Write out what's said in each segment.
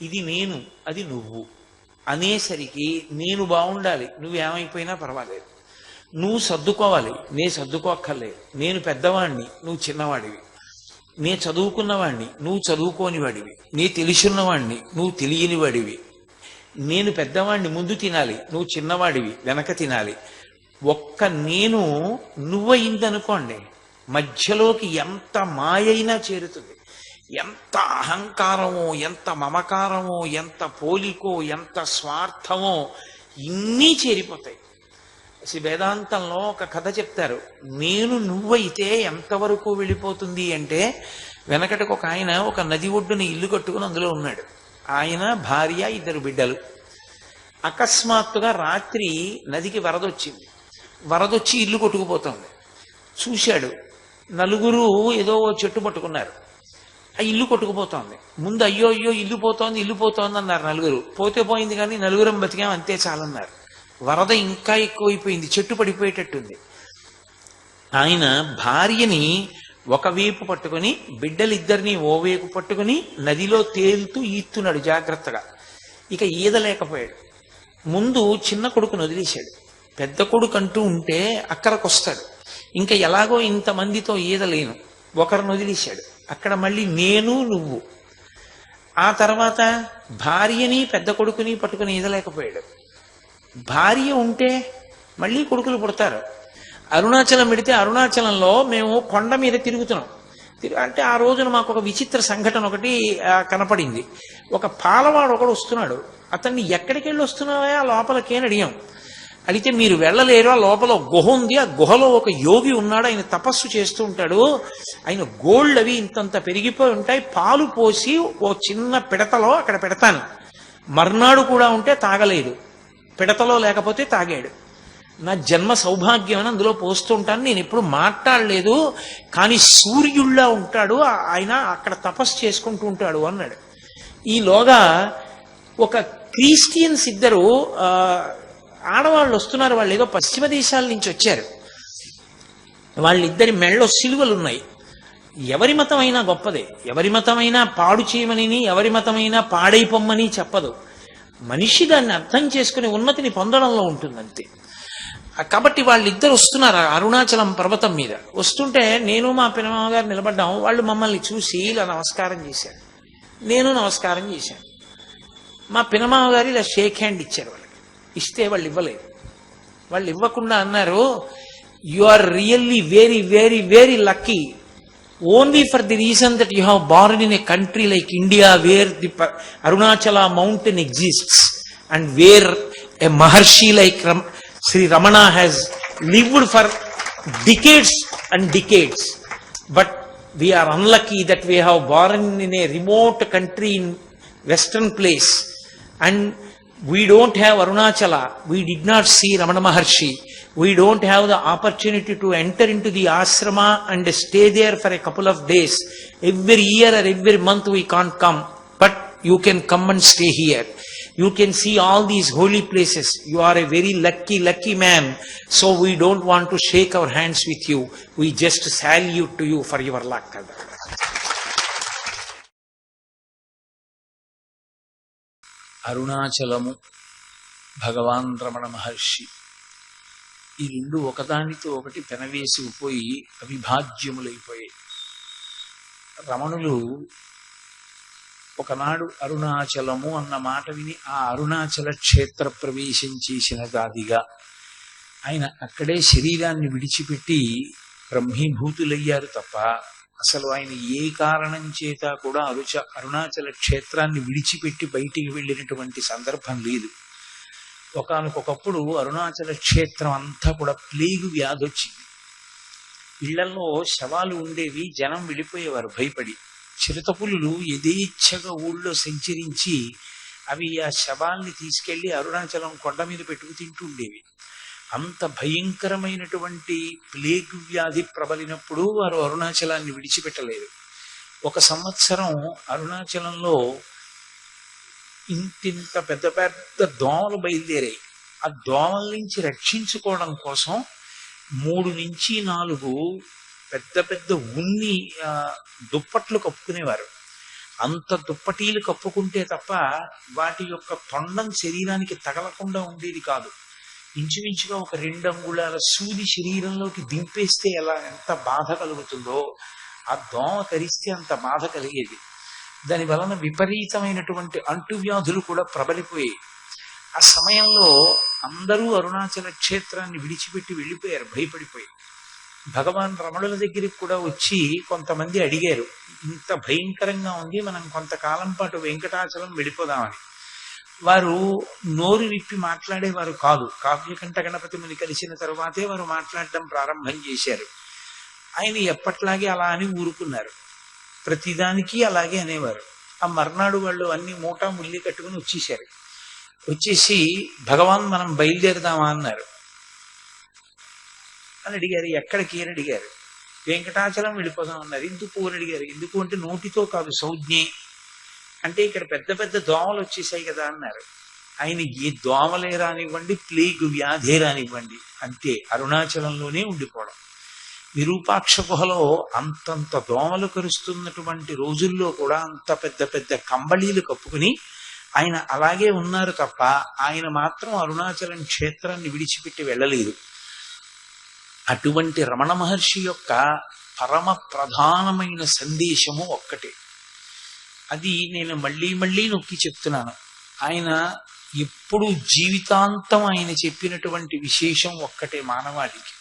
ఇది నేను, అది నువ్వు అనేసరికి నేను బాగుండాలి, నువ్వేమైపోయినా పర్వాలేదు. నువ్వు సర్దుకోవాలి, నేను సర్దుకోక్కర్లేదు. నేను పెద్దవాణ్ణి, నువ్వు చిన్నవాడివి. నే చదువుకున్నవాణ్ణి, నువ్వు చదువుకోని వాడివి. నీ తెలిసిన్నవాణ్ణి, నువ్వు తెలియని వాడివి. నేను పెద్దవాణ్ణి, ముందు తినాలి, నువ్వు చిన్నవాడివి, వెనక తినాలి. ఒక్క నేను నువ్వయిందనుకోండి, మధ్యలోకి ఎంత మాయైనా చేరుతుంది. ఎంత అహంకారమో, ఎంత మమకారమో, ఎంత పోలికో, ఎంత స్వార్థమో, ఇన్నీ చేరిపోతాయి. వేదాంతంలో ఒక కథ చెప్తారు. నేను నువ్వైతే ఎంతవరకు వెళ్ళిపోతుంది అంటే, వెనకటికి ఒక ఆయన ఒక నది ఒడ్డున ఇల్లు కట్టుకుని అందులో ఉన్నాడు. ఆయన, భార్య, 2 బిడ్డలు. అకస్మాత్తుగా రాత్రి నదికి వరదొచ్చింది. వరదొచ్చి ఇల్లు కొట్టుకుపోతుంది. చూశాడు. నలుగురు ఏదో చెట్టు పట్టుకున్నారు. ఆ ఇల్లు కొట్టుకుపోతోంది. ముందు అయ్యో అయ్యో ఇల్లు పోతోంది, ఇల్లు పోతోంది అన్నారు నలుగురు. పోతే పోయింది కానీ నలుగురం బతికాం, అంతే చాలన్నారు. వరద ఇంకా ఎక్కువైపోయింది, చెట్టు పడిపోయేటట్టుంది. ఆయన భార్యని ఒకవైపు పట్టుకుని, బిడ్డలిద్దరినీ ఓవైపు పట్టుకుని నదిలో తేలుతూ ఈత్తున్నాడు జాగ్రత్తగా. ఇక ఈదలేకపోయాడు. ముందు చిన్న కొడుకును వదిలేశాడు. పెద్ద కొడుకు అంటూ ఉంటే అక్కడికొస్తాడు. ఇంకా ఎలాగో ఇంతమందితో ఈదలేను, ఒకరిని వదిలేశాడు. అక్కడ మళ్ళీ నేను నువ్వు. ఆ తర్వాత భార్యని పెద్ద కొడుకుని పట్టుకుని ఈదలేకపోయాడు. భార్య ఉంటే మళ్ళీ కొడుకులు పుడతారు. అరుణాచలం పెడితే అరుణాచలంలో మేము కొండ మీద తిరుగుతున్నాం. అంటే ఆ రోజున మాకు ఒక విచిత్ర సంఘటన ఒకటి కనపడింది. ఒక పాలవాడు ఒకడు వస్తున్నాడు. అతన్ని ఎక్కడికి వెళ్ళి వస్తున్నావా లోపలికేని అడిగాం. అడిగితే మీరు వెళ్ళలేరు, ఆ లోపల గుహ ఉంది, ఆ గుహలో ఒక యోగి ఉన్నాడు, ఆయన తపస్సు చేస్తూ ఉంటాడు, ఆయన గోళ్ళు అవి ఇంతంత పెరిగిపోయి ఉంటాయి, పాలు పోసి ఓ చిన్న పిడతలో అక్కడ పెడతాను, మర్నాడు కూడా ఉంటే తాగలేదు, పిడతలో లేకపోతే తాగాడు. నా జన్మ సౌభాగ్యం అని అందులో పోస్తూ ఉంటాను, నేను ఎప్పుడు మాట్లాడలేదు, కానీ సూర్యుళ్ళా ఉంటాడు ఆయన, అక్కడ తపస్సు చేసుకుంటూ ఉంటాడు అన్నాడు. ఈలోగా ఒక క్రిస్టియన్స్ 2 ఆడవాళ్ళు వస్తున్నారు. వాళ్ళు ఏదో పశ్చిమ దేశాల నుంచి వచ్చారు. వాళ్ళిద్దరి మెళ్ళో సిలువలు ఉన్నాయి. ఎవరి మతం అయినా గొప్పదే, ఎవరి మతమైనా పాడు చేయమని, ఎవరి మతమైనా పాడైపోమ్మని చెప్పదు. మనిషి దాన్ని అర్థం చేసుకుని ఉన్నతిని పొందడంలో ఉంటుందంతే. కాబట్టి వాళ్ళిద్దరు వస్తున్నారు అరుణాచలం పర్వతం మీద. వస్తుంటే నేను మా పినమామ గారు నిలబడ్డాం. వాళ్ళు మమ్మల్ని చూసి ఇలా నమస్కారం చేశారు, నేను నమస్కారం చేశాను. మా పినమామ గారు ఇలా షేక్ హ్యాండ్ ఇచ్చారు. వాళ్ళకి ఇస్తే వాళ్ళు ఇవ్వలేదు. వాళ్ళు ఇవ్వకుండా అన్నారు, you are really very very very lucky, only for the reason that you have born in a country like India where the Arunachala mountain exists and where a maharshi like Sri Ramana has lived for decades and decades, but we are unlucky that we have born in a remote country in western place and we don't have Arunachala, we did not see Ramana Maharshi, we don't have the opportunity to enter into the ashrama and stay there for a couple of days. Every year or every month we can't come, but you can come and stay here. You can see all these holy places. You are a very lucky man. So we don't want to shake our hands with you. We just salute to you for your luck. Arunachalam, భగవాన్ రమణ మహర్షి, ఈ 2 ఒకదానితో ఒకటి పెనవేసిపోయి అవిభాజ్యములైపోయాయి. రమణులు ఒకనాడు అరుణాచలము అన్న మాట విని ఆ అరుణాచల క్షేత్ర ప్రవేశం చేసిన దాదిగా ఆయన అక్కడే శరీరాన్ని విడిచిపెట్టి బ్రహ్మీభూతులయ్యారు తప్ప అసలు ఆయన ఏ కారణం చేత కూడా అరుణాచల క్షేత్రాన్ని విడిచిపెట్టి బయటికి వెళ్ళినటువంటి సందర్భం లేదు. ఒకానొకప్పుడు అరుణాచల క్షేత్రం అంతా కూడా ప్లేగు వ్యాధి వచ్చింది. ఇళ్లలో శవాలు ఉండేవి, జనం వెళ్ళిపోయేవారు భయపడి. చిరుతపులులు యథేచ్ఛగా ఊళ్ళో సంచరించి అవి ఆ శవాల్ని తీసుకెళ్లి అరుణాచలం కొండ మీద పెట్టుకు తింటూ ఉండేవి. అంత భయంకరమైనటువంటి ప్లేగ్ వ్యాధి ప్రబలినప్పుడు వారు అరుణాచలాన్ని విడిచిపెట్టలేదు. 1 సంవత్సరం అరుణాచలంలో ఇంతింత పెద్ద పెద్ద దోమలు బయలుదేరాయి. ఆ దోమల నుంచి రక్షించుకోవడం కోసం 3 నుంచి 4 పెద్ద పెద్ద ఉన్ని దుప్పట్లు కప్పుకునేవారు. అంత దుప్పటీలు కప్పుకుంటే తప్ప వాటి యొక్క తొండం శరీరానికి తగలకుండా ఉండేది కాదు. ఇంచుమించుగా ఒక 2 అంగుళాల సూది శరీరంలోకి దింపేస్తే ఎంత బాధ కలుగుతుందో ఆ దోమ కరిస్తే అంత బాధ కలిగేది. దాని వలన విపరీతమైనటువంటి అంటువ్యాధులు కూడా ప్రబలిపోయాయి. ఆ సమయంలో అందరూ అరుణాచల క్షేత్రాన్ని విడిచిపెట్టి వెళ్ళిపోయారు భయపడిపోయి. భగవాన్ రమణుల దగ్గరికి కూడా వచ్చి కొంతమంది అడిగారు, ఇంత భయంకరంగా ఉంది, మనం కొంతకాలం పాటు వెంకటాచలం వెళ్ళిపోదామని. వారు నోరు విప్పి మాట్లాడేవారు కాదు. కావ్యకంఠ గణపతి ముని కలిసిన తరువాతే వారు మాట్లాడడం ప్రారంభం చేశారు. ఆయన ఎప్పట్లాగే అలా అని ఊరుకున్నారు. ప్రతిదానికి అలాగే అనేవారు. ఆ మర్నాడు వాళ్ళు అన్ని మూటా ముల్లి కట్టుకుని వచ్చేసారు. వచ్చేసి భగవాన్ మనం బయలుదేరదామా అన్నారు. అని అడిగారు. ఎక్కడికి అని అడిగారు. వెంకటాచలం వెళ్ళిపోదాం అన్నారు. ఎందుకు అని అడిగారు. ఎందుకు అంటే నోటితో కాదు, సౌజ్ఞే అంటే ఇక్కడ పెద్ద పెద్ద దోమలు వచ్చేసాయి కదా అన్నారు. ఆయన ఏ దోమలే రానివ్వండి, ప్లేగ్ వ్యాధే రానివ్వండి, అంతే అరుణాచలంలోనే ఉండిపోవడం. విరూపాక్ష గుహలో అంతంత దోమలు కరుస్తున్నటువంటి రోజుల్లో కూడా అంత పెద్ద పెద్ద కంబళీలు కప్పుకుని ఆయన అలాగే ఉన్నారు తప్ప ఆయన మాత్రం అరుణాచలం క్షేత్రాన్ని విడిచిపెట్టి వెళ్ళలేదు. అటువంటి రమణ మహర్షి యొక్క పరమ ప్రధానమైన సందేశము ఒక్కటే. అది నేను మళ్ళీ మళ్ళీ నొక్కి చెప్తున్నాను. ఆయన ఎప్పుడు జీవితాంతం ఆయన చెప్పినటువంటి విశేషం ఒక్కటే మానవాళికి,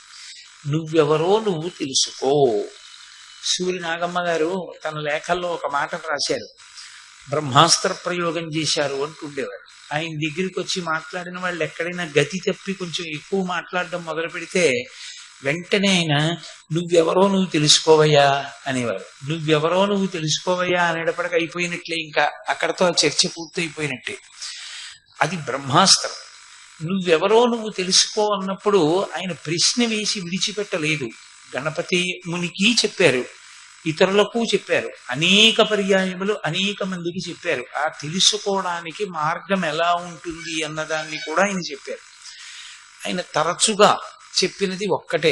నువ్వెవరో నువ్వు తెలుసుకో. సూర్య నాగమ్మ గారు తన లేఖల్లో ఒక మాట రాశారు. బ్రహ్మాస్త్ర ప్రయోగం చేశారు అంటుండేవారు. ఆయన దగ్గరికి వచ్చి మాట్లాడిన వాళ్ళు ఎక్కడైనా గతి తప్పి కొంచెం ఎక్కువ మాట్లాడడం మొదలు పెడితే వెంటనే ఆయన నువ్వెవరో నువ్వు తెలుసుకోవయ్యా అనేవారు. నువ్వెవరో నువ్వు తెలుసుకోవయ్యా అనేటప్పటికి అయిపోయినట్లే, ఇంకా అక్కడతో చర్చ పూర్తయిపోయినట్టే. అది బ్రహ్మాస్త్రం. నువ్వెవరో నువ్వు తెలుసుకో అన్నప్పుడు ఆయన ప్రశ్న వేసి విడిచిపెట్టలేదు. గణపతి మునికి చెప్పారు, ఇతరులకు చెప్పారు, అనేక పర్యాయములు అనేక మందికి చెప్పారు. ఆ తెలుసుకోవడానికి మార్గం ఎలా ఉంటుంది అన్నదాన్ని కూడా ఆయన చెప్పారు. ఆయన తరచుగా చెప్పినది ఒక్కటే,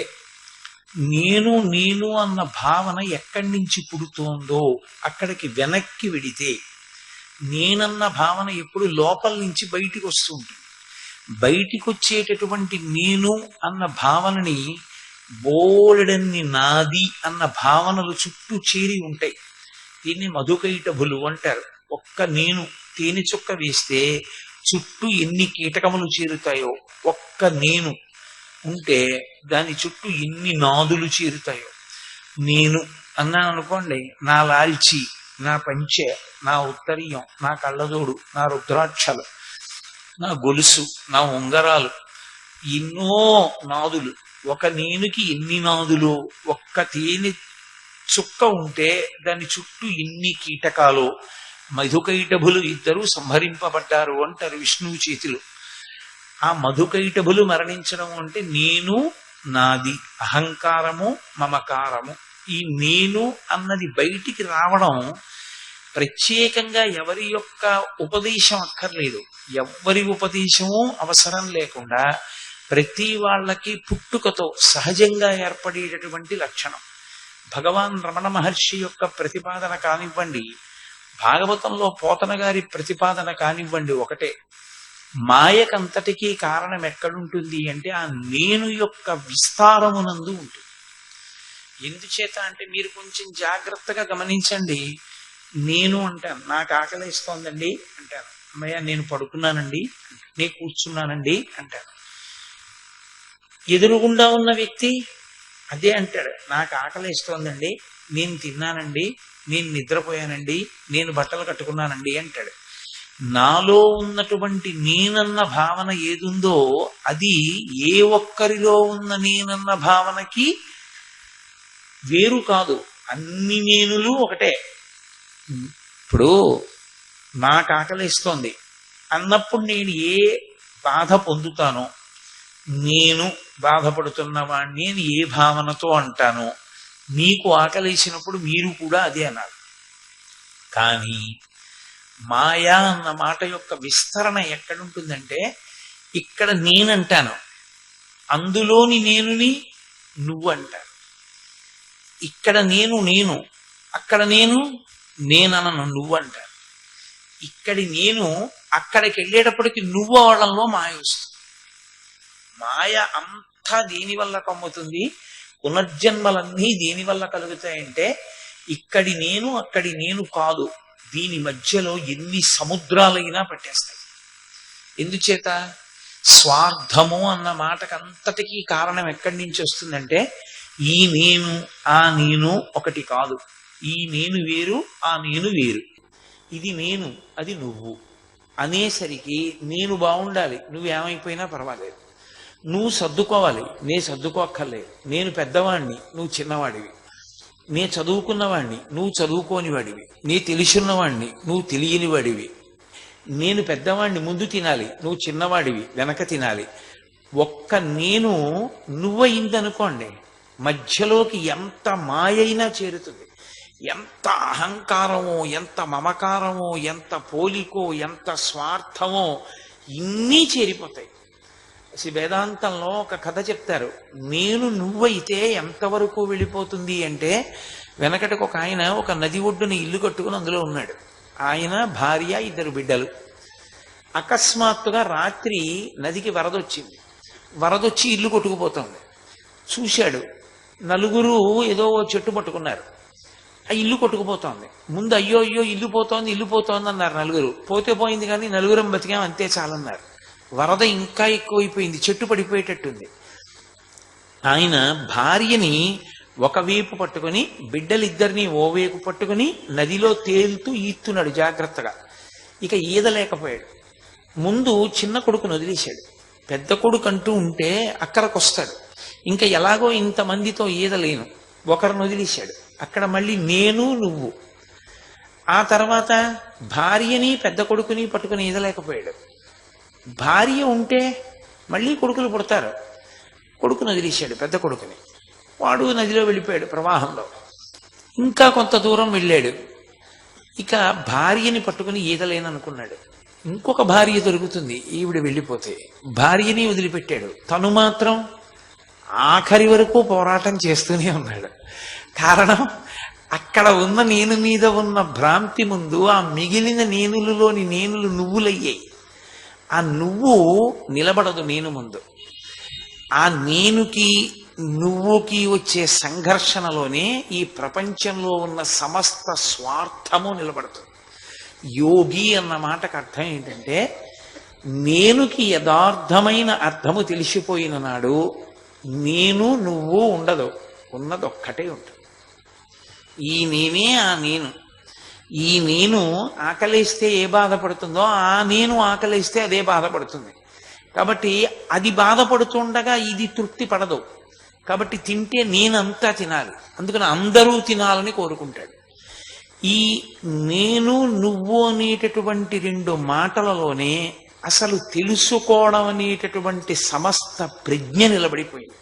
నేను నేను అన్న భావన ఎక్కడి నుంచి పుడుతోందో అక్కడికి వెనక్కి వెడితే, నేనన్న భావన ఎప్పుడు లోపల నుంచి బయటికి వస్తూ ఉంటుంది. బయటికి వచ్చేటటువంటి నేను అన్న భావనని బోలెడన్ని నాది అన్న భావనలు చుట్టూ చేరి ఉంటాయి. దీన్ని మధుకైటభులు అంటారు. ఒక్క నేను తేనె చుక్క వేస్తే చుట్టూ ఎన్ని కీటకములు చేరుతాయో, ఒక్క నేను ఉంటే దాని చుట్టూ ఎన్ని నాదులు చేరుతాయో. నేను అన్నాను అనుకోండి, నా లాల్చి, నా పంచె, నా ఉత్తరీయం, నా కళ్ళజోడు, నా రుద్రాక్షలు, నా గొలుసు, నా ఉంగరాలు, ఎన్నో నాదులు. ఒక నేనుకి ఎన్ని నాదులు. ఒక్క తేనె చుక్క ఉంటే దాని చుట్టూ ఎన్ని కీటకాలు. మధుకైటభులు ఇద్దరు సంహరింపబడ్డారు అంటారు విష్ణువు చేతిలో. ఆ మధుకైటభులు మరణించడం అంటే నేను, నాది, అహంకారము, మమకారము, ఈ నేను అన్నది బయటికి రావడం ప్రత్యేకంగా ఎవరి యొక్క ఉపదేశం అక్కర్లేదు. ఎవ్వరి ఉపదేశము అవసరం లేకుండా ప్రతి వాళ్ళకి పుట్టుకతో సహజంగా ఏర్పడేటటువంటి లక్షణం. భగవాన్ రమణ మహర్షి యొక్క ప్రతిపాదన కానివ్వండి, భాగవతంలో పోతన గారి ప్రతిపాదన కానివ్వండి, ఒకటే. మాయకంతటికీ కారణం ఎక్కడుంటుంది అంటే ఆ నేను యొక్క విస్తారమునందు ఉంటుంది. ఎందుచేత అంటే మీరు కొంచెం జాగ్రత్తగా గమనించండి. నేను అంటాను, నాకు ఆకలిస్తోందండి అంటాను. అమ్మయ్య నేను పడుకున్నానండి, నేను కూర్చున్నానండి అంటాను. ఎదురుగుండా ఉన్న వ్యక్తి అదే అంటాడు, నాకు ఆకలిస్తోందండి, నేను తిన్నానండి, నేను నిద్రపోయానండి, నేను బట్టలు కట్టుకున్నానండి అంటాడు. నాలో ఉన్నటువంటి నేనన్న భావన ఏదుందో అది ఏ ఒక్కరిలో ఉన్న నేనన్న భావనకి వేరు కాదు. అన్ని నేనులు ఒకటే. ఇప్పుడు నాకు ఆకలిస్తోంది అన్నప్పుడు నేను ఏ బాధ పొందుతానో, నేను బాధపడుతున్న వాడిని అని ఏ భావనతో అంటానో, మీకు ఆకలేసినప్పుడు మీరు కూడా అదే అన్నారు. కానీ మాయా అన్న మాట యొక్క విస్తరణ ఎక్కడుంటుందంటే ఇక్కడ నేనంటాను, అందులోని నేనుని నువ్వు అంటాను. ఇక్కడ నేను నేను, అక్కడ నేను నేననను నువ్వంటాను. ఇక్కడి నేను అక్కడికి వెళ్ళేటప్పటికి నువ్వు అవడంలో మాయ వస్తుంది. మాయ అంతా దేని వల్ల కమ్ముతుంది? పునర్జన్మలన్నీ దేని వల్ల కలుగుతాయంటే ఇక్కడి నేను అక్కడి నేను కాదు, దీని మధ్యలో ఎన్ని సముద్రాలైనా పట్టేస్తాయి. ఎందుచేత? స్వార్థము అన్న మాటకంతటికీ కారణం ఎక్కడి నుంచి వస్తుందంటే ఈ నేను ఆ నేను ఒకటి కాదు, ఈ నేను వేరు ఆ నేను వేరు, ఇది నేను అది నువ్వు అనేసరికి నేను బాగుండాలి, నువ్వేమైపోయినా పర్వాలేదు, నువ్వు సర్దుకోవాలి, నేను సర్దుకోక్కర్లేదు, నేను పెద్దవాణ్ణి నువ్వు చిన్నవాడివి, నే చదువుకున్నవాణ్ణి నువ్వు చదువుకోని వాడివి, నీ తెలిసిన్నవాణ్ణి నువ్వు తెలియని వాడివి, నేను పెద్దవాణ్ణి ముందు తినాలి, నువ్వు చిన్నవాడివి వెనక తినాలి. ఒక్క నేను నువ్వయిందనుకోండి మధ్యలోకి ఎంత మాయైనా చేరుతుంది. ఎంత అహంకారమో, ఎంత మమకారమో, ఎంత పోలికో, ఎంత స్వార్థమో ఇన్నీ చేరిపోతాయి. వేదాంతంలో ఒక కథ చెప్తారు. నేను నువ్వైతే ఎంతవరకు వెళ్ళిపోతుంది అంటే, వెనకటికి ఒక ఆయన ఒక నది ఒడ్డున ఇల్లు కట్టుకుని అందులో ఉన్నాడు. ఆయన భార్య, 2 బిడ్డలు. అకస్మాత్తుగా రాత్రి నదికి వరదొచ్చింది. వరదొచ్చి ఇల్లు కొట్టుకుపోతుంది. చూశాడు, నలుగురు ఏదో చెట్టు పట్టుకున్నారు, ఆ ఇల్లు కొట్టుకుపోతోంది. ముందు అయ్యో అయ్యో ఇల్లు పోతోంది ఇల్లు పోతోంది అన్నారు నలుగురు. పోతే పోయింది కానీ నలుగురం బతికాం అంతే చాలన్నారు. వరద ఇంకా ఎక్కువైపోయింది, చెట్టు పడిపోయేటట్టుంది. ఆయన భార్యని ఒకవైపు పట్టుకుని బిడ్డలిద్దరినీ ఓవైపు పట్టుకుని నదిలో తేలుతూ ఈత్తున్నాడు జాగ్రత్తగా. ఇక ఈదలేకపోయాడు. ముందు చిన్న కొడుకును వదిలేశాడు. పెద్ద కొడుకు అంటూ ఉంటే అక్కడికొస్తాడు. ఇంకా ఎలాగో ఇంతమందితో ఈదలేను, ఒకరిని వదిలేశాడు. అక్కడ మళ్ళీ నేను నువ్వు. ఆ తర్వాత భార్యని పెద్ద కొడుకుని పట్టుకుని ఈదలేకపోయాడు. భార్య ఉంటే మళ్ళీ కొడుకులు పుడతారు. కొడుకును వదిలేశాడు, పెద్ద కొడుకుని. వాడు నదిలో వెళ్ళిపోయాడు ప్రవాహంలో. ఇంకా కొంత దూరం వెళ్ళాడు. ఇక భార్యని పట్టుకుని ఈదలేననుకున్నాడు. ఇంకొక భార్య దొరుకుతుంది ఈవిడ వెళ్ళిపోతే. భార్యని వదిలిపెట్టాడు. తను మాత్రం ఆఖరి వరకు పోరాటం చేస్తూనే ఉన్నాడు. కారణం, అక్కడ ఉన్న నేను మీద ఉన్న భ్రాంతి ముందు ఆ మిగిలిన నేనులలోని నేనులు నువ్వులయ్యాయి. ఆ నువ్వు నిలబడదు నేను ముందు. ఆ నేనుకి నువ్వుకి వచ్చే సంఘర్షణలోనే ఈ ప్రపంచంలో ఉన్న సమస్త స్వార్థము నిలబడుతుంది. యోగి అన్న మాటకు అర్థం ఏంటంటే, నేనుకి యథార్థమైన అర్థము తెలిసిపోయిన నాడు నేను నువ్వు ఉండదు, ఉన్నదొక్కటే ఉంటుంది. ఈ నేనే ఆ నేను. ఈ నేను ఆకలేస్తే ఏ బాధపడుతుందో ఆ నేను ఆకలేస్తే అదే బాధపడుతుంది. కాబట్టి అది బాధపడుతుండగా ఇది తృప్తి పడదు. కాబట్టి తింటే నేనంతా తినాలి, అందుకని అందరూ తినాలని కోరుకుంటాడు. ఈ నేను నువ్వు అనేటటువంటి 2 మాటలలోనే అసలు తెలుసుకోవడం అనేటటువంటి సమస్త ప్రజ్ఞ నిలబడిపోయింది.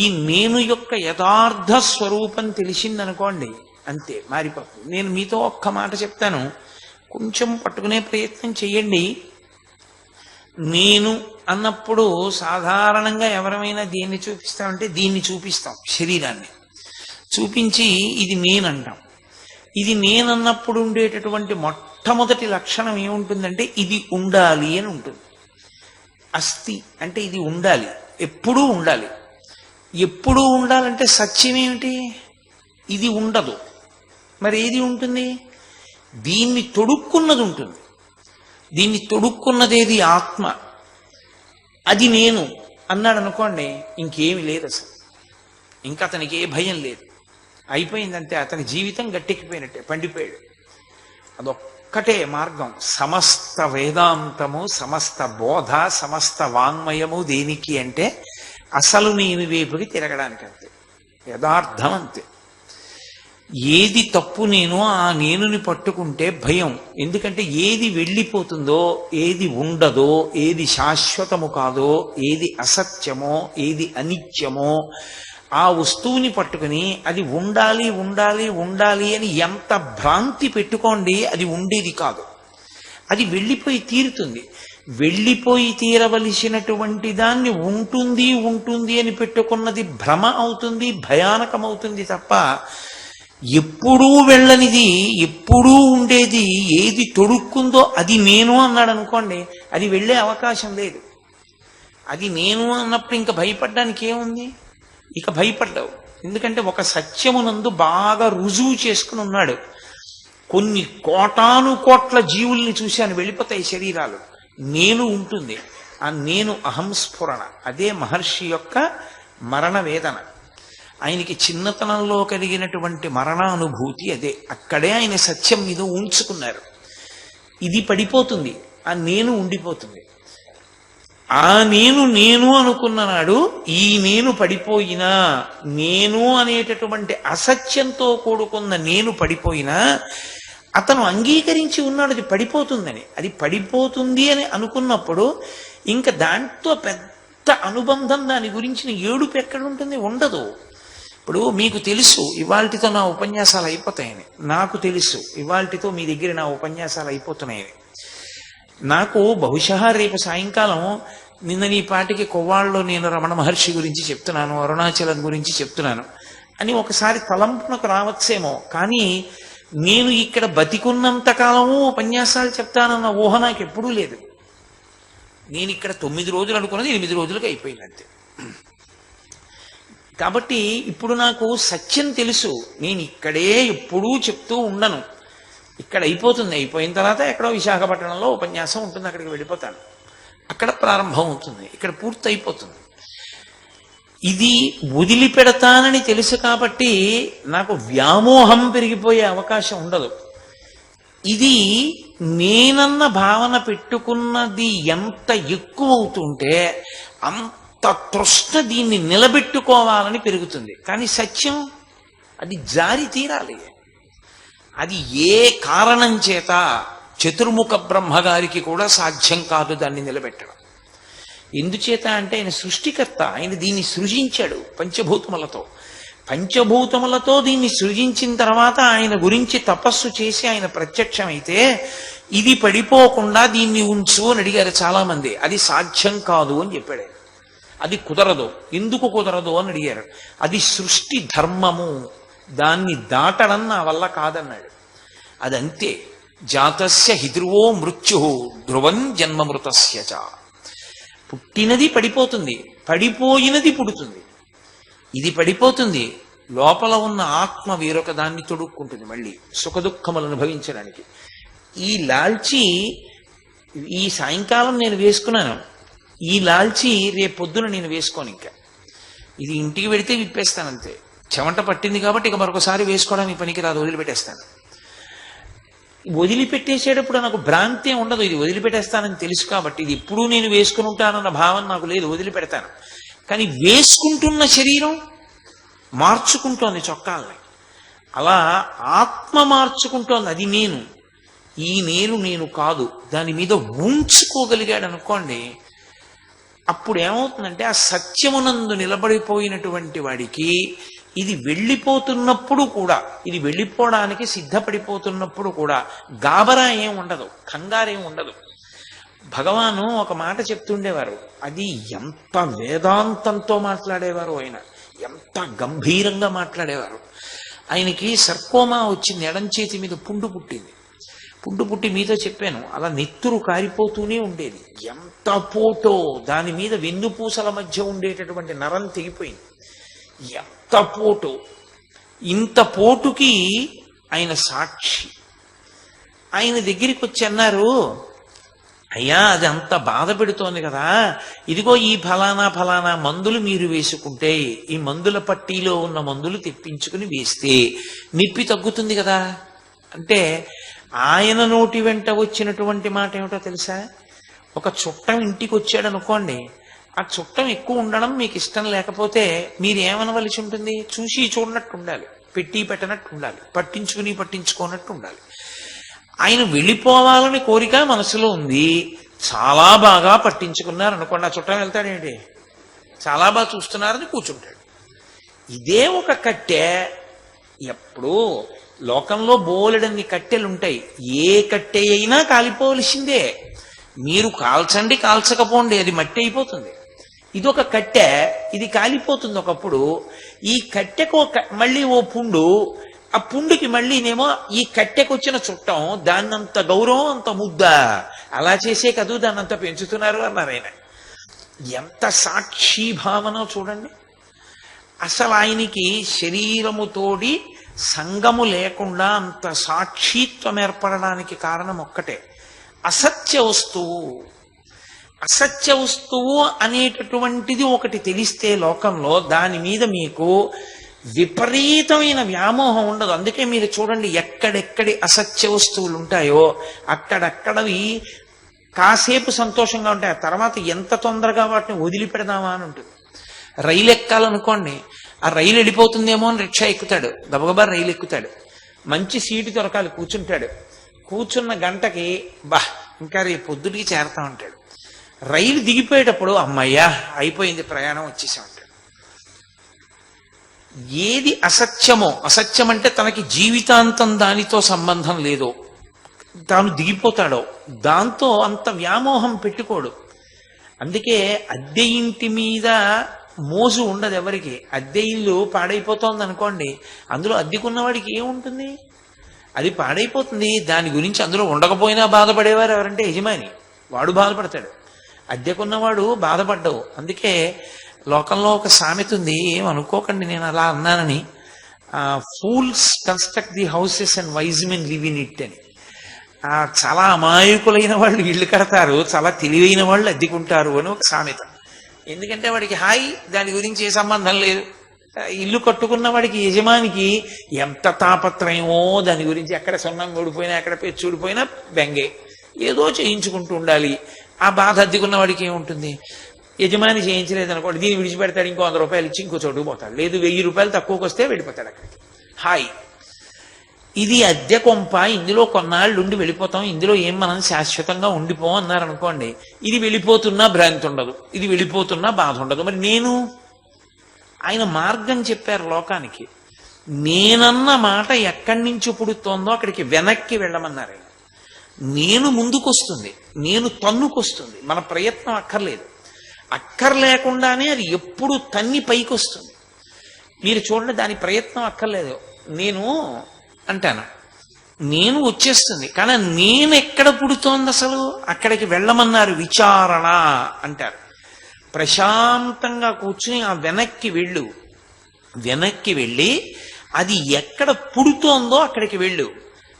ఈ నేను యొక్క యథార్థ స్వరూపం తెలిసిందనుకోండి, అంతే మారిపోతుంది. నేను మీతో ఒక్క మాట చెప్తాను, కొంచెం పట్టుకునే ప్రయత్నం చెయ్యండి. నేను అన్నప్పుడు సాధారణంగా ఎవరైనా దేన్ని చూపిస్తామంటే దీన్ని చూపిస్తాం, శరీరాన్ని చూపించి ఇది నేనంటాం. ఇది నేనన్నప్పుడు ఉండేటటువంటి మొట్టమొదటి లక్షణం ఏముంటుందంటే ఇది ఉండాలి అని ఉంటుంది. అస్థి అంటే ఇది ఉండాలి, ఎప్పుడూ ఉండాలి. ఎప్పుడూ ఉండాలంటే సత్యం ఏమిటి? ఇది ఉండదు. మరి ఏది ఉంటుంది? దీన్ని తొడుక్కున్నది ఉంటుంది. దీన్ని తొడుక్కున్నదేది ఆత్మ. అది నేను అన్నాడు అనుకోండి, ఇంకేమి లేదు అసలు. ఇంకా అతనికి ఏ భయం లేదు, అయిపోయిందంటే అతని జీవితం గట్టెక్కిపోయినట్టే, పండిపోయాడు. అదొక్కటే మార్గం. సమస్త వేదాంతము, సమస్త బోధ, సమస్త వాంగ్మయము దేనికి అంటే అసలు నేను వైపుకి తిరగడానికి. అంతే, యథార్థం అంతే. ఏది తప్పు నేను ఆ నేనుని పట్టుకుంటే భయం. ఎందుకంటే ఏది వెళ్ళిపోతుందో, ఏది ఉండదో, ఏది శాశ్వతము కాదో, ఏది అసత్యమో, ఏది అనిత్యమో ఆ వస్తువుని పట్టుకుని అది ఉండాలి ఉండాలి ఉండాలి అని ఎంత భ్రాంతి పెట్టుకోండి, అది ఉండేది కాదు. అది వెళ్ళిపోయి తీరుతుంది. వెళ్ళిపోయి తీరవలసినటువంటి దాన్ని ఉంటుంది ఉంటుంది అని పెట్టుకున్నది భ్రమ అవుతుంది, భయానకమవుతుంది తప్ప ఎప్పుడూ వెళ్ళనిది, ఎప్పుడూ ఉండేది ఏది తొడుక్కుందో అది నేను అన్నాడు అనుకోండి, అది వెళ్ళే అవకాశం లేదు. అది నేను అన్నప్పుడు ఇంకా భయపడ్డానికి ఏముంది? ఇక భయపడ్డావు. ఎందుకంటే ఒక సత్యమునందు బాగా రుజువు చేసుకుని ఉన్నాడు. కొన్ని కోటాను కోట్ల జీవుల్ని చూశాను, వెళ్ళిపోతాయి శరీరాలు, నేను ఉంటుంది. ఆ నేను అహంస్ఫురణ, అదే మహర్షి యొక్క మరణ వేదన. ఆయనకి చిన్నతనంలో కలిగినటువంటి మరణానుభూతి అదే. అక్కడే ఆయన సత్యం మీద ఉంచుకున్నారు. ఇది పడిపోతుంది, ఆ నేను ఉండిపోతుంది. ఆ నేను నేను అనుకున్న నాడు ఈ నేను పడిపోయినా, నేను అనేటటువంటి అసత్యంతో కూడుకున్న నేను పడిపోయినా అతను అంగీకరించి ఉన్నాడు అది పడిపోతుందని. అది పడిపోతుంది అని అనుకున్నప్పుడు ఇంకా దాంతో పెద్ద అనుబంధం, దాని గురించిన ఏడుపు ఎక్కడుంటుంది? ఉండదు. ఇప్పుడు మీకు తెలుసు ఇవాల్టితో నా ఉపన్యాసాలు అయిపోతాయని, నాకు తెలుసు ఇవాల్టితో మీ దగ్గర నా ఉపన్యాసాలు అయిపోతున్నాయని. నాకు బహుశా రేపు సాయంకాలం, నిన్న నీ పాటికి కొవ్వాళ్ళలో నేను రమణ మహర్షి గురించి చెప్తున్నాను, అరుణాచలం గురించి చెప్తున్నాను అని ఒకసారి తలంపునకు రావచ్చేమో, కానీ నేను ఇక్కడ బతికున్నంత కాలము ఉపన్యాసాలు చెప్తానన్న ఊహ నాకు ఎప్పుడూ లేదు. నేను ఇక్కడ 9 రోజులు అనుకున్నది 8 రోజులకు అయిపోయింది అంతే. కాబట్టి ఇప్పుడు నాకు సత్యం తెలుసు, నేను ఇక్కడే ఎప్పుడూ చెప్తూ ఉండను. ఇక్కడ అయిపోతుంది, అయిపోయిన తర్వాత ఎక్కడో విశాఖపట్నంలో ఉపన్యాసం ఉంటుంది, అక్కడికి వెళ్ళిపోతాను, అక్కడ ప్రారంభం అవుతుంది, ఇక్కడ పూర్తి అయిపోతుంది. ఇది వదిలిపెడతానని తెలుసు కాబట్టి నాకు వ్యామోహం పెరిగిపోయే అవకాశం ఉండదు. ఇది నేనన్న భావన పెట్టుకున్నది ఎంత ఎక్కువ అవుతుంటే అంత తృష్ణ దీన్ని నిలబెట్టుకోవాలని పెరుగుతుంది. కానీ సత్యం అది జారి తీరాలి. అది ఏ కారణం చేత చతుర్ముఖ బ్రహ్మగారికి కూడా సాధ్యం కాదు దాన్ని నిలబెట్టడం. ఎందుచేత అంటే ఆయన సృష్టికర్త, ఆయన దీన్ని సృజించాడు పంచభూతములతో. పంచభూతములతో దీన్ని సృజించిన తర్వాత ఆయన గురించి తపస్సు చేసి ఆయన ప్రత్యక్షమైతే ఇది పడిపోకుండా దీన్ని ఉంచు అని అడిగారు చాలా మంది. అది సాధ్యం కాదు అని చెప్పాడు. అది కుదరదు. ఎందుకు కుదరదు అని అడిగారు. అది సృష్టి ధర్మము, దాన్ని దాటడం నా వల్ల కాదన్నాడు. అదంతే. జాతస్య హిధ్రువో మృత్యు ధ్రువం జన్మమృతస్య చ. పుట్టినది పడిపోతుంది, పడిపోయినది పుడుతుంది. ఇది పడిపోతుంది, లోపల ఉన్న ఆత్మ వేరొక దాన్ని తొడుక్కుంటుంది మళ్ళీ సుఖదుఖములు అనుభవించడానికి. ఈ లాల్చి ఈ సాయంకాలం నేను వేసుకున్నాను, ఈ లాల్చి రేపొద్దున నేను వేసుకోను. ఇంకా ఇది ఇంటికి వెడితే విప్పేస్తాను అంతే. చెమట పట్టింది కాబట్టి ఇక మరొకసారి వేసుకోవడానికి పనికిరాదు, వదిలిపెట్టేస్తాను. వదిలిపెట్టేసేటప్పుడు నాకు భ్రాంతి ఉండదు, ఇది వదిలిపెట్టేస్తానని తెలుసు కాబట్టి. ఇది ఎప్పుడూ నేను వేసుకుని ఉంటానన్న భావన నాకు లేదు, వదిలిపెడతాను. కానీ వేసుకుంటున్న శరీరం మార్చుకుంటోంది చొక్కాలని. అలా ఆత్మ మార్చుకుంటోంది, అది నేను. ఈ నేను కాదు, దాని మీద ఉంచుకోగలిగాడు అనుకోండి, అప్పుడు ఏమవుతుందంటే ఆ సత్యమునందు నిలబడిపోయినటువంటి వాడికి ఇది వెళ్ళిపోతున్నప్పుడు కూడా, ఇది వెళ్ళిపోవడానికి సిద్ధపడిపోతున్నప్పుడు కూడా గాబరా ఏం ఉండదు, కంగారేం ఉండదు. భగవాను ఒక మాట చెప్తుండేవారు, అది ఎంత వేదాంతంతో మాట్లాడేవారు ఆయన, ఎంత గంభీరంగా మాట్లాడేవారు. ఆయనకి సర్కోమా వచ్చింది, ఎడం చేతి మీద పుండు పుట్టింది. పుండు పుట్టి మీతో చెప్పాను, అలా నెత్తురు కారిపోతూనే ఉండేది. ఎంత పోటో, దాని మీద వెన్నుపూసల మధ్య ఉండేటటువంటి నరం తెగిపోయింది. ఎంత పోటు, ఇంత పోటుకి ఆయన సాక్షి. ఆయన దగ్గరికి వచ్చి అన్నారు, అయ్యా అది అంత బాధ పెడుతోంది కదా, ఇదిగో ఈ ఫలానా మందులు మీరు వేసుకుంటే, ఈ మందుల పట్టీలో ఉన్న మందులు తెప్పించుకుని వేస్తే నొప్పి తగ్గుతుంది కదా అంటే, ఆయన నోటి వెంట వచ్చినటువంటి మాట ఏమిటో తెలుసా? ఒక చుట్టం ఇంటికి వచ్చాడు అనుకోండి, ఆ చుట్టం ఎక్కువ ఉండడం మీకు ఇష్టం లేకపోతే మీరు ఏమనవలసి ఉంటుంది? చూసి చూడనట్టు ఉండాలి, పెట్టి పెట్టనట్టు ఉండాలి, పట్టించుకోనట్టు ఉండాలి. ఆయన వెళ్ళిపోవాలని కోరిక మనసులో ఉంది, చాలా బాగా పట్టించుకున్నారు అనుకోండి, ఆ చుట్టం వెళ్తాడేంటి, చాలా బాగా చూస్తున్నారని కూర్చుంటాడు. ఇదే ఒక కట్టె. ఎప్పుడు లోకంలో బోలెడన్ని కట్టెలుంటాయి, ఏ కట్టె అయినా కాలిపోవలసిందే. మీరు కాల్చండి కాల్చకపోండి, అది మట్టి అయిపోతుంది. ఇదొక కట్టె, ఇది కాలిపోతుంది ఒకప్పుడు. ఈ కట్టెకు మళ్ళీ ఓ పుండు, ఆ పుండుకి మళ్ళీనేమో ఈ కట్టెకొచ్చిన చుట్టం దాన్నంత గౌరవం అంత ముద్ద అలా చేసే కదూ దాన్నంత పెంచుతున్నారు అన్నారు ఆయన. ఎంత సాక్షి భావనో చూడండి. అసలు ఆయనకి శరీరముతోడి సంగము లేకుండా అంత సాక్షిత్వం ఏర్పడడానికి కారణం ఒక్కటే, అసత్య వస్తువు. అసత్య వస్తువు అనేటటువంటిది ఒకటి తెలిస్తే లోకంలో దాని మీద మీకు విపరీతమైన వ్యామోహం ఉండదు. అందుకే మీరు చూడండి, ఎక్కడెక్కడి అసత్య వస్తువులు ఉంటాయో అక్కడక్కడవి కాసేపు సంతోషంగా ఉంటాయి, ఆ తర్వాత ఎంత తొందరగా వాటిని వదిలిపెడదామా అని ఉంటుంది. రైలు ఎక్కాలనుకోండి, ఆ రైలు వెళ్ళిపోతుందేమో అని రిక్షా ఎక్కుతాడు, గబగబా రైలు ఎక్కుతాడు, మంచి సీటు దొరకాలి, కూర్చుంటాడు. కూర్చున్న గంటకి ఇంకా రేపు పొద్దుటికి చేరతా ఉంటాడు. రైలు దిగిపోయేటప్పుడు అమ్మయ్యా అయిపోయింది ప్రయాణం వచ్చేసా ఉంటాడు. ఏది అసత్యమో, అసత్యం అంటే తనకి జీవితాంతం దానితో సంబంధం లేదో, తాను దిగిపోతాడో దాంతో అంత వ్యామోహం పెట్టుకోడు. అందుకే అద్దె ఇంటి మీద మోజు ఉండదు ఎవరికి. అద్దె ఇల్లు పాడైపోతోంది అనుకోండి, అందులో అద్దెకున్నవాడికి ఏముంటుంది, అది పాడైపోతుంది, దాని గురించి అందులో ఉండకపోయినా బాధపడేవారు ఎవరంటే యజమాని, వాడు బాధపడతాడు. అద్దెకున్నవాడు బాధపడ్డావు. అందుకే లోకంలో ఒక సామెత ఉంది, ఏమనుకోకండి నేను అలా అన్నానని, fools construct the houses and wise men live in it అని. చాలా అమాయకులైన వాళ్ళు ఇళ్ళు కడతారు, చాలా తెలివైన వాళ్ళు అద్దెకుంటారు అని ఒక సామెత. ఎందుకంటే వాడికి హాయి, దాని గురించి ఏ సంబంధం లేదు. ఇల్లు కట్టుకున్న వాడికి, యజమానికి ఎంత తాపత్రయమో దాని గురించి, ఎక్కడ సున్నం ఊడిపోయినా ఎక్కడ పెచ్చు ఊడిపోయినా బెంగే, ఏదో చేయించుకుంటూ ఉండాలి. ఆ బాధ అద్దెకున్న వాడికి ఏముంటుంది, యజమాని చేయించలేదు అనుకోండి, దీన్ని విడిచిపెడతాడు, ఇంకో 100 రూపాయలు ఇచ్చి ఇంకో చోటుకు పోతాడు, లేదు 1000 రూపాయలు తక్కువకి వస్తే వెళ్ళిపోతాడు అక్కడికి, హాయ్. ఇది అద్దె కొంప, ఇందులో కొన్నాళ్ళు ఉండి వెళ్ళిపోతాం, ఇందులో ఏం మనం శాశ్వతంగా ఉండిపోం అన్నారనుకోండి, ఇది వెళ్ళిపోతున్నా భ్రాంతి ఉండదు, ఇది వెళ్ళిపోతున్నా బాధ ఉండదు. మరి నేను, ఆయన మార్గం చెప్పారు లోకానికి. నేనన్న మాట ఎక్కడి నుంచి పుడుతోందో అక్కడికి వెనక్కి వెళ్ళమన్నారు ఆయన. నేను ముందుకొస్తుంది, నేను తన్నుకొస్తుంది, మన ప్రయత్నం అక్కర్లేదు. అక్కర్లేకుండానే అది ఎప్పుడు తన్ని పైకి వస్తుంది. మీరు చూడండి, దాని ప్రయత్నం అక్కర్లేదు. నేను అంటాను, నేను వచ్చేస్తుంది, కానీ నేను ఎక్కడ పుడుతోంది అసలు, అక్కడికి వెళ్ళమన్నారు. విచారణ అంటారు. ప్రశాంతంగా కూర్చుని ఆ వెనక్కి వెళ్ళు, వెనక్కి వెళ్ళి అది ఎక్కడ పుడుతోందో అక్కడికి వెళ్ళు.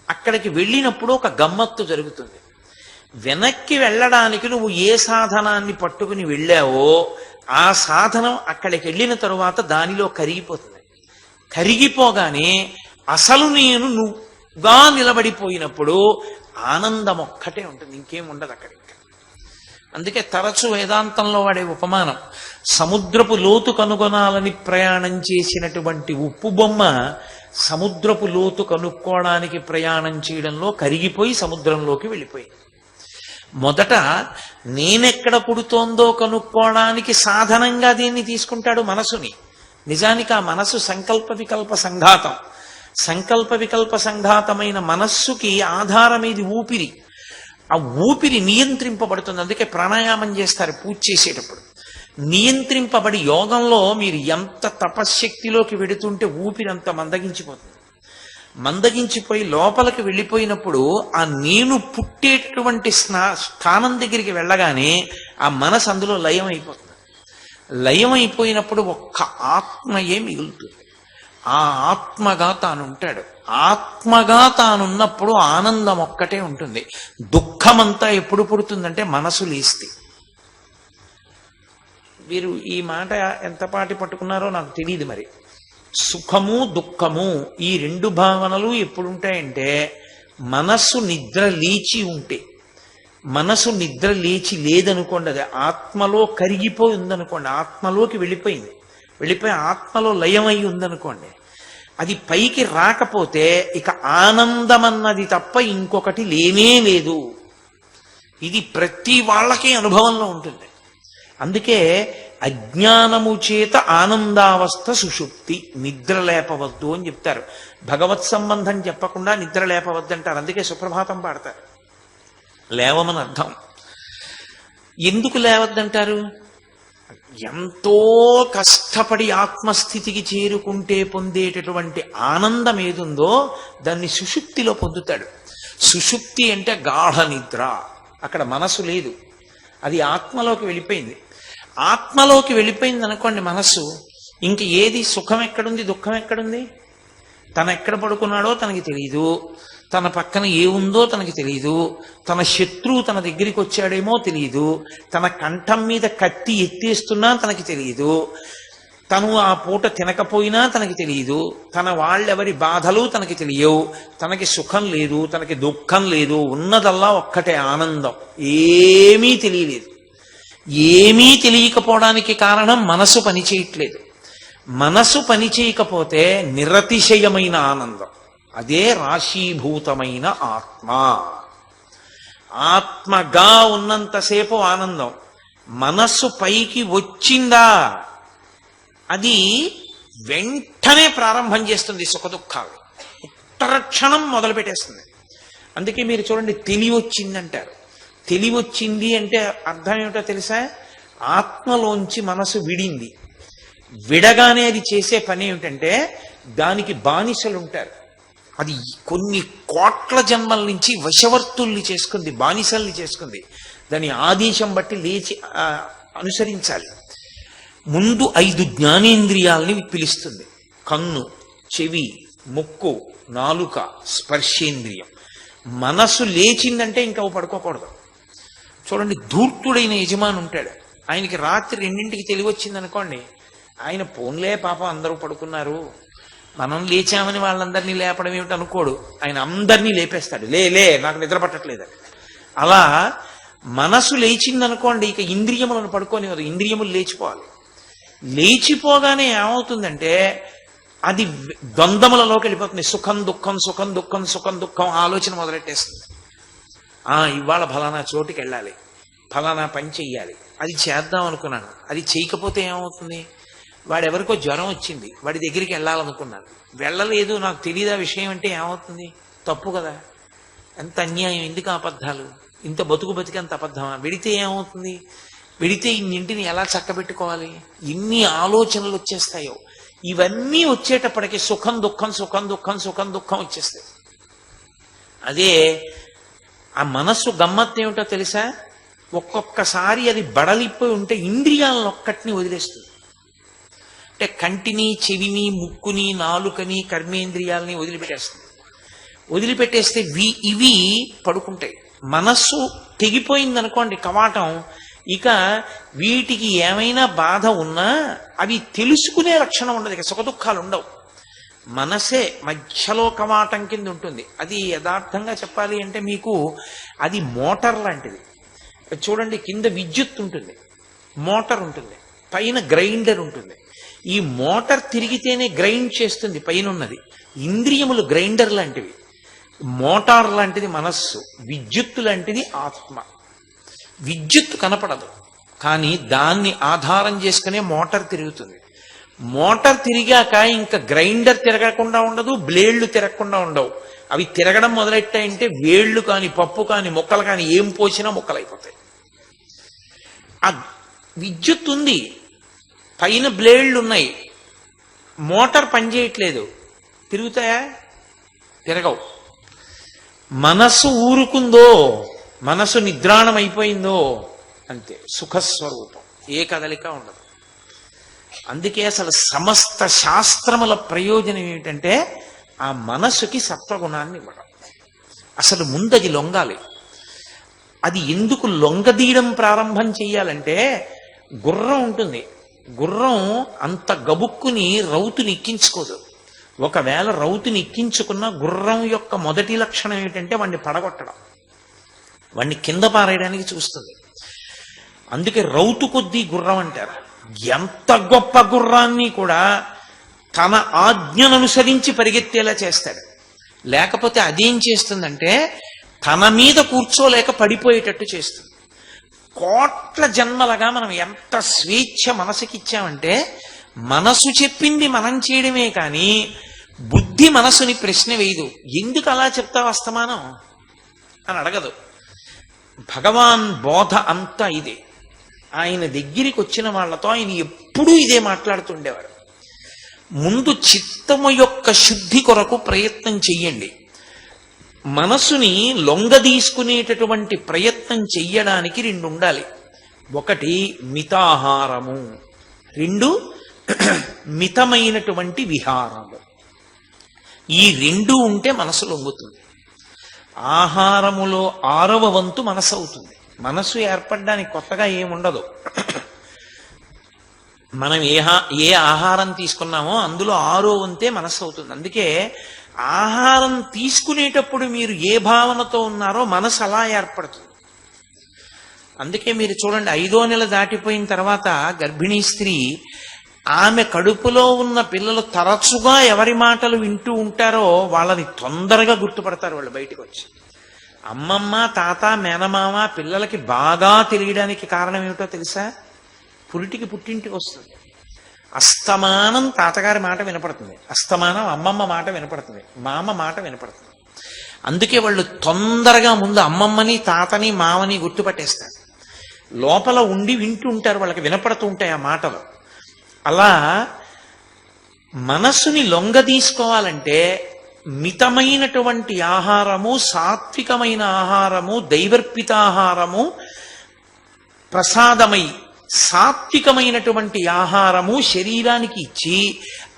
అక్కడికి వెళ్ళినప్పుడు ఒక గమ్మత్తు జరుగుతుంది. వెనక్కి వెళ్ళడానికి నువ్వు ఏ సాధనాన్ని పట్టుకుని వెళ్ళావో ఆ సాధనం అక్కడికి వెళ్ళిన తరువాత దానిలో కరిగిపోతుంది. కరిగిపోగానే అసలు నేను నువ్వుగా నిలబడిపోయినప్పుడు ఆనందం ఒక్కటే ఉంటుంది, ఇంకేం ఉండదు అక్కడ. అందుకే తరచు వేదాంతంలో వాడే ఉపమానం, సముద్రపు లోతు కనుగొనాలని ప్రయాణం చేసినటువంటి ఉప్పు బొమ్మ సముద్రపు లోతు కనుక్కోవడానికి ప్రయాణం చేయడంలో కరిగిపోయి సముద్రంలోకి వెళ్ళిపోయింది. మొదట నేనెక్కడ పుడుతోందో కనుక్కోవడానికి సాధనంగా దీన్ని తీసుకుంటాడు మనసుని. నిజానికి ఆ మనసు సంకల్ప వికల్ప సంఘాతం. సంకల్ప వికల్ప సంఘాతమైన మనస్సుకి ఆధారమేది ఊపిరి. ఆ ఊపిరి నియంత్రింపబడుతుంది. అందుకే ప్రాణాయామం చేస్తారు పూజ చేసేటప్పుడు. నియంత్రింపబడి యోగంలో మీరు ఎంత తపశ్శక్తిలోకి వెడుతుంటే ఊపిరి అంత మందగించిపోతుంది. మందగించిపోయి లోపలికి వెళ్ళిపోయినప్పుడు ఆ నేను పుట్టేటటువంటి స్థానం దగ్గరికి వెళ్ళగానే ఆ మనసు అందులో లయం అయిపోతుంది. లయం అయిపోయినప్పుడు ఒక్క ఆత్మయే మిగులుతుంది. ఆ ఆత్మగా తానుంటాడు. ఆత్మగా తానున్నప్పుడు ఆనందం ఒక్కటే ఉంటుంది. దుఃఖమంతా ఎప్పుడు పుడుతుందంటే మనసు లేస్తే. మీరు ఈ మాట ఎంత పాటి పట్టుకున్నారో నాకు తెలియదు. మరి సుఖము దుఃఖము ఈ రెండు భావనలు ఎప్పుడుంటాయంటే మనస్సు నిద్ర లేచి ఉంటే. మనసు నిద్ర లేచి లేదనుకోండి, అది ఆత్మలో కరిగిపోయి ఉందనుకోండి, ఆత్మలోకి వెళ్ళిపోయి ఆత్మలో లయమై ఉందనుకోండి, అది పైకి రాకపోతే ఇక ఆనందం అన్నది తప్ప ఇంకొకటి లేనే లేదు. ఇది ప్రతి వాళ్ళకి అనుభవంలో ఉంటుంది. అందుకే అజ్ఞానము చేత ఆనందావస్థ సుషుప్తి, నిద్ర లేపవద్దు అని చెప్తారు. భగవత్ సంబంధం చెప్పకుండా నిద్ర లేపవద్దు అంటారు. అందుకే సుప్రభాతం పాడతారు. లేవమని అర్థం. ఎందుకు లేవద్దంటారు? ఎంతో కష్టపడి ఆత్మస్థితికి చేరుకుంటే పొందేటటువంటి ఆనందం ఏదుందో దాన్ని సుషుప్తిలో పొందుతాడు. సుషుప్తి అంటే గాఢ నిద్ర. అక్కడ మనసు లేదు, అది ఆత్మలోకి వెళ్ళిపోయింది. ఆత్మలోకి వెళ్ళిపోయింది అనుకోండి మనస్సు, ఇంక ఏది సుఖం ఎక్కడుంది, దుఃఖం ఎక్కడుంది? తను ఎక్కడ పడుకున్నాడో తనకి తెలియదు, తన పక్కన ఏముందో తనకి తెలియదు, తన శత్రువు తన దగ్గరికి వచ్చాడేమో తెలియదు, తన కంఠం మీద కత్తి ఎత్తేస్తున్నా తనకి తెలియదు, తను ఆ పూట తినకపోయినా తనకి తెలియదు, తన వాళ్ళెవరి బాధలు తనకి తెలియవు, తనకి సుఖం లేదు, తనకి దుఃఖం లేదు, ఉన్నదల్లా ఒక్కటే ఆనందం. ఏమీ తెలియలేదు. ఏమీ తెలియకపోవడానికి కారణం మనసు పని చేయట్లేదు. మనసు పని చేయకపోతే నిరతిశయమైన ఆనందం, అదే రాశీభూతమైన ఆత్మ. ఆత్మగా ఉన్నంతసేపు ఆనందం. మనస్సు పైకి వచ్చిందా అది వెంటనే ప్రారంభం చేస్తుంది సుఖదుఖాలు, ఉత్తరక్షణం మొదలు పెట్టేస్తుంది. అందుకే మీరు చూడండి, తెలివి వచ్చిందంటారు. తెలివి వచ్చింది అంటే అర్థం ఏమిటో తెలుసా? ఆత్మలోంచి మనసు విడింది. విడగానే అది చేసే పని ఏమిటంటే దానికి బానిసలు ఉంటారు. అది కొన్ని కోట్ల జన్మల నుంచి వశవర్తుల్ని చేసుకుంది, బానిసల్ని చేసుకుంది. దాని ఆదేశం బట్టి లేచి అనుసరించాలి. ముందు 5 జ్ఞానేంద్రియాలని పిలుస్తుంది: కన్ను, చెవి, ముక్కు, నాలుక, స్పర్శేంద్రియం. మనసు లేచిందంటే ఇంకా పడుకోకూడదు. చూడండి, ధూర్తుడైన యజమాని ఉంటాడు, ఆయనకి రాత్రి 2ంటికి తెలివి వచ్చింది అనుకోండి, ఆయన పోన్లే పాపం అందరూ పడుకున్నారు, మనం లేచామని వాళ్ళందరినీ లేపడం ఏమిటి అనుకోడు, ఆయన అందరినీ లేపేస్తాడు. లే నాకు నిద్ర పట్టట్లేదు. అలా మనసు లేచిందనుకోండి, ఇక ఇంద్రియములను పడుకోనివ్వదు, ఇంద్రియములు లేచిపోవాలి. లేచిపోగానే ఏమవుతుందంటే అది ద్వంద్వములలోకి వెళ్ళిపోతుంది. సుఖం దుఃఖం, సుఖం దుఃఖం, సుఖం దుఃఖం ఆలోచన మొదలెట్టేస్తుంది. ఇవాళ ఫలానా చోటుకి వెళ్ళాలి, ఫలానా పని చెయ్యాలి, అది చేద్దాం అనుకున్నాను, అది చేయకపోతే ఏమవుతుంది? వాడెవరికో జ్వరం వచ్చింది, వాడి దగ్గరికి వెళ్ళాలనుకున్నాను, వెళ్ళలేదు, నాకు తెలియదా విషయం అంటే ఏమవుతుంది? తప్పు కదా. ఎంత అన్యాయం! ఎందుకు అబద్ధాలు? ఇంత బతికి అంత అబద్ధమా? వెడితే ఏమవుతుంది? వెడితే ఇన్నింటిని ఎలా చక్కబెట్టుకోవాలి? ఇన్ని ఆలోచనలు వచ్చేస్తాయో. ఇవన్నీ వచ్చేటప్పటికి సుఖం దుఃఖం, సుఖం దుఃఖం, సుఖం దుఃఖం వచ్చేస్తాయి. అదే ఆ మనస్సు గమ్మత్తు ఏమిటో తెలుసా? ఒక్కొక్కసారి అది బడలిపోయి ఉంటే ఇంద్రియాలను ఒక్కటిని వదిలేస్తుంది. అంటే కంటిని, చెవిని, ముక్కుని, నాలుకని, కర్మేంద్రియాలని వదిలిపెట్టేస్తుంది. వదిలిపెట్టేస్తే ఇవి పడుకుంటాయి. మనస్సు తెగిపోయిందనుకోండి కవాటం, ఇక వీటికి ఏమైనా బాధ ఉన్నా అవి తెలుసుకునే లక్షణం ఉండదు, ఇక సుఖదుఖాలు ఉండవు. మనసే మధ్యలో కవాటం కింద ఉంటుంది. అది యథార్థంగా చెప్పాలి అంటే మీకు అది మోటార్ లాంటిది. చూడండి, కింద విద్యుత్ ఉంటుంది, మోటార్ ఉంటుంది, పైన గ్రైండర్ ఉంటుంది. ఈ మోటార్ తిరిగితేనే గ్రైండ్ చేస్తుంది పైన ఉన్నది. ఇంద్రియములు గ్రైండర్ లాంటివి, మోటార్ లాంటిది మనస్సు, విద్యుత్తు లాంటిది ఆత్మ. విద్యుత్ కనపడదు, కానీ దాన్ని ఆధారం చేసుకునే మోటార్ తిరుగుతుంది. మోటార్ తిరిగాక ఇంకా గ్రైండర్ తిరగకుండా ఉండదు, బ్లేడ్లు తిరగకుండా ఉండవు. అవి తిరగడం మొదలెట్టాయంటే వేళ్లు కాని, పప్పు కాని, మొక్కలు కాని ఏం పోసినా మొక్కలైపోతాయి. ఆ విద్యుత్ ఉంది, పైన బ్లేడ్లు ఉన్నాయి, మోటార్ పనిచేయట్లేదు, తిరుగుతాయా? తిరగవు. మనసు ఊరుకుందో, మనసు నిద్రాణం అయిపోయిందో అంతే, సుఖస్వరూపం, ఏ కదలిక ఉండదు. అందుకే అసలు సమస్త శాస్త్రముల ప్రయోజనం ఏమిటంటే ఆ మనసుకి సత్వగుణాన్ని ఇవ్వడం. అసలు ముందది లొంగాలి. అది ఎందుకు లొంగదీయడం ప్రారంభం చెయ్యాలంటే, గుర్రం ఉంటుంది, గుర్రం అంత గబుక్కుని రౌతుని ఎక్కించుకోదు. ఒకవేళ రౌతుని ఎక్కించుకున్న గుర్రం యొక్క మొదటి లక్షణం ఏమిటంటే వాడిని పడగొట్టడం, వాడిని కింద పారేయడానికి చూస్తుంది. అందుకే రౌతు కొద్దీ గుర్రం అంటారు. ఎంత గొప్ప గుర్రాన్ని కూడా తన ఆజ్ఞను అనుసరించి పరిగెత్తేలా చేస్తాడు. లేకపోతే అదేం చేస్తుందంటే తన మీద కూర్చోలేక పడిపోయేటట్టు చేస్తుంది. కోట్ల జన్మలుగా మనం ఎంత స్వేచ్ఛ మనసుకిచ్చామంటే, మనసు చెప్పింది మనం చేయడమే కానీ బుద్ధి మనసుని ప్రశ్న వేయదు. ఎందుకు అలా చెప్తావు అస్తమానం అని అడగదు. భగవాన్ బోధ అంతా ఇదే. ఆయన దగ్గరికి వచ్చిన వాళ్ళతో ఆయన ఎప్పుడూ ఇదే మాట్లాడుతుండేవారు. ముందు చిత్తము యొక్క శుద్ధి కొరకు ప్రయత్నం చెయ్యండి. మనసుని లొంగదీసుకునేటటువంటి ప్రయత్నం చెయ్యడానికి రెండు ఉండాలి. ఒకటి మితాహారము, రెండు మితమైనటువంటి విహారము. ఈ రెండు ఉంటే మనసు లొంగుతుంది. ఆహారములో 6వ వంతు మనసు అవుతుంది. మనసు ఏర్పడడానికి కొత్తగా ఏముండదు. మనం ఏ ఆహారం తీసుకున్నామో అందులో 6వ వంతే మనసు అవుతుంది. అందుకే ఆహారం తీసుకునేటప్పుడు మీరు ఏ భావనతో ఉన్నారో మనసు అలా ఏర్పడుతుంది. అందుకే మీరు చూడండి, 5వ నెల దాటిపోయిన తర్వాత గర్భిణీ స్త్రీ, ఆమె కడుపులో ఉన్న పిల్లలు తరచుగా ఎవరి మాటలు వింటూ ఉంటారో వాళ్ళని తొందరగా గుర్తుపడతారు వాళ్ళు బయటకు వచ్చి. అమ్మమ్మ, తాత, మేనమామ పిల్లలకి బాగా తెలియడానికి కారణం ఏమిటో తెలుసా? పుట్టింటికి వస్తుంది. అస్తమానం తాతగారి మాట వినపడుతుంది, అస్తమానం అమ్మమ్మ మాట వినపడుతుంది, మామ మాట వినపడుతుంది. అందుకే వాళ్ళు తొందరగా ముందు అమ్మమ్మని, తాతని, మామని గుర్తుపట్టేస్తారు. లోపల ఉండి వింటూ ఉంటారు, వాళ్ళకి వినపడుతూ ఉంటాయి ఆ మాటలు. అలా మనస్సుని లొంగ తీసుకోవాలంటే మితమైనటువంటి ఆహారము, సాత్వికమైన ఆహారము, దైవర్పితాహారము, ప్రసాదమై సాత్వికమైనటువంటి ఆహారము శరీరానికి ఇచ్చి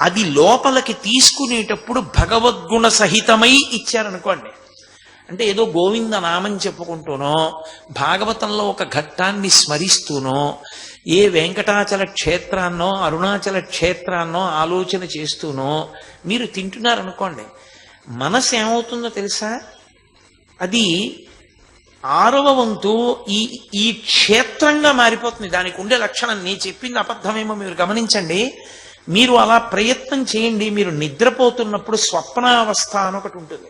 అది లోపలికి తీసుకునేటప్పుడు భగవద్గుణ సహితమై ఇచ్చారనుకోండి. అంటే ఏదో గోవింద నామం చెప్పుకుంటూనో, భాగవతంలో ఒక ఘట్టాన్ని స్మరిస్తూనో, ఏ వెంకటాచల క్షేత్రాన్నో అరుణాచల క్షేత్రాన్నో ఆలోచన చేస్తూనో మీరు తింటున్నారనుకోండి, మనసు ఏమవుతుందో తెలుసా? అది 6వ వంతు ఈ క్షేత్రంగా మారిపోతుంది. దానికి ఉండే లక్షణం, నేను చెప్పింది అబద్ధమేమో మీరు గమనించండి. మీరు అలా ప్రయత్నం చేయండి. మీరు నిద్రపోతున్నప్పుడు స్వప్నావస్థ అని ఒకటి ఉంటుంది.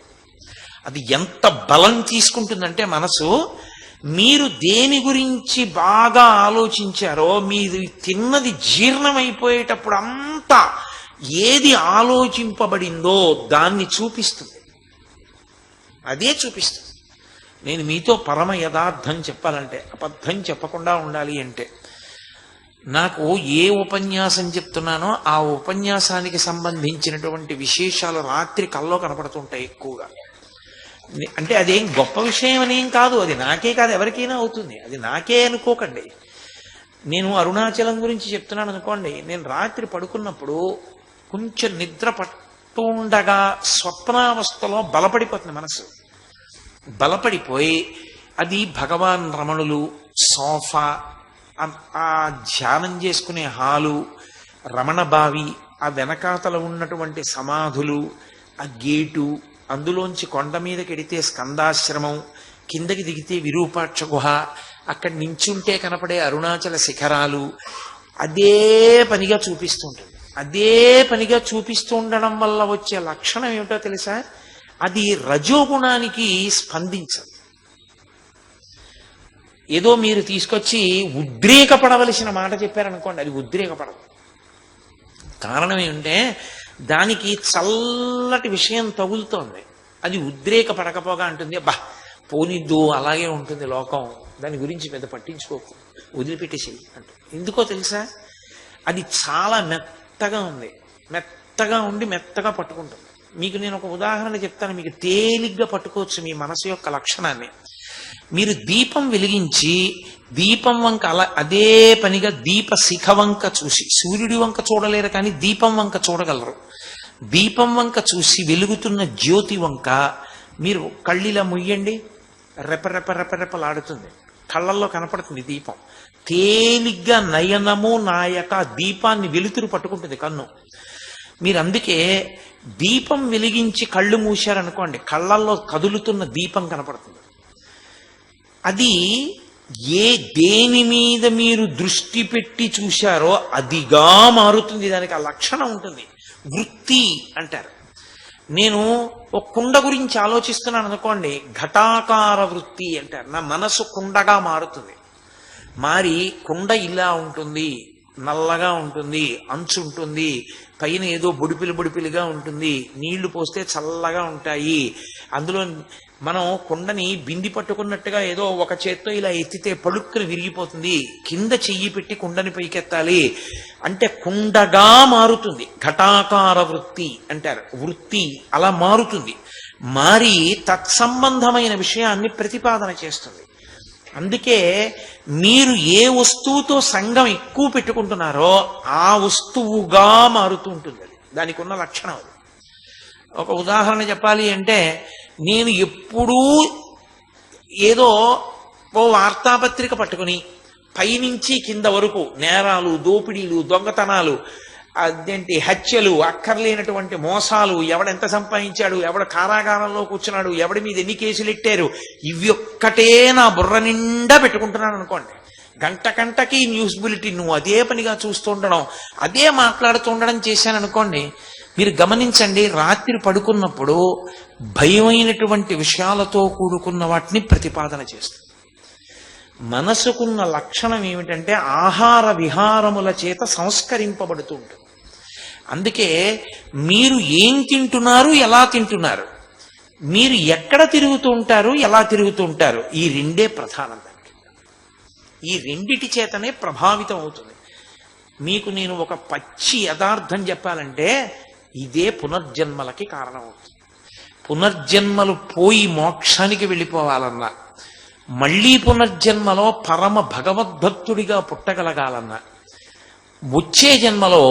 అది ఎంత బలం తీసుకుంటుందంటే మనసు, మీరు దేని గురించి బాగా ఆలోచించారో మీరు తిన్నది జీర్ణమైపోయేటప్పుడు అంతా ఏది ఆలోచింపబడిందో దాన్ని చూపిస్తుంది. అదే చూపిస్తుంది. నేను మీతో పరమ యథార్థం చెప్పాలంటే, అబద్ధం చెప్పకుండా ఉండాలి అంటే, నాకు ఏ ఉపన్యాసం చెప్తున్నానో ఆ ఉపన్యాసానికి సంబంధించినటువంటి విశేషాలు రాత్రి కల్లో కనపడుతుంటాయి ఎక్కువగా. అంటే అదేం గొప్ప విషయం అనేం కాదు, అది నాకే కాదు ఎవరికైనా అవుతుంది. అది నాకే అనుకోకండి. నేను అరుణాచలం గురించి చెప్తున్నాను అనుకోండి, నేను రాత్రి పడుకున్నప్పుడు కొంచెం నిద్ర పట్టుండగా స్వప్నావస్థలో బలపడిపోతుంది మనసు. బలపడిపోయి అది భగవాన్ రమణులు, సోఫా, ఆ ధ్యానం చేసుకునే హాలు, రమణ బావి, ఆ వెనకాతల ఉన్నటువంటి సమాధులు, ఆ గేటు, అందులోంచి కొండ మీదకి ఎడితే స్కందాశ్రమం, కిందకి దిగితే విరూపాక్ష గుహ, అక్కడి నించుంటే కనపడే అరుణాచల శిఖరాలు, అదే పనిగా చూపిస్తుంటుంది. అదే పనిగా చూపిస్తూ ఉండడం వల్ల వచ్చే లక్షణం ఏమిటో తెలుసా? అది రజోగుణానికి స్పందించదు. ఏదో మీరు తీసుకొచ్చి ఉద్రేకపడవలసిన మాట చెప్పారనుకోండి, అది ఉద్రేకపడదు. కారణం ఏమిటంటే దానికి చల్లటి విషయం తగులుతోంది. అది ఉద్రేకపడకపోగా అంటుంది, అబ్బా పోనిద్దు, అలాగే ఉంటుంది లోకం, దాని గురించి పెద్ద పట్టించుకోకు, వదిలిపెట్టేసి అంటుంది. ఎందుకో తెలుసా? అది చాలా మెత్తగా ఉంది, మెత్తగా ఉండి మెత్తగా పట్టుకుంటుంది. మీకు నేను ఒక ఉదాహరణ చెప్తాను, మీకు తేలిగ్గా పట్టుకోవచ్చు మీ మనసు యొక్క లక్షణాన్ని. మీరు దీపం వెలిగించి దీపం వంక అదే పనిగా దీప శిఖ వంక చూసి, సూర్యుడి వంక చూడలేరు కానీ దీపం వంక చూడగలరు. దీపం వంక చూసి వెలుగుతున్న జ్యోతి వంక మీరు కళ్ళిలా ముయ్యండి, రెపరెపరెపరెపలాడుతుంది, కళ్ళల్లో కనపడుతుంది దీపం. తేలిగ్గా నయనము నాయక దీపాన్ని వెలుతురు పట్టుకుంటుంది కన్ను. మీరు అందుకే దీపం వెలిగించి కళ్ళు మూశారనుకోండి, కళ్ళల్లో కదులుతున్న దీపం కనపడుతుంది. అది దేని మీద మీరు దృష్టి పెట్టి చూశారో అదిగా మారుతుంది. దానికి ఆ లక్షణం ఉంటుంది. వృత్తి అంటారు. నేను ఒక కుండ గురించి ఆలోచిస్తున్నాను అనుకోండి, ఘటాకార వృత్తి అంటారు. నా మనసు కుండగా మారుతుంది. మారి కుండ ఇలా ఉంటుంది, నల్లగా ఉంటుంది, అంచు ఉంటుంది, పైన ఏదో బుడిపిలిగా ఉంటుంది, నీళ్లు పోస్తే చల్లగా ఉంటాయి, అందులో మనం కుండని బింది పట్టుకున్నట్టుగా ఏదో ఒక చేత్తో ఇలా ఎత్తితే పలుక్కుని విరిగిపోతుంది, కింద చెయ్యి పెట్టి కుండని పైకెత్తాలి అంటే కుండగా మారుతుంది. ఘటాకార వృత్తి అంటారు, వృత్తి అలా మారుతుంది. మారి తత్సంబంధమైన విషయాన్ని ప్రతిపాదన చేస్తుంది. అందుకే మీరు ఏ వస్తువుతో సంగం ఎక్కువ పెట్టుకుంటున్నారో ఆ వస్తువుగా మారుతూ ఉంటుంది. అది దానికి ఉన్న లక్షణం. అది ఒక ఉదాహరణ చెప్పాలి అంటే, నేను ఎప్పుడూ ఏదో ఓ వార్తాపత్రిక పట్టుకుని పైనుంచి కింద వరకు నేరాలు, దోపిడీలు, దొంగతనాలు, అదేంటి హత్యలు, అక్కర్లేనటువంటి మోసాలు, ఎవడెంత సంపాదించాడు, ఎవడ కారాగారంలో కూర్చున్నాడు, ఎవడి మీద ఎన్ని కేసులు ఎట్టారు, ఇవి ఒక్కటే నా బుర్ర నిండా పెట్టుకుంటున్నాను అనుకోండి. గంటకి న్యూస్ బులెటిన్ నువ్వు అదే పనిగా చూస్తూ ఉండడం, అదే మాట్లాడుతూ ఉండడం చేశాను అనుకోండి. మీరు గమనించండి, రాత్రి పడుకున్నప్పుడు భయమైనటువంటి విషయాలతో కూడుకున్న వాటిని ప్రతిపాదన చేస్తుంది. మనసుకున్న లక్షణం ఏమిటంటే ఆహార విహారముల చేత సంస్కరింపబడుతూ ఉంటుంది. అందుకే మీరు ఏం తింటున్నారు, ఎలా తింటున్నారు, మీరు ఎక్కడ తిరుగుతూ ఉంటారు, ఎలా తిరుగుతూ ఉంటారు, ఈ రెండే ప్రధానం. దానికి ఈ రెండిటి చేతనే ప్రభావితం అవుతుంది. మీకు నేను ఒక పచ్చి యథార్థం చెప్పాలంటే ఇదే పునర్జన్మలకి కారణం అవుతుంది. పునర్జన్మలు పోయి మోక్షానికి వెళ్ళిపోవాలన్నా, మళ్లీ పునర్జన్మలో పరమ భగవద్భక్తుడిగా పుట్టగలగాలన్నా, వచ్చే జన్మలో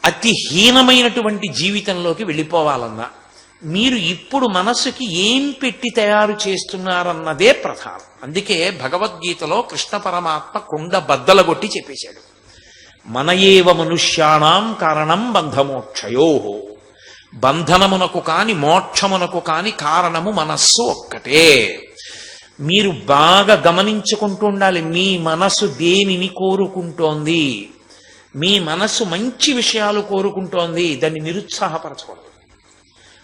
అతి హీనమైనటువంటి జీవితంలోకి వెళ్ళిపోవాలన్నా, మీరు ఇప్పుడు మనస్సుకి ఏం పెట్టి తయారు చేస్తున్నారన్నదే ప్రధానం. అందుకే భగవద్గీతలో కృష్ణ పరమాత్మ కుండ బద్దలగొట్టి చెప్పేశాడు, మన ఏవ మనుష్యాణం కారణం బంధమోక్షయో. బంధనమునకు కాని మోక్షమునకు కాని కారణము మనస్సు ఒక్కటే. మీరు బాగా గమనించుకుంటూ ఉండాలి, మీ మనసు దేనిని కోరుకుంటోంది. మీ మనస్సు మంచి విషయాలు కోరుకుంటోంది, దాన్ని నిరుత్సాహపరచకూడదు,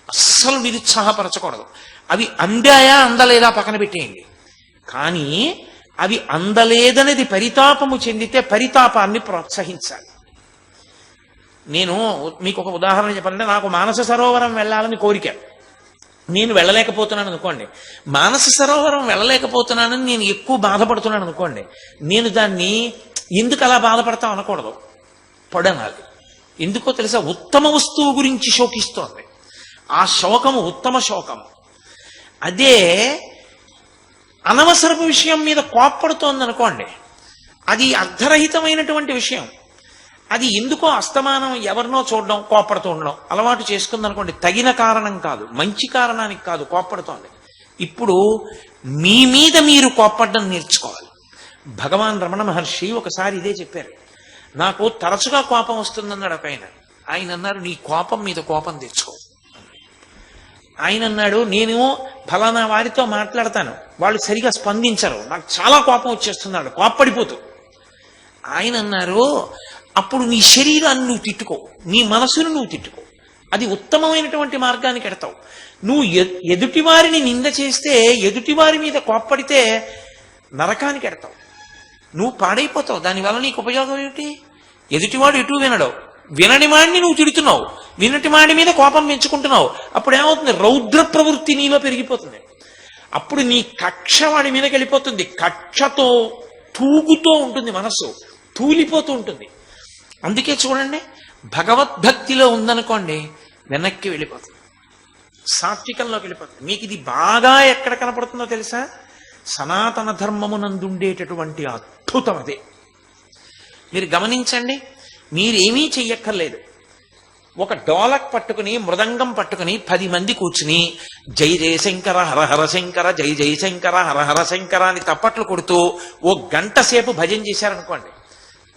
అస్సలు నిరుత్సాహపరచకూడదు. అవి అందాయా అందలేదా పక్కన పెట్టేయండి. కానీ అవి అందలేదనేది పరితాపము చెందితే పరితాపాన్ని ప్రోత్సహించాలి. నేను మీకు ఒక ఉదాహరణ చెప్పాలంటే, నాకు మానస సరోవరం వెళ్ళాలని కోరిక, నేను వెళ్ళలేకపోతున్నాను అనుకోండి. మానస సరోవరం వెళ్ళలేకపోతున్నానని నేను ఎక్కువ బాధపడుతున్నాను అనుకోండి, నేను దాన్ని ఎందుకు అలా బాధపడతాం అనకూడదు, పడనాలి. ఎందుకో తెలుసా, ఉత్తమ వస్తువు గురించి శోకిస్తోంది, ఆ శోకము ఉత్తమ శోకము. అదే అనవసరపు విషయం మీద కోప్పడుతోంది అనుకోండి, అది అర్ధరహితమైనటువంటి విషయం. అది ఎందుకో అస్తమానం ఎవరినో చూడడం, కోప్పడుతూ ఉండడం అలవాటు చేసుకుందనుకోండి, తగిన కారణం కాదు, మంచి కారణానికి కాదు కోప్పడుతోంది. ఇప్పుడు మీ మీద మీరు కోప్పడడం నేర్చుకోవాలి. భగవాన్ రమణ మహర్షి ఒకసారి ఇదే చెప్పారు, నాకు తరచుగా కోపం వస్తుందన్నాడు ఒక ఆయన. ఆయన అన్నారు, నీ కోపం మీద కోపం తెచ్చుకో. ఆయన అన్నాడు, నేను ఫలానా వారితో మాట్లాడతాను, వాళ్ళు సరిగా స్పందించరు, నాకు చాలా కోపం వచ్చేస్తున్నాడు, కోప్పడిపోతూ. ఆయన అన్నారు, అప్పుడు నీ శరీరాన్ని నువ్వు తిట్టుకో, నీ మనసును నువ్వు తిట్టుకో, అది ఉత్తమమైనటువంటి మార్గానికి ఎడతావు. నువ్వు ఎదుటివారిని నింద చేస్తే, ఎదుటివారి మీద కోప్పడితే నరకానికి ఎడతావు, నువ్వు పాడైపోతావు. దానివల్ల నీకు ఉపయోగం ఏమిటి? ఎదుటివాడు ఎటు వినడు, వినని వాడిని నువ్వు తిడుతున్నావు, వినటి వాడి మీద కోపం పెంచుకుంటున్నావు. అప్పుడు ఏమవుతుంది, రౌద్ర ప్రవృత్తి నీలో పెరిగిపోతుంది. అప్పుడు నీ కక్ష వాడి మీదకి వెళ్ళిపోతుంది, కక్షతో తూగుతూ ఉంటుంది, మనస్సు తూలిపోతూ ఉంటుంది. అందుకే చూడండి, భగవద్భక్తిలో ఉందనుకోండి వెనక్కి వెళ్ళిపోతుంది, సాత్వికంలోకి వెళ్ళిపోతుంది. మీకు ఇది బాగా ఎక్కడ కనపడుతుందో తెలుసా? సనాతన ధర్మమునందుండేటటువంటి అద్భుతం అదే. మీరు గమనించండి, మీరేమీ చెయ్యక్కర్లేదు. ఒక డోలక్ పట్టుకుని, మృదంగం పట్టుకుని 10 మంది కూర్చుని జై జయశంకర హరహర శంకర, జై జయశంకర హరహర శంకర అని తప్పట్లు కొడుతూ ఓ గంట సేపు భజన చేశారనుకోండి,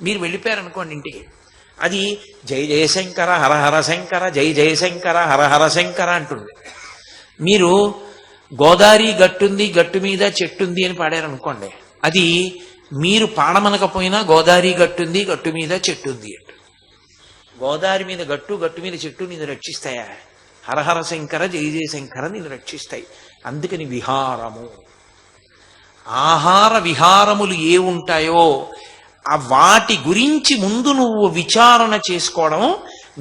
మీరు వెళ్ళిపోయారనుకోండి ఇంటికి, అది జై జయశంకర హరహర శంకర, జై జయశంకర హరహర శంకర అంటుంది. మీరు గోదావరి గట్టుంది, గట్టు మీద చెట్టుంది అని పాడారనుకోండి, అది మీరు పాడమనకపోయినా గోదావరి గట్టుంది, గట్టు మీద చెట్టుంది అంట. గోదావరి మీద గట్టు, గట్టు మీద చెట్టు నిన్ను రక్షిస్తాయా? హరహర శంకర, జయ జయశంకర నిన్ను రక్షిస్తాయి. అందుకని విహారము, ఆహార విహారములు ఏ ఉంటాయో ఆ వాటి గురించి ముందు నువ్వు విచారణ చేసుకోవడం,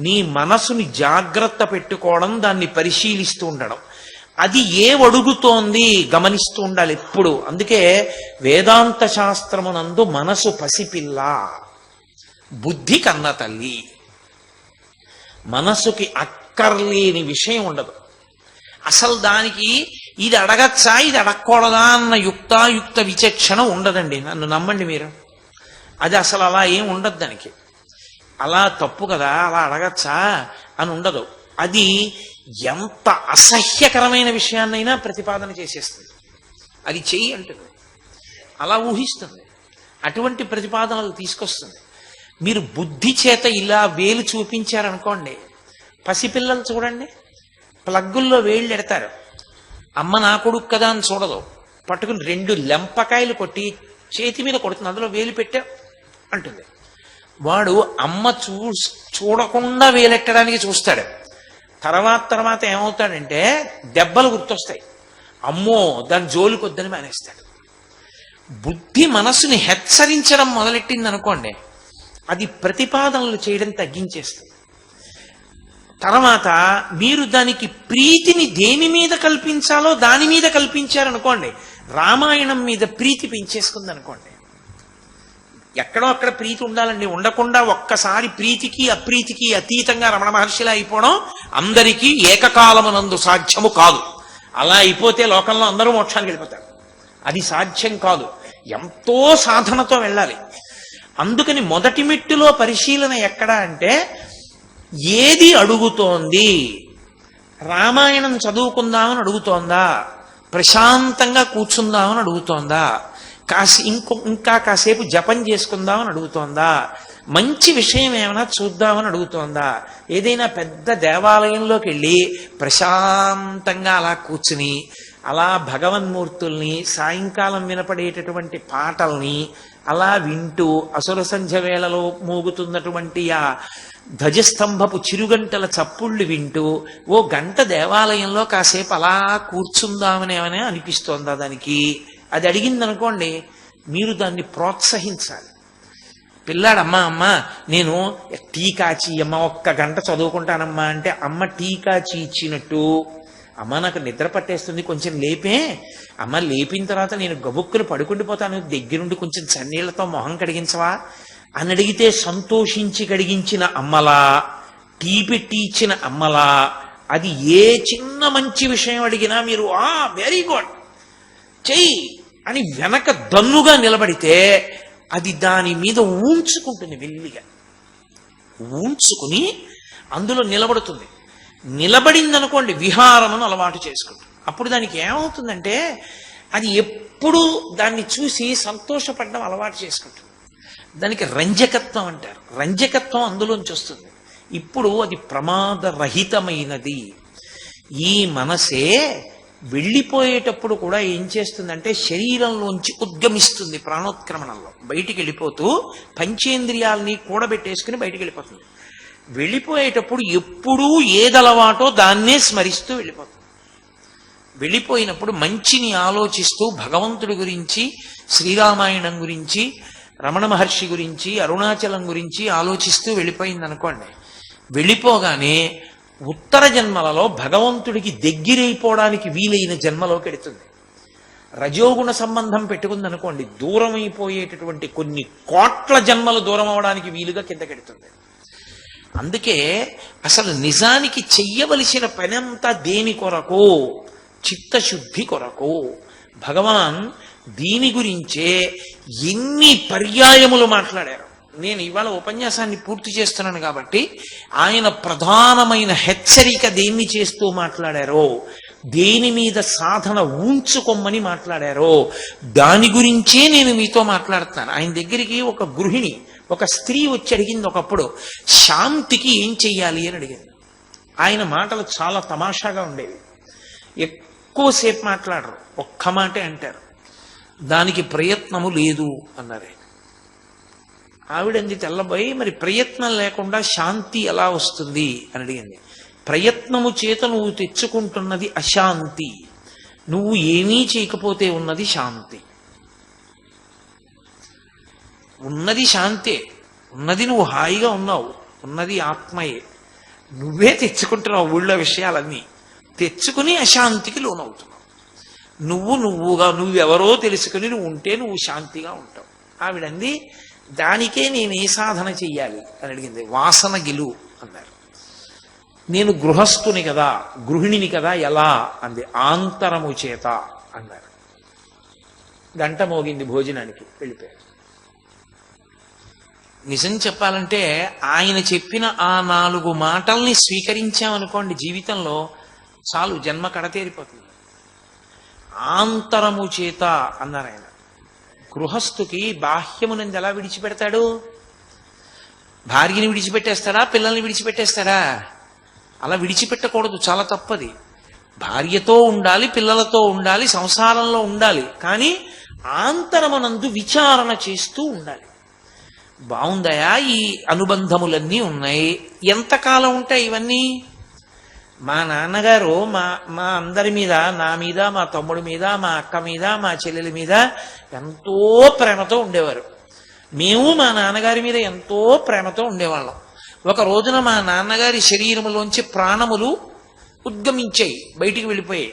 నీ మనసుని జాగ్రత్త పెట్టుకోవడం, దాన్ని పరిశీలిస్తూ ఉండడం. అది ఏవడుగుతోంది గమనిస్తూ ఉండాలి ఎప్పుడు. అందుకే వేదాంత శాస్త్రమునందు మనసు పసిపిల్ల, బుద్ధి కన్న తల్లి. మనసుకి అక్కర్లేని విషయం ఉండదు. అసలు దానికి ఇది అడగచ్చా ఇది అడగకూడదా అన్న యుక్తాయుక్త విచక్షణ ఉండదండి. నన్ను నమ్మండి మీరు, అది అసలు అలా ఏం ఉండదు. దానికి అలా తప్పు కదా, అలా అడగచ్చా అని ఉండదు. అది ఎంత అసహ్యకరమైన విషయాన్నైనా ప్రతిపాదన చేసేస్తుంది. అది చెయ్యి అంటుంది, అలా ఊహిస్తుంది, అటువంటి ప్రతిపాదనలు తీసుకొస్తుంది. మీరు బుద్ధి చేత ఇలా వేలు చూపించారనుకోండి, పసిపిల్లలు చూడండి, ప్లగ్గుల్లో వేళ్ళు ఎడతారు. అమ్మ నా కొడుకు కదా అని చూడదు, పట్టుకుని 2 లెంపకాయలు కొట్టి చేతి మీద కొడుతుంది, అందులో వేలు పెట్టా అంటుంది. వాడు అమ్మ చూడకుండా వేలెట్టడానికి చూస్తాడు. తర్వాత ఏమవుతాడంటే దెబ్బలు గుర్తొస్తాయి, అమ్మో దాని జోలికొద్దని మానేస్తాడు. బుద్ధి మనసుని హెచ్చరించడం మొదలెట్టింది అనుకోండి, అది ప్రతిపాదనలు చేయడం తగ్గించేస్తుంది. తర్వాత మీరు దానికి ప్రీతిని దేని మీద కల్పించాలో దాని మీద కల్పించారనుకోండి, రామాయణం మీద ప్రీతి పెంచేసుకుంది అనుకోండి. ఎక్కడో అక్కడ ప్రీతి ఉండాలండి, ఉండకుండా ఒక్కసారి ప్రీతికి అప్రీతికి అతీతంగా రమణ మహర్షిలా అయిపోవడం అందరికీ ఏకకాలమునందు సాధ్యము కాదు. అలా అయిపోతే లోకంలో అందరూ మోక్షానికి వెళ్ళిపోతారు. అది సాధ్యం కాదు, ఎంతో సాధనతో వెళ్ళాలి. అందుకని మొదటి మెట్టులో పరిశీలన ఎక్కడ అంటే, ఏది అడుగుతోంది? రామాయణం చదువుకుందామని అడుగుతోందా? ప్రశాంతంగా కూర్చుందామని అడుగుతోందా? ఇంకా కాసేపు జపం చేసుకుందామని అడుగుతోందా? మంచి విషయం ఏమైనా చూద్దామని అడుగుతోందా? ఏదైనా పెద్ద దేవాలయంలోకి వెళ్ళి ప్రశాంతంగా అలా కూర్చుని అలా భగవన్మూర్తుల్ని, సాయంకాలం వినపడేటటువంటి పాటల్ని అలా వింటూ, అసుర సంధ్య వేళలో మోగుతున్నటువంటి ఆ ధ్వజస్తంభపు చిరుగంటల చప్పుళ్ళు వింటూ ఓ గంట దేవాలయంలో కాసేపు అలా కూర్చుందామని ఏమైనా అనిపిస్తోందా దానికి? అది అడిగింది అనుకోండి, మీరు దాన్ని ప్రోత్సహించాలి. పిల్లాడమ్మా అమ్మ నేను టీ కాచి అమ్మ 1 గంట చదువుకుంటానమ్మా అంటే, అమ్మ టీ కాచి ఇచ్చినట్టు, అమ్మ నాకు నిద్ర పట్టేస్తుంది కొంచెం లేపే, అమ్మ లేపిన తర్వాత నేను గబుక్కులు పడుకుండిపోతాను, దగ్గరుండి కొంచెం చన్నీళ్లతో మొహం కడిగించవా అని అడిగితే సంతోషించి కడిగించిన అమ్మలా, టీ పెట్టి ఇచ్చిన అమ్మలా, అది ఏ చిన్న మంచి విషయం అడిగినా మీరు వెరీ గుడ్ చెయ్యి అని వెనక దన్నుగా నిలబడితే అది దాని మీద ఊంచుకుంటుంది, వెల్లిగా ఊంచుకుని అందులో నిలబడుతుంది. నిలబడిందనుకోండి విహారమును అలవాటు చేసుకుంటుంది. అప్పుడు దానికి ఏమవుతుందంటే, అది ఎప్పుడూ దాన్ని చూసి సంతోషపడడం అలవాటు చేసుకుంటుంది. దానికి రంజకత్వం అంటారు. రంజకత్వం అందులోంచి వస్తుంది. ఇప్పుడు అది ప్రమాదరహితమైనది. ఈ మనసే వెళ్ళిపోయేటప్పుడు కూడా ఏం చేస్తుందంటే, శరీరంలోంచి ఉద్గమిస్తుంది. ప్రాణోత్క్రమణంలో బయటికి వెళ్ళిపోతూ పంచేంద్రియాలని కూడబెట్టేసుకుని బయటికి వెళ్ళిపోతుంది. వెళ్ళిపోయేటప్పుడు ఎప్పుడూ ఏదలవాటో దాన్నే స్మరిస్తూ వెళ్ళిపోతుంది. వెళ్ళిపోయినప్పుడు మంచిని ఆలోచిస్తూ భగవంతుడి గురించి, శ్రీరామాయణం గురించి, రమణ మహర్షి గురించి, అరుణాచలం గురించి ఆలోచిస్తూ వెళ్ళిపోయింది అనుకోండి, వెళ్ళిపోగానే ఉత్తర జన్మలలో భగవంతుడికి దగ్గరైపోవడానికి వీలైన జన్మలోకి ఎడుతుంది. రజోగుణ సంబంధం పెట్టుకుంది అనుకోండి, దూరం అయిపోయేటటువంటి కొన్ని కోట్ల జన్మలు దూరం అవడానికి వీలుగా కిందకెడుతుంది. అందుకే అసలు నిజానికి చెయ్యవలసిన పనంతా దేని కొరకు? చిత్తశుద్ధి కొరకు. భగవాన్ దీని గురించే ఎన్ని పర్యాయములు మాట్లాడారు. నేను ఇవాళ ఉపన్యాసాన్ని పూర్తి చేస్తున్నాను కాబట్టి ఆయన ప్రధానమైన హెచ్చరిక దేన్ని చేస్తూ మాట్లాడారో, దేని మీద సాధన ఉంచుకోమని మాట్లాడారో దాని గురించే నేను మీతో మాట్లాడుతాను. ఆయన దగ్గరికి ఒక గృహిణి, ఒక స్త్రీ వచ్చి అడిగింది ఒకప్పుడు, శాంతికి ఏం చెయ్యాలి అని అడిగింది. ఆయన మాటలు చాలా తమాషాగా ఉండేవి. ఎక్కువసేపు మాట్లాడరు, ఒక్క మాటే అంటారు. దానికి ప్రయత్నము లేదు అన్నారు. ఆవిడంది తెల్లబోయి, మరి ప్రయత్నం లేకుండా శాంతి ఎలా వస్తుంది అని అడిగింది. ప్రయత్నము చేత నువ్వు తెచ్చుకుంటున్నది అశాంతి, నువ్వు ఏమీ చేయకపోతే ఉన్నది శాంతి. ఉన్నది శాంతే, ఉన్నది నువ్వు హాయిగా ఉన్నావు, ఉన్నది ఆత్మయే. నువ్వే తెచ్చుకుంటున్నావు ఊళ్ళో విషయాలన్నీ. తెచ్చుకుని అశాంతికి లోనవుతున్నావు. నువ్వెవరో తెలుసుకుని నువ్వు ఉంటే నువ్వు శాంతిగా ఉంటావు. ఆవిడంది, దానికే నేను ఏ సాధన చెయ్యాలి అని అడిగింది. వాసన గెలు అన్నారు. నేను గృహస్థుని కదా, గృహిణిని కదా, ఎలా అంది. ఆంతరము చేత అన్నారు. గంట మోగింది, భోజనానికి వెళ్ళిపోయారు. నిజం చెప్పాలంటే ఆయన చెప్పిన ఆ 4 మాటల్ని స్వీకరించామనుకోండి జీవితంలో, చాలు, జన్మ కడతేరిపోతుంది. ఆంతరము చేత అన్నారు ఆయన. గృహస్థుకి బాహ్యమునందు ఎలా విడిచిపెడతాడు? భార్యని విడిచిపెట్టేస్తాడా, పిల్లల్ని విడిచిపెట్టేస్తాడా? అలా విడిచిపెట్టకూడదు, చాలా తప్పది. భార్యతో ఉండాలి, పిల్లలతో ఉండాలి, సంసారంలో ఉండాలి, కానీ ఆంతరమునందు విచారణ చేస్తూ ఉండాలి. బాగుందయా, ఈ అనుబంధములన్నీ ఉన్నాయి, ఎంతకాలం ఉంటాయి ఇవన్నీ? మా నాన్నగారు మా అందరి మీద, నా మీద, మా తమ్ముడి మీద, మా అక్క మీద, మా చెల్లెల మీద ఎంతో ప్రేమతో ఉండేవారు. మేము మా నాన్నగారి మీద ఎంతో ప్రేమతో ఉండేవాళ్ళం. ఒక రోజున మా నాన్నగారి శరీరంలోంచి ప్రాణములు ఉద్గమించాయి, బయటికి వెళ్ళిపోయాయి.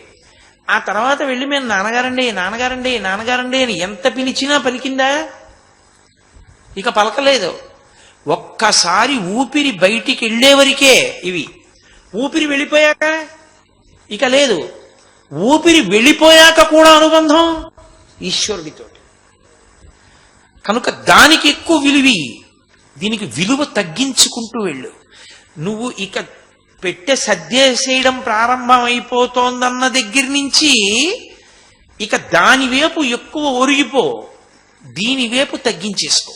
ఆ తర్వాత వెళ్ళి మేము నాన్నగారండి, నాన్నగారండి, నాన్నగారండి అని ఎంత పిలిచినా పలికిందా? ఇక పలకలేదు. ఒక్కసారి ఊపిరి బయటికి వెళ్ళేవరకే ఇవి. ఊపిరి వెళ్ళిపోయాక ఇక లేదు. ఊపిరి వెళ్ళిపోయాక కూడా అనుబంధం ఈశ్వరుడితో. కనుక దానికి ఎక్కువ విలువి. దీనికి విలువ తగ్గించుకుంటూ వెళ్ళు. నువ్వు ఇక పెట్టె సర్దేసేయడం ప్రారంభం అయిపోతోందన్న దగ్గర నుంచి ఇక దాని వైపు ఎక్కువ ఒరిగిపో, దీని వైపు తగ్గించేసుకో.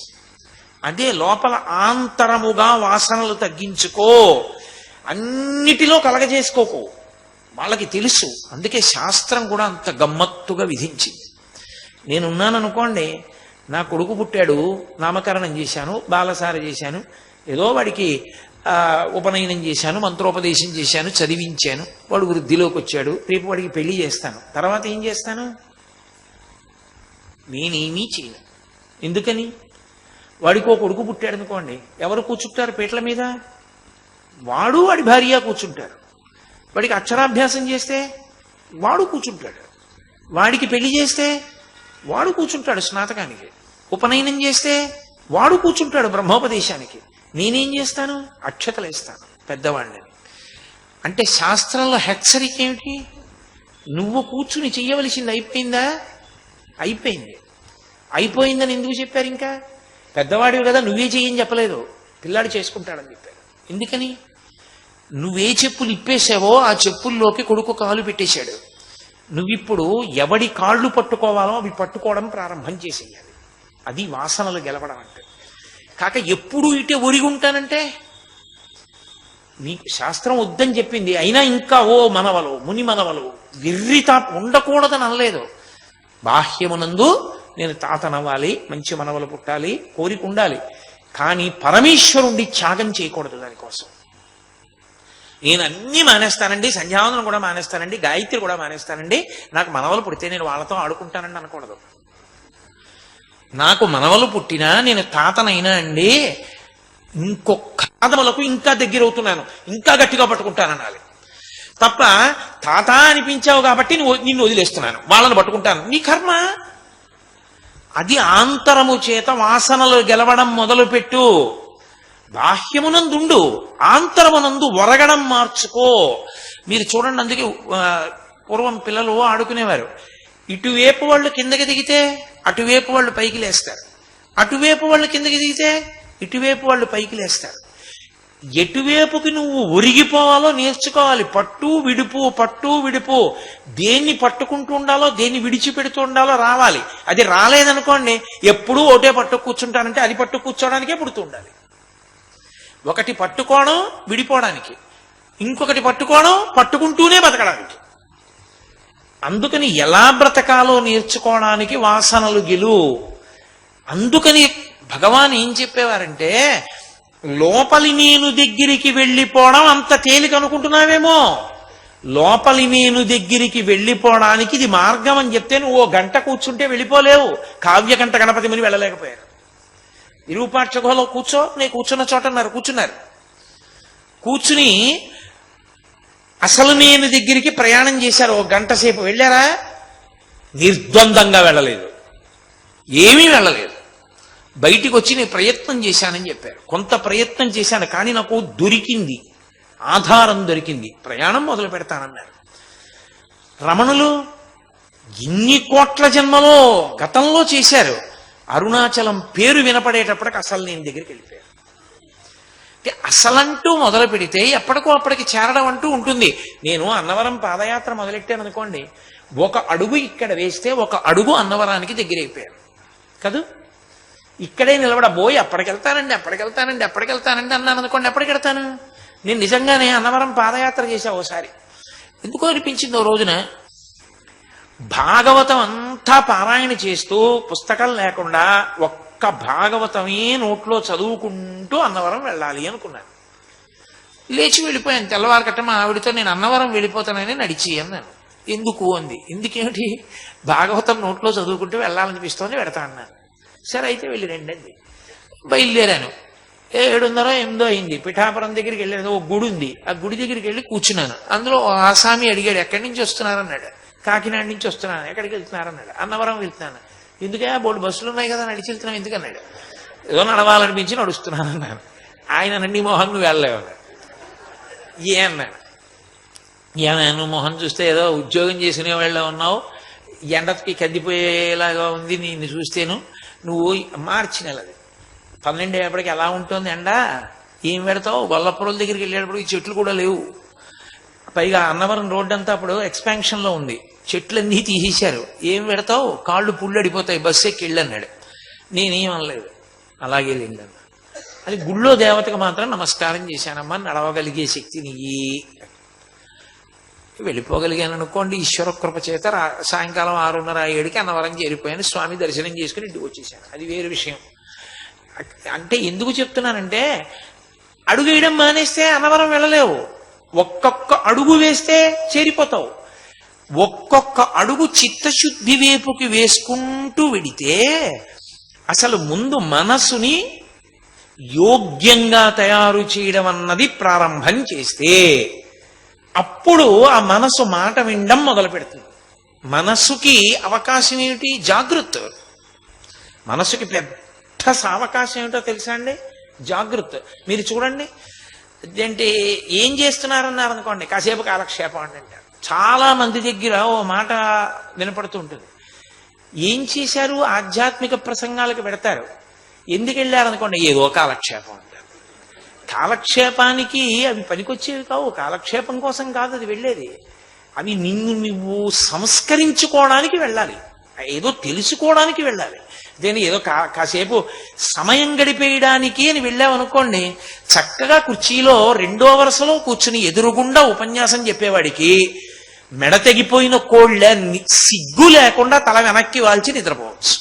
అదే లోపల ఆంతరముగా వాసనలు తగ్గించుకో, అన్నిటిలో కలగజేసుకోకు. వాళ్ళకి తెలుసు, అందుకే శాస్త్రం కూడా అంత గమ్మత్తుగా విధించింది. నేనున్నాననుకోండి, నా కొడుకు పుట్టాడు, నామకరణం చేశాను, బాలసార చేశాను, ఏదో వాడికి ఉపనయనం చేశాను, మంత్రోపదేశం చేశాను, చదివించాను, వాడు వృద్ధిలోకి వచ్చాడు, రేపు వాడికి పెళ్లి చేస్తాను. తర్వాత ఏం చేస్తాను? నేనేమీ చేయను. ఎందుకని? వాడికి ఓ కొడుకు పుట్టాడు అనుకోండి, ఎవరు కూర్చుంటారు పీటల మీద? వాడు వాడి భార్య కూర్చుంటారు. వాడికి అక్షరాభ్యాసం చేస్తే వాడు కూర్చుంటాడు. వాడికి పెళ్లి చేస్తే వాడు కూర్చుంటాడు స్నాతకానికి. ఉపనయనం చేస్తే వాడు కూర్చుంటాడు బ్రహ్మోపదేశానికి. నేనేం చేస్తాను? అక్షతలు వేస్తాను పెద్దవాళ్ళని. అంటే శాస్త్రంలో హెచ్చరిక ఏమిటి? నువ్వు కూర్చుని చెయ్యవలసింది అయిపోయిందా? అయిపోయింది. అయిపోయిందని ఎందుకు చెప్పారు? ఇంకా పెద్దవాడివి కదా, నువ్వే చెయ్యని చెప్పలేదు, పిల్లాడు చేసుకుంటాడని చెప్పారు. ఎందుకని? నువ్వే చెప్పులు ఇప్పేసావో ఆ చెప్పుల్లోకి కొడుకు కాలు పెట్టేశాడు. నువ్విప్పుడు ఎవడి కాళ్ళు పట్టుకోవాలో అవి పట్టుకోవడం ప్రారంభం చేసేయాలి. అది వాసనలు గెలవడం అంటే. కాక ఎప్పుడు ఇటే ఒరిగుంటానంటే నీకు శాస్త్రం వద్దని చెప్పింది, అయినా ఇంకా ఓ మనవలు, ముని మనవలు, విర్రితా ఉండకూడదని అనలేదు. బాహ్యమునందు నేను తాతనవ్వాలి, మంచి మనవలు పుట్టాలి, కోరిక ఉండాలి, కానీ పరమేశ్వరుణ్ణి త్యాగం చేయకూడదు దానికోసం. నేను అన్నీ మానేస్తానండి, సంధ్యావందనం కూడా మానేస్తానండి, గాయత్రి కూడా మానేస్తానండి, నాకు మనవలు పుడితే నేను వాళ్ళతో ఆడుకుంటానండి అనకూడదు. నాకు మనవలు పుట్టినా నేను తాతనైనా అండి, ఇంకొక పాదములకు ఇంకా దగ్గర అవుతున్నాను, ఇంకా గట్టిగా పట్టుకుంటాననాలి తప్ప, తాత అనిపించావు కాబట్టి నిన్ను వదిలేస్తున్నాను, వాళ్ళని పట్టుకుంటాను, నీ కర్మ. అది ఆంతరము చేత వాసనలు గెలవడం మొదలుపెట్టు. బాహ్యమునందుండు, ఆంతరమునందు ఒరగడం మార్చుకో. మీరు చూడండి, అందుకే పూర్వం పిల్లలు ఆడుకునేవారు, ఇటువైపు వాళ్ళు కిందకి దిగితే అటువైపు వాళ్ళు పైకి లేస్తారు, అటువైపు వాళ్ళు కిందకి దిగితే ఇటువైపు వాళ్ళు పైకి లేస్తారు. ఎటువైపుకి నువ్వు ఒరిగిపోవాలో నేర్చుకోవాలి. పట్టు విడుపు, పట్టు విడుపు, దేన్ని పట్టుకుంటూ ఉండాలో దేన్ని విడిచిపెడుతూ ఉండాలో రావాలి. అది రాలేదనుకోండి, ఎప్పుడూ ఒకటే పట్టు కూర్చుంటానంటే అది పట్టు కూర్చోడానికే పుడుతూ ఉండాలి. ఒకటి పట్టుకోవడం విడిపోవడానికి, ఇంకొకటి పట్టుకోవడం పట్టుకుంటూనే బతకడానికి. అందుకని ఎలా బ్రతకాలో నేర్చుకోవడానికి వాసనలు గెలు. అందుకని భగవాన్ ఏం చెప్పేవారంటే, లోపలి నేను దగ్గరికి వెళ్ళిపోవడం అంత తేలిక అనుకుంటున్నావేమో, లోపలి నేను దగ్గరికి వెళ్ళిపోవడానికి ఇది మార్గం అని చెప్తే నువ్వు ఓ గంట కూర్చుంటే వెళ్ళిపోలేవు. కావ్యకంఠ గణపతి ముని వెళ్ళలేకపోయారు. విరూపాక్ష గుహలో కూర్చో, నేను కూర్చున్న చోట కూర్చున్నారు. కూర్చుని అసలు నేను దగ్గరికి ప్రయాణం చేశారు, 1 గంట సేపు వెళ్ళారా? నిర్ద్వందంగా వెళ్ళలేదు, ఏమీ వెళ్ళలేదు. బయటికి వచ్చి నేను ప్రయత్నం చేశానని చెప్పారు. కొంత ప్రయత్నం చేశాను, కానీ నాకు దొరికింది, ఆధారం దొరికింది, ప్రయాణం మొదలు పెడతానన్నారు. రమణులు ఇన్ని కోట్ల జన్మలో గతంలో చేశారు. అరుణాచలం పేరు వినపడేటప్పటికి అసలు నేను దగ్గరికి వెళ్ళిపోయాను. అసలంటూ మొదలు పెడితే ఎప్పటికో అప్పటికి చేరడం అంటూ ఉంటుంది. నేను అన్నవరం పాదయాత్ర మొదలెట్టాను అనుకోండి, 1 అడుగు ఇక్కడ వేస్తే 1 అడుగు అన్నవరానికి దగ్గరైపోయాను కదూ. ఇక్కడే నిలబడబోయి అప్పటికెళ్తానండి అన్నాను అనుకోండి, ఎప్పటికి వెళ్తాను? నేను నిజంగానే అన్నవరం పాదయాత్ర చేశా ఓసారి. ఎందుకో అనిపించింది, ఓ రోజున భాగవతం అంతా పారాయణ చేస్తూ పుస్తకం లేకుండా ఒక్క భాగవతమే నోట్లో చదువుకుంటూ అన్నవరం వెళ్ళాలి అనుకున్నాను. లేచి వెళ్ళిపోయాను. తెల్లవారు మా ఆవిడతో నేను అన్నవరం వెళ్ళిపోతానని నడిచి అన్నాను. ఎందుకు అంది. ఎందుకేమిటి? భాగవతం నోట్లో చదువుకుంటూ వెళ్ళాలనిపిస్తోంది, వెడతా అన్నాను. సరే అయితే వెళ్ళి రండి అంది. బయలుదేరాను. 7:30 అయింది. పిఠాపురం దగ్గరికి వెళ్ళాను. ఓ గుడి ఉంది, ఆ గుడి దగ్గరికి వెళ్ళి కూర్చున్నాను. అందులో ఆసామి అడిగాడు, ఎక్కడి నుంచి వస్తున్నారన్నాడు. కాకినాడ నుంచి వస్తున్నాను. ఎక్కడికి వెళ్తున్నారన్నాడు. అన్నవరం వెళ్తున్నాను. ఎందుకే? బోర్డు బస్సులు ఉన్నాయి కదా, నడిచి వెళ్తున్నావు ఎందుకన్నాడు. ఏదో నడవాలనిపించి నడుస్తున్నాను అన్నాను. ఆయన నండి మోహన్ నువ్వు వెళ్ళలేవు అన్నాడు. ఏ అన్నాడు. నువ్వు మొహం చూస్తే ఏదో ఉద్యోగం చేసిన వాళ్ళ ఉన్నావు, ఎండకి కందిపోయేలాగా ఉంది నిన్ను చూస్తేను. నువ్వు మార్చి నెలది 12 అయ్యేప్పటికి ఎలా ఉంటుంది ఎండ, ఏం పెడతావు? గొల్లపురం దగ్గరికి వెళ్ళేటప్పటికి చెట్లు కూడా లేవు. పైగా అన్నవరం రోడ్డు అంతా అప్పుడు ఎక్స్పాన్షన్లో ఉంది, చెట్లన్నీ తీసేశారు. ఏం పెడతావు? కాళ్ళు పుళ్ళు అడిపోతాయి, బస్సు ఎక్కి వెళ్ళన్నాడు. నేనేం అనలేదు, అలాగే వెళ్ళాను. అది గుళ్ళో దేవతకు మాత్రం నమస్కారం చేశానమ్మా, నడవగలిగే శక్తిని వెళ్ళిపోగలిగాను అనుకోండి. ఈశ్వర కృప చేత సాయంకాలం 6:30-7కి అన్నవరం చేరిపోయాను. స్వామి దర్శనం చేసుకుని ఇంటికి వచ్చేసాను. అది వేరు విషయం. అంటే ఎందుకు చెప్తున్నానంటే, అడుగు వేయడం మానేస్తే అన్నవరం వెళ్ళలేవు. ఒక్కొక్క అడుగు వేస్తే చేరిపోతావు. ఒక్కొక్క అడుగు చిత్తశుద్ధి వైపుకి వేసుకుంటూ వెడితే అసలు ముందు మనసుని యోగ్యంగా తయారు చేయడం అన్నది ప్రారంభం చేస్తే అప్పుడు ఆ మనసు మాట వినడం మొదలు పెడుతుంది. మనసుకి అవకాశం ఏమిటి? జాగృత్. మనసుకి పెద్ద అవకాశం ఏమిటో తెలుసా అండి? జాగృత్. మీరు చూడండి, అంటే ఏం చేస్తున్నారన్నారు అనుకోండి, కాసేపు కాలక్షేపం అని అంటారు. చాలా మంది దగ్గర ఓ మాట వినపడుతూ ఉంటుంది. ఏం చేశారు? ఆధ్యాత్మిక ప్రసంగాలకు పెడతారు. ఎందుకు వెళ్ళారనుకోండి, ఏదో కాలక్షేపం అంటారు. కాలక్షేపానికి అవి పనికొచ్చేవి కావు. కాలక్షేపం కోసం కాదు అది వెళ్ళేది. అవి నిన్ను నువ్వు సంస్కరించుకోవడానికి వెళ్ళాలి, ఏదో తెలుసుకోవడానికి వెళ్ళాలి. దేని ఏదో కాసేపు సమయం గడిపేయడానికి అని వెళ్ళామనుకోండి, చక్కగా కుర్చీలో 2వ వరుసలో కూర్చుని ఎదురుగుండా ఉపన్యాసం చెప్పేవాడికి మెడ తెగిపోయిన కోళ్ళ సిగ్గు లేకుండా తల వెనక్కి వాల్చి నిద్రపోవచ్చు.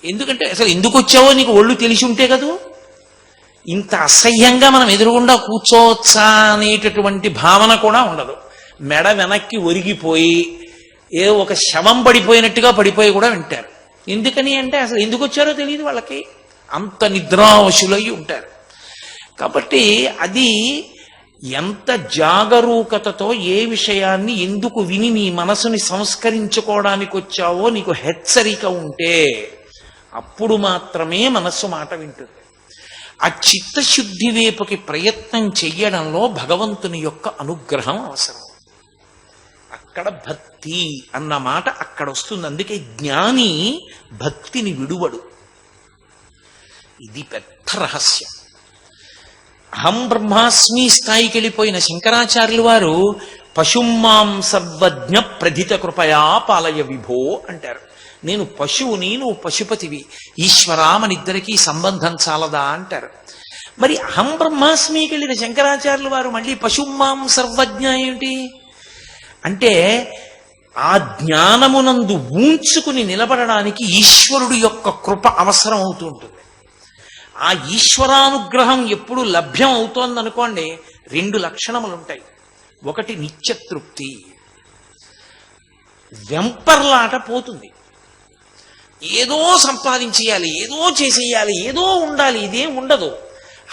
ఎందుకంటే అసలు ఎందుకు వచ్చావో నీకు ఒళ్ళు తెలిసి ఉంటే కదూ. ఇంత అసహ్యంగా మనం ఎదురుగుండా కూర్చోవచ్చా అనేటటువంటి భావన కూడా ఉండదు. మెడ వెనక్కి ఒరిగిపోయి ఏదో ఒక శవం పడిపోయినట్టుగా పడిపోయి కూడా వింటారు. ఎందుకని అంటే అసలు ఎందుకు వచ్చారో తెలియదు వాళ్ళకి, అంత నిద్రావశులై ఉంటారు. కాబట్టి అది ఎంత జాగరూకతతో ఏ విషయాన్ని ఎందుకు విని నీ మనసుని సంస్కరించుకోవడానికి వచ్చావో నీకు హెచ్చరిక ఉంటే అప్పుడు మాత్రమే మనస్సు మాట వింటుంది. ఆ చిత్తశుద్ధి వైపుకి ప్రయత్నం చెయ్యడంలో భగవంతుని యొక్క అనుగ్రహం అవసరం. అక్కడ భక్తి అన్న మాట అక్కడ వస్తుంది. అందుకే జ్ఞాని భక్తిని విడువడు. ఇది పెద్ద రహస్యం. అహం బ్రహ్మాస్మి స్థాయికి వెళ్ళిపోయిన శంకరాచార్యులు వారు పశుమాం సర్వజ్ఞ ప్రధిత కృపయా పాలయ విభో అంటారు. నేను పశువుని, నువ్వు పశుపతివి, ఈశ్వరా మనిద్దరికీ సంబంధం చాలదా అంటారు. మరి అహం బ్రహ్మాస్మికి వెళ్ళిన శంకరాచార్యులు వారు మళ్ళీ పశుమాం సర్వజ్ఞ ఏమిటి అంటే, ఆ జ్ఞానమునందు ఊంచుకుని నిలబడడానికి ఈశ్వరుడు యొక్క కృప అవసరం అవుతూ ఉంటుంది. ఆ ఈశ్వరానుగ్రహం ఎప్పుడు లభ్యం అవుతోందనుకోండి, 2 లక్షణములు ఉంటాయి. ఒకటి నిత్యతృప్తి, వెంపర్లాట పోతుంది. ఏదో సంపాదించేయాలి, ఏదో చేసేయాలి, ఏదో ఉండాలి, ఇదేం ఉండదు.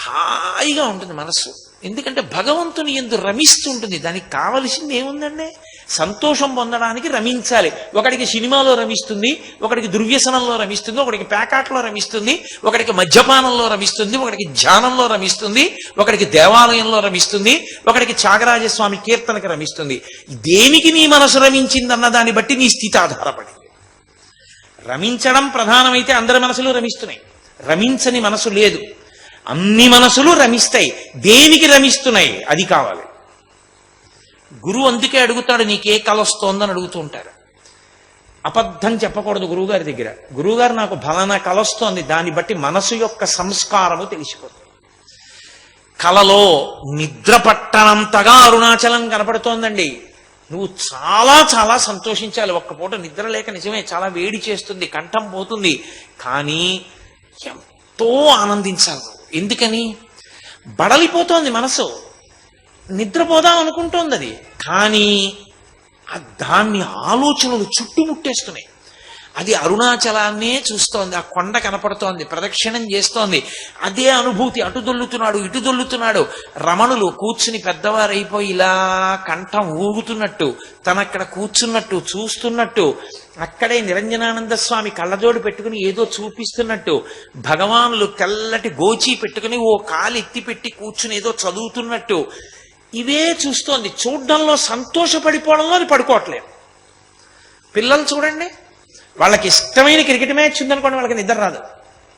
హాయిగా ఉంటుంది మనస్సు. ఎందుకంటే భగవంతుని యందు రమిస్తుంటుంది. దానికి కావలసింది ఏముందండి? సంతోషం పొందడానికి రమించాలి. ఒకడికి సినిమాలో రమిస్తుంది, ఒకడికి దుర్వ్యసనంలో రమిస్తుంది, ఒకడికి పేకాట్లో రమిస్తుంది, ఒకడికి మద్యపానంలో రమిస్తుంది, ఒకడికి ధ్యానంలో రమిస్తుంది, ఒకడికి దేవాలయంలో రమిస్తుంది, ఒకడికి త్యాగరాజస్వామి కీర్తనకి రమిస్తుంది. దేనికి నీ మనసు రమించిందన్న దాన్ని బట్టి నీ స్థితి ఆధారపడింది. రమించడం ప్రధానమైతే అందరి మనసులు రమిస్తున్నాయి. రమించని మనసు లేదు. అన్ని మనసులు రమిస్తాయి. దేనికి రమిస్తున్నాయి అది కావాలి. గురువు అందుకే అడుగుతాడు, నీకే కల వస్తోందని అడుగుతూ ఉంటారు. అబద్ధం చెప్పకూడదు గురువుగారి దగ్గర. గురువుగారు నాకు ఫలానా కల వస్తోంది, దాన్ని బట్టి మనసు యొక్క సంస్కారము తెలిసిపోతుంది. కలలో నిద్ర పట్టనంతగా అరుణాచలం కనపడుతోందండి. నువ్వు చాలా చాలా సంతోషించాలి. ఒక్క పూట నిద్ర లేక నిజమే చాలా వేడి చేస్తుంది, కంఠం పోతుంది, కానీ ఎంతో ఆనందించాలి. ఎందుకని? బడలిపోతోంది మనసు, నిద్రపోదాం అనుకుంటోంది అది, కానీ దాన్ని ఆలోచనలు చుట్టుముట్టేస్తున్నాయి. అది అరుణాచలాన్నే చూస్తోంది, ఆ కొండ కనపడుతోంది, ప్రదక్షిణం చేస్తోంది, అదే అనుభూతి. అటు దొల్లుతున్నాడు, ఇటు దొల్లుతున్నాడు. రమణులు కూర్చుని పెద్దవారైపోయి ఇలా కంఠం ఊగుతున్నట్టు, తనక్కడ కూర్చున్నట్టు చూస్తున్నట్టు, అక్కడే నిరంజనానంద స్వామి కళ్ళజోడు పెట్టుకుని ఏదో చూపిస్తున్నట్టు, భగవానులు తెల్లటి గోచి పెట్టుకుని ఓ కాలు ఎత్తి పెట్టి కూర్చుని ఏదో చదువుతున్నట్టు, ఇవే చూస్తోంది. చూడ్డంలో సంతోషపడిపోవడంలో అది పడుకోవట్లేదు. పిల్లలు చూడండి, వాళ్ళకి ఇష్టమైన క్రికెట్ మ్యాచ్ ఉందనుకోండి, వాళ్ళకి నిద్ర రాదు,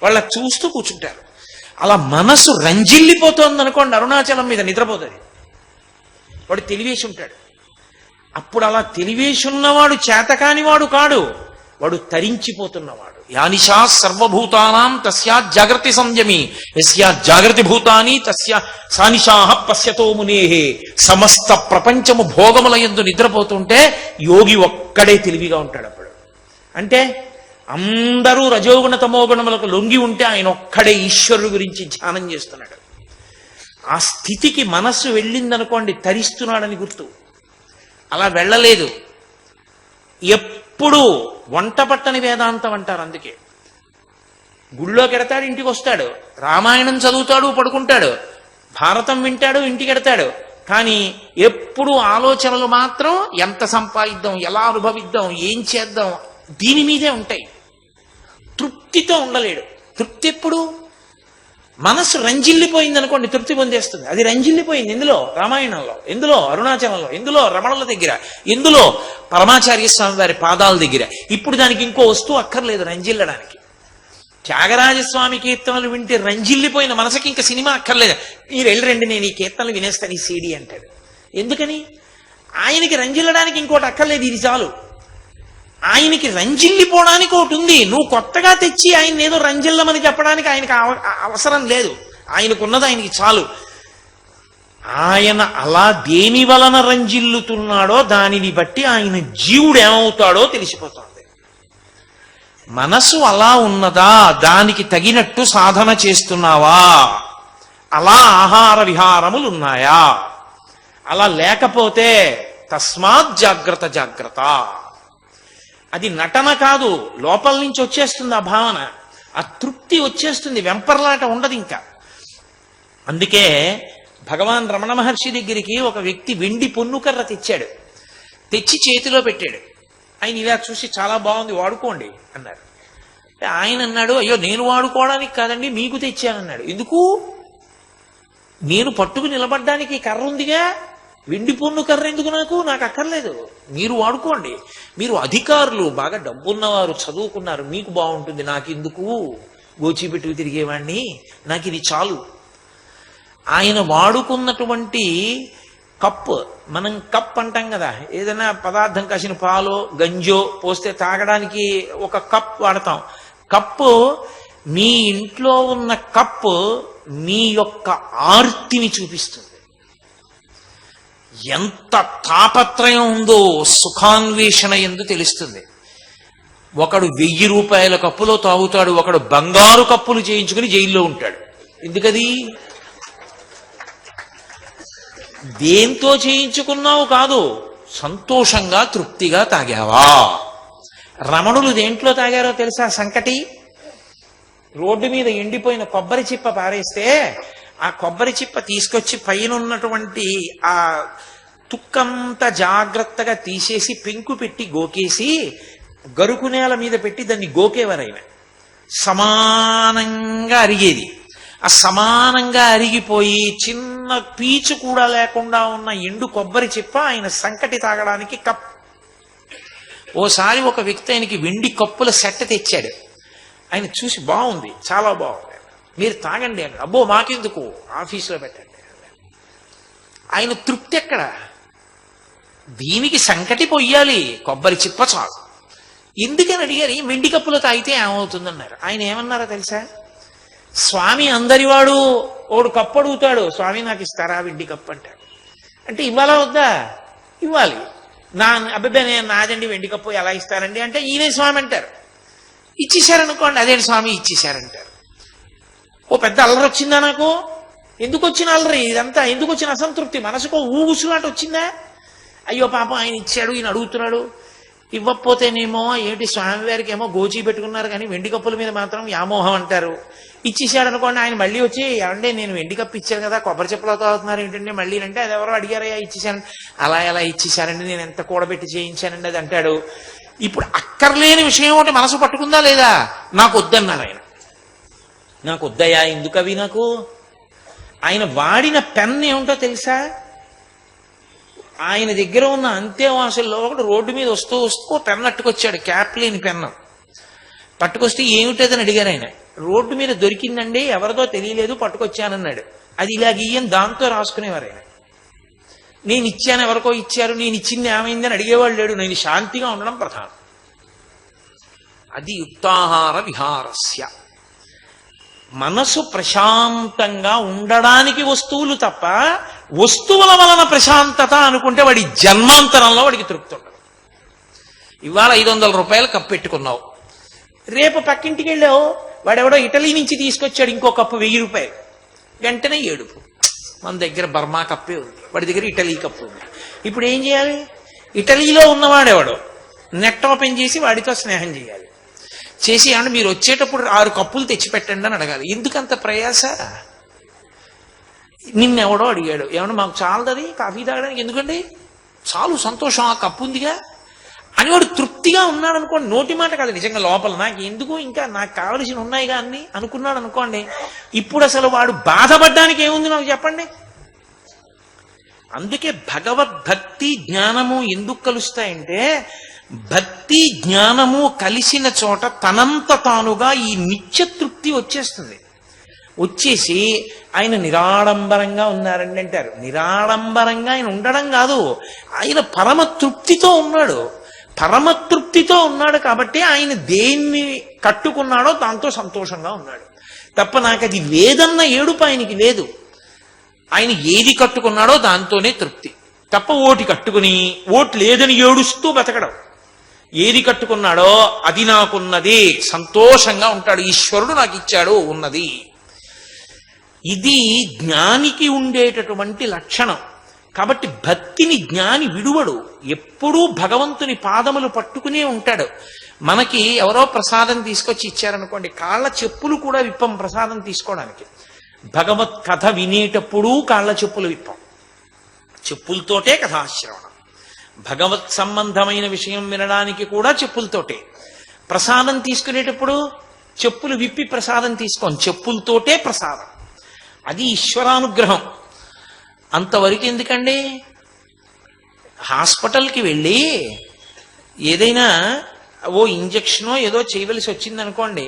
వాళ్ళ చూస్తూ కూర్చుంటారు. అలా మనసు రంజిల్లిపోతోంది అనుకోండి, అరుణాచలం మీద నిద్రపోతుంది. వాడు తెలివేసి ఉంటాడు. అప్పుడు అలా తెలివేసి ఉన్నవాడు చేతకానివాడు కాడు, వాడు తరించిపోతున్నవాడు. యానిషా సర్వభూతానాం తస్యా జాగృతి సంయమి యస్యా జాగృతి భూతాని తస్యా సానిషాహ పశ్యతో మునేహే. సమస్త ప్రపంచము భోగముల యందు నిద్రపోతుంటే యోగి ఒక్కడే తెలివిగా ఉంటాడు. అప్పుడు అంటే అందరూ రజోగుణ తమోగుణములకు లొంగి ఉంటే ఆయన ఒక్కడే ఈశ్వరుడు గురించి ధ్యానం చేస్తున్నాడు. ఆ స్థితికి మనస్సు వెళ్ళిందనుకోండి, తరిస్తున్నాడని గుర్తు. అలా వెళ్ళలేదు. ఎప్పుడు వంట పట్టని వేదాంతం అంటారు. అందుకే గుళ్ళోకి ఎడతాడు, ఇంటికి వస్తాడు, రామాయణం చదువుతాడు, పడుకుంటాడు, భారతం వింటాడు, ఇంటికి ఎడతాడు, కానీ ఎప్పుడు ఆలోచనలు మాత్రం ఎంత సంపాదిద్దాం, ఎలా అనుభవిద్దాం, ఏం చేద్దాం, దీని మీదే ఉంటాయి. తృప్తితో ఉండలేడు. తృప్తి ఎప్పుడు? మనసు రంజిల్లిపోయింది అనుకోండి, తృప్తి పొందేస్తుంది. అది రంజిల్లిపోయింది ఎందులో? రామాయణంలో, ఎందులో? అరుణాచలంలో, ఎందులో? రమణుల దగ్గర, ఎందులో? పరమాచార్య స్వామి వారి పాదాల దగ్గర. ఇప్పుడు దానికి ఇంకో వస్తువు అక్కర్లేదు రంజిల్లడానికి. త్యాగరాజస్వామి కీర్తనలు వింటే రంజిల్లిపోయిన మనసుకి ఇంకా సినిమా అక్కర్లేదు. మీరు వెళ్ళరండి, నేను ఈ కీర్తనలు వినేస్తాను, ఈ సీడీ అంటాడు. ఎందుకని? ఆయనకి రంజిల్లడానికి ఇంకోటి అక్కర్లేదు, ఇది చాలు. ఆయనకి రంజిల్లిపోవడానికి ఒకటి ఉంది. నువ్వు కొత్తగా తెచ్చి ఆయన ఏదో రంజిల్లమని చెప్పడానికి ఆయనకి అవసరం లేదు. ఆయనకున్నది ఆయనకి చాలు. ఆయన అలా దేని వలన రంజిల్లుతున్నాడో దానిని బట్టి ఆయన జీవుడు ఏమవుతాడో తెలిసిపోతుంది. మనసు అలా ఉన్నదా? దానికి తగినట్టు సాధన చేస్తున్నావా? అలా ఆహార విహారములు ఉన్నాయా? అలా లేకపోతే తస్మాత్ జాగ్రత్త జాగ్రత్త. అది నటన కాదు, లోపల నుంచి వచ్చేస్తుంది ఆ భావన, ఆ తృప్తి వచ్చేస్తుంది, వెంపర్లాట ఉండదు ఇంకా. అందుకే భగవాన్ రమణ మహర్షి దగ్గరికి ఒక వ్యక్తి వెండి పొన్నుకర్ర తెచ్చాడు. తెచ్చి చేతిలో పెట్టాడు. ఆయన ఇలా చూసి చాలా బాగుంది, వాడుకోండి అన్నారు. ఆయన అన్నాడు, అయ్యో నేను వాడుకోవడానికి కాదండి, మీకు తెచ్చానన్నాడు. ఎందుకు? నేను పట్టుకు నిలబడ్డానికి కర్ర ఉందిగా, వెండి పొన్ను కర్ర ఎందుకు? నాకు అక్కర్లేదు, మీరు వాడుకోండి. మీరు అధికారులు, బాగా డబ్బున్నవారు, చదువుకున్నారు, మీకు బాగుంటుంది, నాకెందుకు? గోచిపెట్టుకు తిరిగేవాణ్ణి, నాకు ఇది చాలు. ఆయన వాడుకున్నటువంటి కప్, మనం కప్ అంటాం కదా, ఏదైనా పదార్థం కాసిన పాలో గంజో పోస్తే తాగడానికి ఒక కప్ వాడతాం. కప్పు, మీ ఇంట్లో ఉన్న కప్పు మీ యొక్క ఆర్తిని చూపిస్తుంది. ఎంత తాపత్రయం ఉందో సుఖాన్వేషణ ఎందు తెలుస్తుంది. ఒకడు 1000 రూపాయల కప్పులో తాగుతాడు, ఒకడు బంగారు కప్పులు చేయించుకుని జైల్లో ఉంటాడు. ఎందుకది? దేంతో చేయించుకున్నావు కాదు, సంతోషంగా తృప్తిగా తాగావా? రమణులు దేంట్లో తాగారో తెలుసా? సంకటి. రోడ్డు మీద ఎండిపోయిన కొబ్బరి చిప్ప పారేస్తే ఆ కొబ్బరి చిప్ప తీసుకొచ్చి పైన ఉన్నటువంటి ఆ తుక్కంతా జాగ్రత్తగా తీసేసి పెంకు పెట్టి గోకేసి గరుకు నేల మీద పెట్టి దాన్ని గోకేవారైన సమానంగా అరిగేది. ఆ సమానంగా అరిగిపోయి చిన్న పీచు కూడా లేకుండా ఉన్న ఎండు కొబ్బరి చిప్ప ఆయన సంకటి తాగడానికి కప్. ఓసారి ఒక వ్యక్తి ఆయనకి వెండి కప్పుల సెట్ తెచ్చాడు. ఆయన చూసి బాగుంది, చాలా బాగుంది, మీరు తాగండి అని. అబ్బో మాకెందుకు, ఆఫీసులో పెట్టండి. ఆయన తృప్తి ఎక్కడ? దీనికి సంకటి పొయ్యాలి, కొబ్బరి చిప్ప చాలు. ఎందుకని అడిగారు. ఈ వెండి కప్పులో తాగితే ఏమవుతుందన్నారు. ఆయన ఏమన్నారో తెలుసా? స్వామి అందరివాడు, ఓడు కప్పు అడుగుతాడు, స్వామి నాకు ఇస్తారా వెండి కప్పు అంటాడు. అంటే ఇవ్వాలా వద్దా? ఇవ్వాలి. అబ్బాయి నేను నాదండి వెండి కప్పు, ఎలా ఇస్తారండి అంటే ఈయనే స్వామి అంటారు. ఇచ్చేశారనుకోండి, అదేంటి స్వామి ఇచ్చేశారంటారు. ఓ పెద్ద అల్లరి వచ్చిందా నాకు? ఎందుకు వచ్చిన అల్లరి ఇదంతా? ఎందుకు వచ్చిన అసంతృప్తి? మనసుకో ఊగుసులాట వచ్చిందా? అయ్యో పాపం ఆయన ఇచ్చాడు, ఈయన అడుగుతున్నాడు. ఇవ్వకపోతేనేమో ఏంటి స్వామివారికి ఏమో గోచి పెట్టుకున్నారు కానీ వెండి కప్పుల మీద మాత్రం వ్యామోహం అంటారు. ఇచ్చేసాడు అనుకోండి, ఆయన మళ్ళీ వచ్చి ఏమంటే నేను వెండి కప్పు ఇచ్చాను కదా, కొబ్బరి చెప్పులతో అవుతున్నారు ఏంటంటే మళ్ళీ అంటే అది ఎవరో అడిగారయ్యా ఇచ్చేసాను. అలా ఎలా ఇచ్చేసారండి, నేను ఎంత కూడబెట్టి చేయించానండి అది అంటాడు. ఇప్పుడు అక్కర్లేని విషయం ఒకటి మనసు పట్టుకుందా లేదా? నాకు వద్దన్నారు ఆయన. నాకు వద్దయా, ఎందుకు అవి నాకు? ఆయన వాడిన పెన్ ఏమిటో తెలుసా? ఆయన దగ్గర ఉన్న అంత్యవాసుల్లో ఒకటి రోడ్డు మీద వస్తూ వస్తూ పెన్ అట్టుకొచ్చాడు, క్యాప్ లేని పెన్ను పట్టుకొస్తే ఏమిటదని అడిగారు ఆయన. రోడ్డు మీద దొరికిందండి, ఎవరిదో తెలియలేదు, పట్టుకొచ్చానన్నాడు. అది ఇలా గీయని దాంతో రాసుకునేవారు ఆయన. నేను ఇచ్చాను, ఎవరికో ఇచ్చారు, నేను ఇచ్చింది ఏమైందని అడిగేవాళ్ళు లేడు. నేను శాంతిగా ఉండడం ప్రధానం. అది యుక్తాహార విహారస్య. మనసు ప్రశాంతంగా ఉండడానికి వస్తువులు తప్ప వస్తువుల వలన ప్రశాంతత అనుకుంటే వాడి జన్మాంతరంలో వాడికి తృప్తి ఉండదు. ఇవాళ 500 రూపాయలు కప్పు పెట్టుకున్నావు, రేపు పక్కింటికి వెళ్ళావు, వాడెవడో ఇటలీ నుంచి తీసుకొచ్చాడు ఇంకో కప్పు 1000 రూపాయలు, వెంటనే ఏడుపు. మన దగ్గర బర్మా కప్పే ఉంది, వాడి దగ్గర ఇటలీ కప్పు ఉంది. ఇప్పుడు ఏం చేయాలి? ఇటలీలో ఉన్నవాడెవడో నెట్ ఓపెన్ చేసి వాడితో స్నేహం చేయాలి. చేసి అంటే మీరు వచ్చేటప్పుడు 6 కప్పులు తెచ్చిపెట్టండి అని అడగాలి. ఎందుకంత ప్రయాస? నిన్నెవడో అడిగాడు, ఏమన్నా మాకు చాలదది కాఫీ తాగడానికి, ఎందుకండి చాలు సంతోషం, ఆ కప్పు ఉందిగా అని వాడు తృప్తిగా ఉన్నాడు అనుకోండి. నోటి మాట కాదు, నిజంగా లోపల నాకు ఎందుకు ఇంకా నాకు కావలసిన ఉన్నాయిగా అన్ని అనుకున్నాడు అనుకోండి. ఇప్పుడు అసలు వాడు బాధపడ్డానికి ఏముంది నాకు చెప్పండి? అందుకే భగవద్భక్తి జ్ఞానము ఎందుకు కలుస్తాయంటే, భక్తి జ్ఞానము కలిసిన చోట తనంత తానుగా ఈ నిత్య తృప్తి వచ్చేస్తుంది. వచ్చేసి ఆయన నిరాడంబరంగా ఉన్నారండి అంటారు. నిరాడంబరంగా ఆయన ఉండడం కాదు, ఆయన పరమ తృప్తితో ఉన్నాడు. పరమతృప్తితో ఉన్నాడు కాబట్టి ఆయన దేన్ని కట్టుకున్నాడో దాంతో సంతోషంగా ఉన్నాడు తప్ప నాకు అది లేదన్న ఏడుపు ఆయనకి లేదు. ఆయన ఏది కట్టుకున్నాడో దాంతోనే తృప్తి తప్ప ఓటి కట్టుకుని ఓటు లేదని ఏడుస్తూ బతకడం. ఏది కట్టుకున్నాడో అది నాకున్నది, సంతోషంగా ఉంటాడు. ఈశ్వరుడు నాకు ఇచ్చాడు ఉన్నది. ఇది జ్ఞానికి ఉండేటటువంటి లక్షణం. కాబట్టి భక్తిని జ్ఞాని విడువడు, ఎప్పుడూ భగవంతుని పాదములు పట్టుకునే ఉంటాడు. మనకి ఎవరో ప్రసాదం తీసుకొచ్చి ఇచ్చారనుకోండి, కాళ్ళ చెప్పులు కూడా విప్పం ప్రసాదం తీసుకోవడానికి. భగవత్ కథ వినేటప్పుడు కాళ్ళ చెప్పులు విప్పం, చెప్పులతోటే కథాశ్రవణం. భగవత్ సంబంధమైన విషయం వినడానికి కూడా చెప్పులతోటే. ప్రసాదం తీసుకునేటప్పుడు చెప్పులు విప్పి ప్రసాదం తీసుకోం, చెప్పులతోటే ప్రసాదం. అది ఈశ్వరానుగ్రహం. అంతవరకు ఎందుకండి? హాస్పిటల్కి వెళ్ళి ఏదైనా ఓ ఇంజక్షనో ఏదో చేయవలసి వచ్చిందనుకోండి,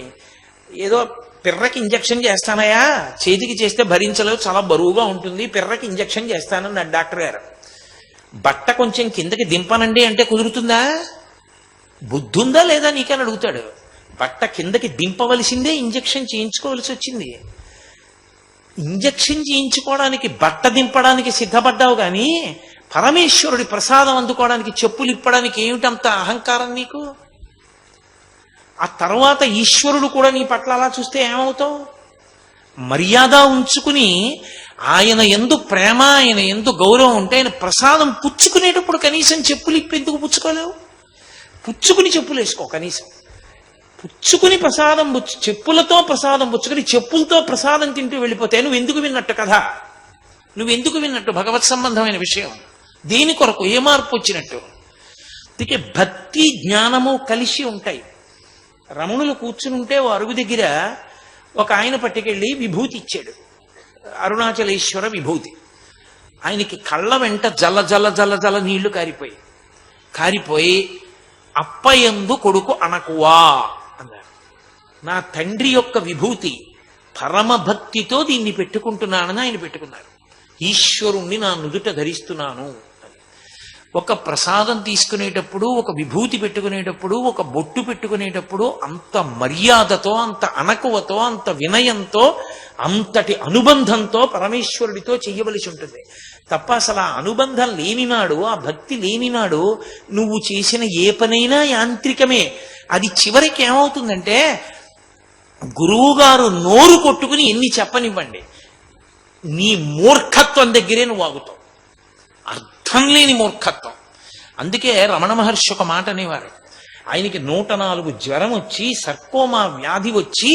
ఏదో పిర్రకి ఇంజక్షన్ చేస్తానయా, చేతికి చేస్తే భరించలేవు, చాలా బరువుగా ఉంటుంది, పిర్రకి ఇంజక్షన్ చేస్తానన్నాడు డాక్టర్ గారు. బట్ట కొంచెం కిందకి దింపనండి అంటే కుదురుతుందా? బుద్ధుందా లేదా నీకని అడుగుతాడు. బట్ట కిందకి దింపవలసిందే, ఇంజక్షన్ చేయించుకోవలసి వచ్చింది. ఇంజక్షన్ చేయించుకోవడానికి బట్ట దింపడానికి సిద్ధపడ్డావు కానీ పరమేశ్వరుడి ప్రసాదం అందుకోవడానికి చెప్పులు ఇప్పడానికి ఏమిటంత అహంకారం నీకు? ఆ తర్వాత ఈశ్వరుడు కూడా నీ పట్ల అలా చూస్తే ఏమవుతావు? మర్యాద ఉంచుకుని ఆయన యందు ప్రేమ, ఆయన యందు గౌరవం ఉంటే ఆయన ప్రసాదం పుచ్చుకునేటప్పుడు కనీసం చెప్పులు ఇప్పి ఎందుకు పుచ్చుకోలేవు? పుచ్చుకుని చెప్పులు వేసుకో కనీసం. పుచ్చుకుని ప్రసాదం చెప్పులతో ప్రసాదం పుచ్చుకుని చెప్పులతో ప్రసాదం తింటూ వెళ్ళిపోతే నువ్వు ఎందుకు విన్నట్టు కదా? నువ్వెందుకు విన్నట్టు? భగవత్ సంబంధమైన విషయం దేని కొరకు? ఏ మార్పు వచ్చినట్టు? అందుకే భక్తి జ్ఞానము కలిసి ఉంటాయి. రమణులు కూర్చునుంటే ఓ అరుగు దగ్గర ఒక ఆయన పట్టుకెళ్ళి విభూతి ఇచ్చాడు, అరుణాచలేశ్వర విభూతి. ఆయనకి కళ్ళ వెంట జల జల జల జల నీళ్లు కారిపోయి అప్పయందు కొడుకు అనకువా అన్నారు. నా తండ్రి యొక్క విభూతి పరమభక్తితో దీన్ని పెట్టుకుంటున్నానని ఆయన పెట్టుకున్నారు. ఈశ్వరుణ్ణి నా నుదుట ధరిస్తున్నాను అని. ఒక ప్రసాదం తీసుకునేటప్పుడు, ఒక విభూతి పెట్టుకునేటప్పుడు, ఒక బొట్టు పెట్టుకునేటప్పుడు అంత మర్యాదతో, అంత అనకువతో, అంత వినయంతో, అంతటి అనుబంధంతో పరమేశ్వరుడితో చెయ్యవలసి ఉంటుంది తప్ప అసలు ఆ అనుబంధం లేనినాడు, ఆ భక్తి లేనినాడు నువ్వు చేసిన ఏ పనైనా యాంత్రికమే. అది చివరికి ఏమవుతుందంటే గురువుగారు నోరు కొట్టుకుని ఎన్ని చెప్పనివ్వండి, నీ మూర్ఖత్వం దగ్గరే నువ్వు ఆగుతావు. అర్థం లేని మూర్ఖత్వం. అందుకే రమణ మహర్షి ఒక మాట అనేవారు. ఆయనకి 104 జ్వరం వచ్చి, సర్కోమా వ్యాధి వచ్చి,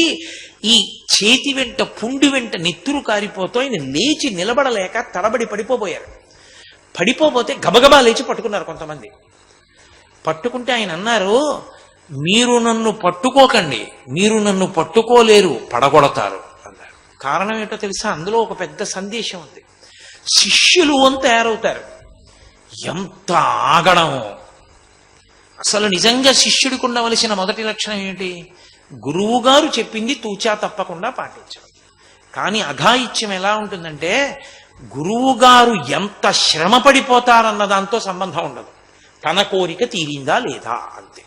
ఈ చేతి వెంట పుండి వెంట నెత్తురు కారిపోతూ ఆయన లేచి నిలబడలేక తడబడి పడిపోబోయారు. పడిపోతే గబగబా లేచి పట్టుకున్నారు కొంతమంది. పట్టుకుంటే ఆయన అన్నారు, మీరు నన్ను పట్టుకోకండి, మీరు నన్ను పట్టుకోలేరు, పడగొడతారు అన్నారు. కారణం ఏంటో తెలుసా? అందులో ఒక పెద్ద సందేశం ఉంది. శిష్యులు అని తయారవుతారు. ఎంత ఆగడమో! అసలు నిజంగా శిష్యుడికి ఉండవలసిన మొదటి లక్షణం ఏంటి? గురువు గారు చెప్పింది తూచా తప్పకుండా పాటించడం. కానీ అఘాయిత్యం ఎలా ఉంటుందంటే గురువు గారు ఎంత శ్రమ పడిపోతారన్న దాంతో సంబంధం ఉండదు. తన కోరిక తీరిందా లేదా అంతే.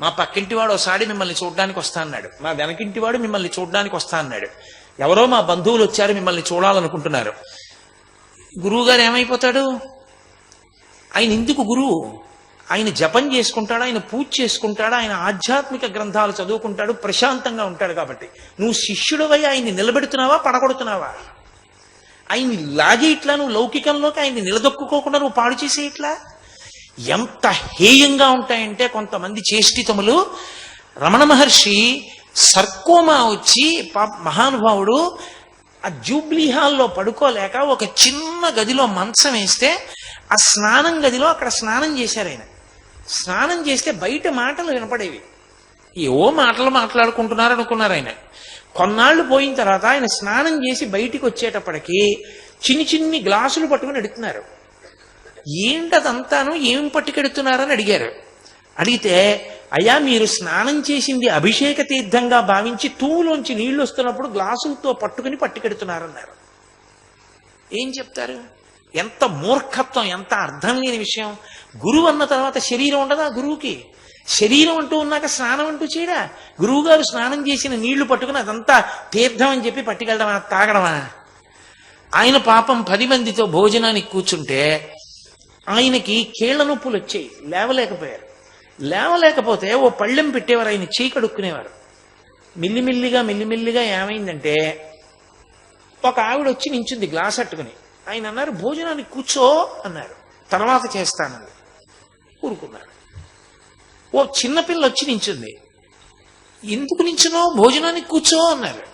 మా పక్కింటివాడు ఒకసారి మిమ్మల్ని చూడడానికి వస్తా అన్నాడు, మా వెనకింటివాడు మిమ్మల్ని చూడడానికి వస్తా అన్నాడు, ఎవరో మా బంధువులు వచ్చారు మిమ్మల్ని చూడాలనుకుంటున్నారు. గురువు గారు ఏమైపోతాడు? ఆయన ఎందుకు గురువు? ఆయన జపం చేసుకుంటాడు, ఆయన పూజ చేసుకుంటాడు, ఆయన ఆధ్యాత్మిక గ్రంథాలు చదువుకుంటాడు, ప్రశాంతంగా ఉంటాడు. కాబట్టి నువ్వు శిష్యుడివై ఆయన్ని నిలబెడుతున్నావా, పడగొడుతున్నావా? ఆయన్ని లాగే ఇట్లా నువ్వు లౌకికంలోకి ఆయన్ని నిలదొక్కుకోకుండా నువ్వు పాడు చేసే ఇట్లా ఎంత హేయంగా ఉంటాయంటే కొంతమంది చేష్టితములు. రమణ మహర్షి సర్కోమా వచ్చి మహానుభావుడు ఆ జూబ్లీ హాల్లో పడుకోలేక ఒక చిన్న గదిలో మంచం వేస్తే ఆ స్నానం గదిలో అక్కడ స్నానం చేశారు. ఆయన స్నానం చేస్తే బయట మాటలు వినపడేవి. ఏవో మాటలు మాట్లాడుకుంటున్నారు అనుకున్నారు ఆయన. కొన్నాళ్ళు పోయిన తర్వాత ఆయన స్నానం చేసి బయటికి వచ్చేటప్పటికి చిన్ని చిన్ని గ్లాసులు పట్టుకుని ఎడుతున్నారు. ఏంటదంతాను, ఏం పట్టుకెడుతున్నారని అడిగారు. అడిగితే, అయ్యా మీరు స్నానం చేసింది అభిషేక తీర్థంగా భావించి తూములోంచి నీళ్లు వస్తున్నప్పుడు గ్లాసులతో పట్టుకెడుతున్నారన్నారు. ఏం చెప్తారు? ఎంత మూర్ఖత్వం, ఎంత అర్థం లేని విషయం. గురువు అన్న తర్వాత శరీరం ఉండదా? గురువుకి శరీరం అంటూ ఉన్నాక స్నానం అంటూ చేయడా? గురువు గారు స్నానం చేసిన నీళ్లు పట్టుకుని అదంతా తీర్థం అని చెప్పి పట్టుకెళ్ళడమా, తాగడమా? ఆయన పాపం 10 మందితో భోజనానికి కూర్చుంటే ఆయనకి కీళ్ల నొప్పులు వచ్చాయి, లేవలేకపోయారు. లేవలేకపోతే ఓ పళ్ళెం పెట్టేవారు, ఆయన చేయి కడుక్కునేవారు. మెల్లిమెల్లిగా ఏమైందంటే ఒక ఆవిడ వచ్చి నించుంది గ్లాస్ అట్టుకుని. ఆయన అన్నారు, భోజనానికి కూర్చో అన్నారు. తర్వాత చేస్తానండి. ఊరుకున్నారు. ఓ చిన్నపిల్ల వచ్చి నించుంది. ఎందుకు నించునో? భోజనానికి కూర్చో అన్నారు.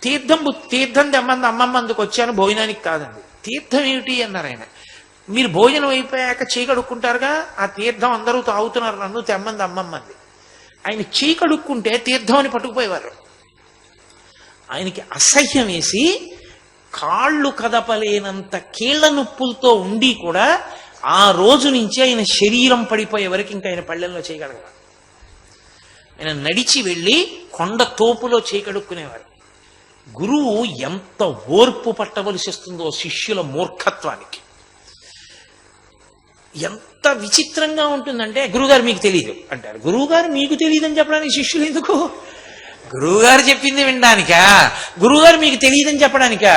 తీర్థం తెమ్మంది అమ్మమ్మ, అందుకు వచ్చాను, భోజనానికి కాదండి. తీర్థం ఏమిటి అన్నారు ఆయన. మీరు భోజనం అయిపోయాక చేయి కడుక్కుంటారుగా, ఆ తీర్థం అందరూ తాగుతున్నారు, నన్ను తెమ్మంది అమ్మమ్మంది. ఆయన చేయి కడుక్కుంటే తీర్థం అని పట్టుకుపోయేవారు. ఆయనకి అసహ్యం వేసి కాళ్ళు కదపలేనంత కీళ్ల నొప్పులతో ఉండి కూడా ఆ రోజు నుంచి ఆయన శరీరం పడిపోయే వరకు ఇంకా ఆయన పళ్ళెంలో చేయగలగల. ఆయన నడిచి వెళ్ళి కొండ తోపులో చేయకడుక్కునేవారు. గురువు ఎంత ఓర్పు పట్టవలసి వస్తుందో శిష్యుల మూర్ఖత్వానికి. ఎంత విచిత్రంగా ఉంటుందంటే, గురువుగారు మీకు తెలియదు అంటారు. గురువుగారు మీకు తెలియదని చెప్పడానికి శిష్యులు ఎందుకు? గురువుగారు చెప్పింది వినడానికా? గురువుగారు మీకు తెలియదని చెప్పడానికా?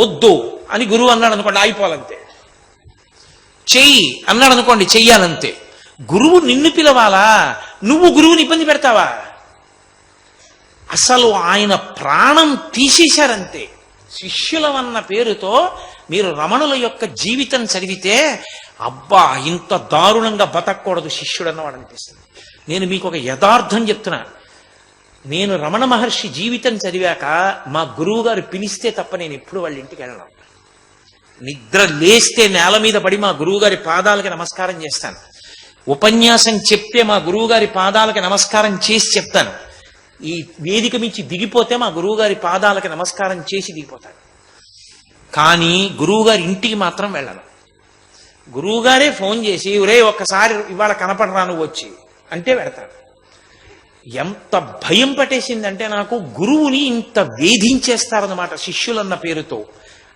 వద్దు అని గురువు అన్నాడు అనుకోండి, అయిపోవాలంతే. చెయ్యి అన్నాడు అనుకోండి, చెయ్యాలంతే. గురువు నిన్ను పిలవాలా? నువ్వు గురువుని ఇబ్బంది పెడతావా? అసలు ఆయన ప్రాణం తీసేశారంతే. శిష్యులమన్న పేరుతో మీరు రమణుల యొక్క జీవితం చదివితే అబ్బా ఇంత దారుణంగా బతకూడదు శిష్యుడు అన్నవాడు అనిపిస్తుంది. నేను మీకు ఒక యథార్థం చెప్తున్నా. నేను రమణ మహర్షి జీవితం చదివాక మా గురువు గారు పిలిస్తే తప్ప నేను ఎప్పుడు వాళ్ళ ఇంటికి వెళ్ళను. నిద్ర లేస్తే నేల మీద పడి మా గురువు గారి పాదాలకి నమస్కారం చేస్తాను. ఉపన్యాసం చెప్తే మా గురువు గారి పాదాలకి నమస్కారం చేసి చెప్తాను. ఈ వేదిక మించి దిగిపోతే మా గురువు గారి పాదాలకి నమస్కారం చేసి దిగిపోతాను. కానీ గురువు గారి ఇంటికి మాత్రం వెళ్ళను. గురువుగారే ఫోన్ చేసి ఒరే ఒక్కసారి ఇవాళ కనపడరా నువ్వు వచ్చి అంటే వెడతాను. ఎంత భయం పట్టేసిందంటే నాకు, గురువుని ఇంత వేధించేస్తారన్నమాట శిష్యులన్న పేరుతో.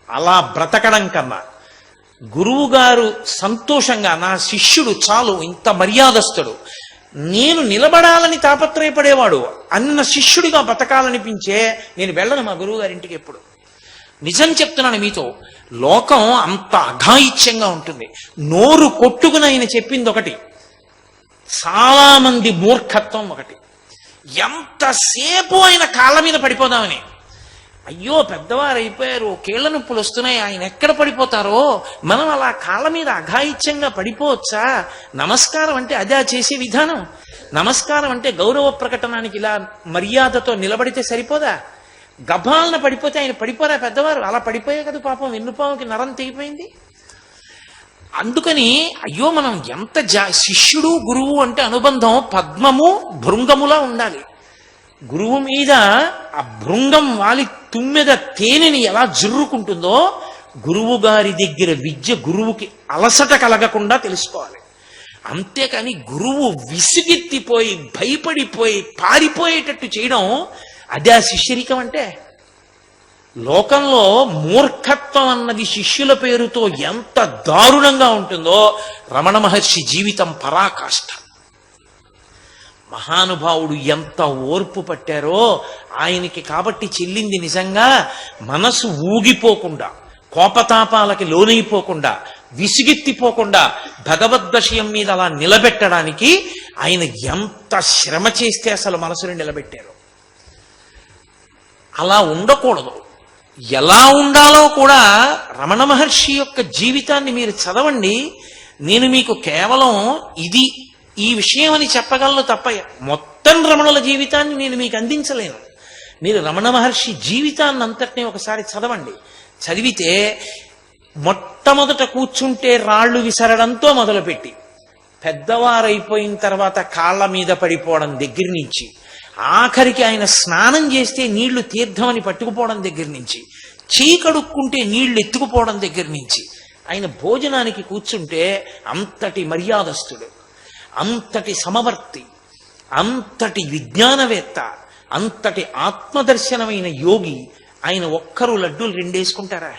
అలా బ్రతకడం కన్నా గురువు గారు సంతోషంగా నా శిష్యుడు చాలు ఇంత మర్యాదస్తుడు, నేను నిలబడాలని తాపత్రయపడేవాడు అన్న శిష్యుడిగా బతకాలనిపించే నేను వెళ్ళను మా గురువు గారింటికి ఎప్పుడు. నిజం చెప్తున్నాను మీతో, లోకం అంత అఘాయిత్యంగా ఉంటుంది. నోరు కొట్టుకుని ఆయన చెప్పింది ఒకటి, చాలా మంది మూర్ఖత్వం ఒకటి. ఎంతసేపు ఆయన కాళ్ళ మీద పడిపోదామని, అయ్యో పెద్దవారు అయిపోయారు, కీళ్ల నొప్పులు వస్తున్నాయి, ఆయన ఎక్కడ పడిపోతారో, మనం అలా కాళ్ళ మీద అఘాయిత్యంగా పడిపోవచ్చా? నమస్కారం అంటే అదే చేసే విధానం. నమస్కారం అంటే గౌరవ ప్రకటనానికి ఇలా మర్యాదతో నిలబడితే సరిపోదా? గభాలన పడిపోతే ఆయన పడిపోరా పెద్దవారు? అలా పడిపోయే కదా పాపం వెన్నుపాముకి నరం తెగిపోయింది. అందుకని అయ్యో మనం ఎంత శిష్యుడు గురువు అంటే అనుబంధం పద్మము భృంగములా ఉండాలి. గురువు మీద ఆ భృంగం వాలి తుమ్మెద తేనెని ఎలా జుర్రుకుంటుందో, గురువు గారి దగ్గర విద్య గురువుకి అలసట కలగకుండా తెలుసుకోవాలి. అంతేకాని గురువు విసిగెత్తిపోయి భయపడిపోయి పారిపోయేటట్టు చేయడం అదే శిష్యరికం అంటే. లోకంలో మూర్ఖత్వం అన్నది శిష్యుల పేరుతో ఎంత దారుణంగా ఉంటుందో రమణ మహర్షి జీవితం పరాకాష్ఠ. మహానుభావుడు ఎంత ఓర్పు పట్టారో ఆయనకి. కాబట్టి చెల్లింది నిజంగా మనసు ఊగిపోకుండా, కోపతాపాలకి లోనైపోకుండా, విసిగెత్తిపోకుండా భగవద్విషయం మీద అలా నిలబెట్టడానికి ఆయన ఎంత శ్రమ చేస్తే అసలు మనసుని నిలబెట్టారు. అలా ఉండకూడదు. ఎలా ఉండాలో కూడా రమణ మహర్షి యొక్క జీవితాన్ని మీరు చదవండి. నేను మీకు కేవలం ఇది ఈ విషయం అని చెప్పగలను తప్ప మొత్తం రమణుల జీవితాన్ని నేను మీకు అందించలేను. మీరు రమణ మహర్షి జీవితాన్ని అంతటినీ ఒకసారి చదవండి. చదివితే మొట్టమొదట కూర్చుంటే రాళ్లు విసరడంతో మొదలుపెట్టి పెద్దవారైపోయిన తర్వాత కాళ్ళ మీద పడిపోవడం దగ్గర నుంచి, ఆఖరికి ఆయన స్నానం చేస్తే నీళ్లు తీర్థమని పట్టుకుపోవడం దగ్గర నుంచి, చీకడుక్కుంటే నీళ్లు ఎత్తుకుపోవడం దగ్గర నుంచి, ఆయన భోజనానికి కూర్చుంటే అంతటి మర్యాదస్తుడు, అంతటి సమవర్తి, అంతటి విజ్ఞానవేత్త, అంతటి ఆత్మదర్శనమైన యోగి. ఆయన ఒక్కరు లడ్డూలు రెండేసుకుంటారా?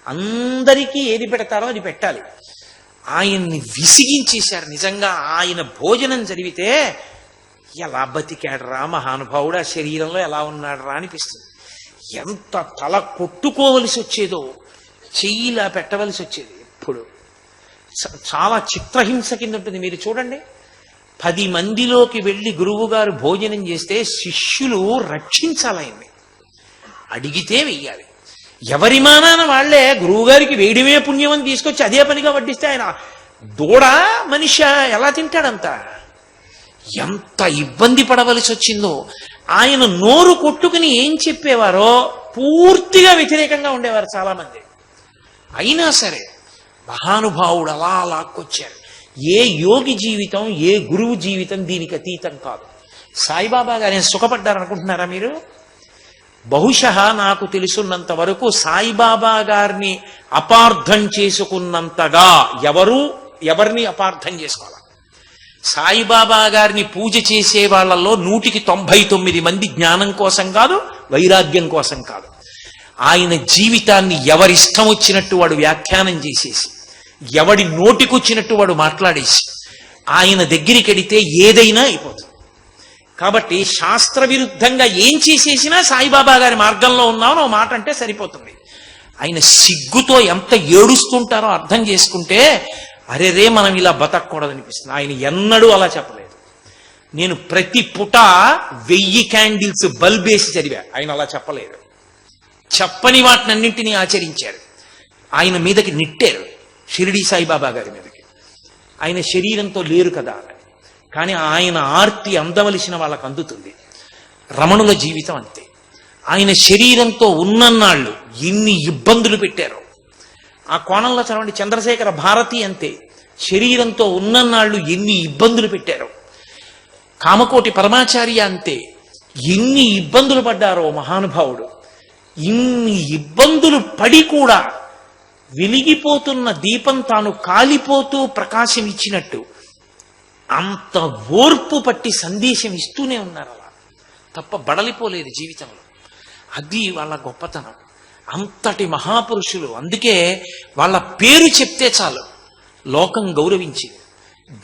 అందరికీ ఏది పెడతారో అది పెట్టాలి. ఆయన్ని విసిగించేశారు. నిజంగా ఆయన భోజనం చదివితే ఎలా బతికాడరా మహానుభావుడు, ఆ శరీరంలో ఎలా ఉన్నాడరా అనిపిస్తుంది. ఎంత తల కొట్టుకోవలసి వచ్చేదో, చెయ్యిలా పెట్టవలసి వచ్చేది. ఎప్పుడు చాలా చిత్రహింస కింద ఉంటుంది. మీరు చూడండి, 10 మందిలోకి వెళ్ళి గురువు గారు భోజనం చేస్తే శిష్యులు రక్షించాలి ఆయన్ని, అడిగితే వెయ్యాలి. ఎవరి మానాన వాళ్లే గురువుగారికి వేడిమే పుణ్యం అని తీసుకొచ్చి అదే పనిగా వడ్డిస్తే ఆయన దూడ మనిషి ఎలా తింటాడంత? ఎంత ఇబ్బంది పడవలసి వచ్చిందో. ఆయన నోరు కొట్టుకుని ఏం చెప్పేవారో పూర్తిగా వ్యతిరేకంగా ఉండేవారు చాలా మంది. అయినా సరే మహానుభావుడు అలా లాక్కొచ్చారు. ఏ యోగి జీవితం, ఏ గురువు జీవితం దీనికి అతీతం కాదు. సాయిబాబా గారు సుఖపడ్డారనుకుంటున్నారా మీరు? బహుశः నాకు తెలుసున్నంత వరకు సాయిబాబా గారిని అపార్థం చేసుకున్నంతగా ఎవరిని అపార్థం చేసుకోవాలి. సాయిబాబా గారిని పూజ చేసే వాళ్ళల్లో 199 మంది జ్ఞానం కోసం కాదు, వైరాగ్యం కోసం కాదు. ఆయన జీవితాన్ని ఎవరిష్టం వచ్చినట్టు వాడు వ్యాఖ్యానం చేసేసి, ఎవడి నోటికొచ్చినట్టు వాడు మాట్లాడేసి, ఆయన దగ్గరికి వెడితే ఏదైనా అయిపోతుంది. కాబట్టి శాస్త్ర విరుద్ధంగా ఏం చేసేసినా సాయిబాబా గారి మార్గంలో ఉన్నామని ఒక మాట అంటే సరిపోతుంది. ఆయన సిగ్గుతో ఎంత ఏడుస్తుంటారో అర్థం చేసుకుంటే అరే రే మనం ఇలా బతకూడదనిపిస్తుంది. ఆయన ఎన్నడూ అలా చెప్పలేదు. నేను ప్రతి పుట 1000 క్యాండిల్స్ బల్బేసి చదివా. ఆయన అలా చెప్పలేదు. చెప్పని వాటినన్నింటినీ ఆచరించారు. ఆయన మీదకి నిట్టారు, షిరిడి సాయిబాబా గారి మీదకి. ఆయన శరీరంతో లేరు కదా అని. కానీ ఆయన ఆర్తి అందవలసిన వాళ్ళకు అందుతుంది. రమణుల జీవితం అంతే. ఆయన శరీరంతో ఉన్నన్నాళ్ళు ఎన్ని ఇబ్బందులు పెట్టారో ఆ కోణంలో చదవండి. చంద్రశేఖర భారతి అంతే, శరీరంతో ఉన్నన్నాళ్ళు ఎన్ని ఇబ్బందులు పెట్టారో. కామకోటి పరమాచార్య అంతే, ఎన్ని ఇబ్బందులు పడ్డారో మహానుభావుడు. ఇన్ని ఇబ్బందులు పడి కూడా వెలిగిపోతున్న దీపం తాను కాలిపోతూ ప్రకాశం ఇచ్చినట్టు అంత ఓర్పు పట్టి సందేశం ఇస్తూనే ఉన్నారు. అలా తప్ప బడలిపోలేదు జీవితంలో. అది వాళ్ళ గొప్పతనం. అంతటి మహాపురుషులు. అందుకే వాళ్ళ పేరు చెప్తే చాలు లోకం గౌరవించింది,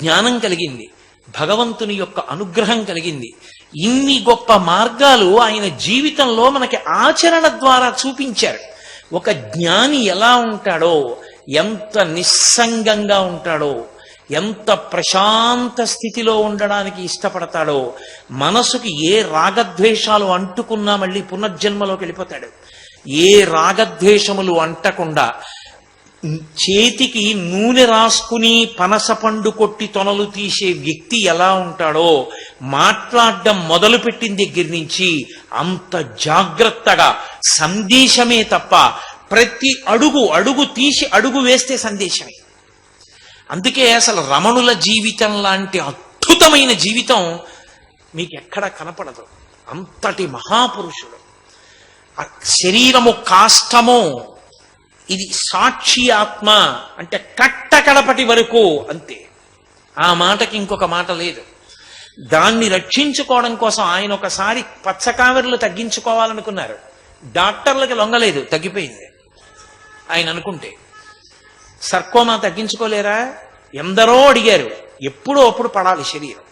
జ్ఞానం కలిగింది, భగవంతుని యొక్క అనుగ్రహం కలిగింది. ఇన్ని గొప్ప మార్గాలు ఆయన జీవితంలో మనకి ఆచరణ ద్వారా చూపించారు. ఒక జ్ఞాని ఎలా ఉంటాడో, ఎంత నిస్సంగంగా ఉంటాడో, ఎంత ప్రశాంత స్థితిలో ఉండడానికి ఇష్టపడతాడో, మనసుకి ఏ రాగద్వేషాలు అంటుకున్నా మళ్ళీ పునర్జన్మలోకి వెళ్ళిపోతాడు. ఏ రాగద్వేషములు అంటకుండా చేతికి నూనె రాసుకుని పనస పండు కొట్టి తొనలు తీసే వ్యక్తి ఎలా ఉంటాడో, మాట్లాడడం మొదలుపెట్టిన దగ్గర నుంచి అంత జాగ్రత్తగా సందేశమే తప్ప ప్రతి అడుగు తీసి అడుగు వేస్తే సందేశమే. అందుకే అసలు రమణుల జీవితం లాంటి అద్భుతమైన జీవితం మీకు ఎక్కడ కనపడదు. అంతటి మహాపురుషుడు. శరీరము కాష్టము, ఇది సాక్షి ఆత్మ అంటే కట్టకడపటి వరకు అంతే. ఆ మాటకి ఇంకొక మాట లేదు. దాన్ని రక్షించుకోవడం కోసం ఆయన ఒకసారి పచ్చకామెరలు తగ్గించుకోవాలనుకున్నారు. డాక్టర్లకి లొంగలేదు, తగ్గిపోయింది. ఆయన అనుకుంటే సర్కోమా తగ్గించుకోలేరా? ఎందరో అడిగారు. ఎప్పుడో అప్పుడు పడాలి శరీరం.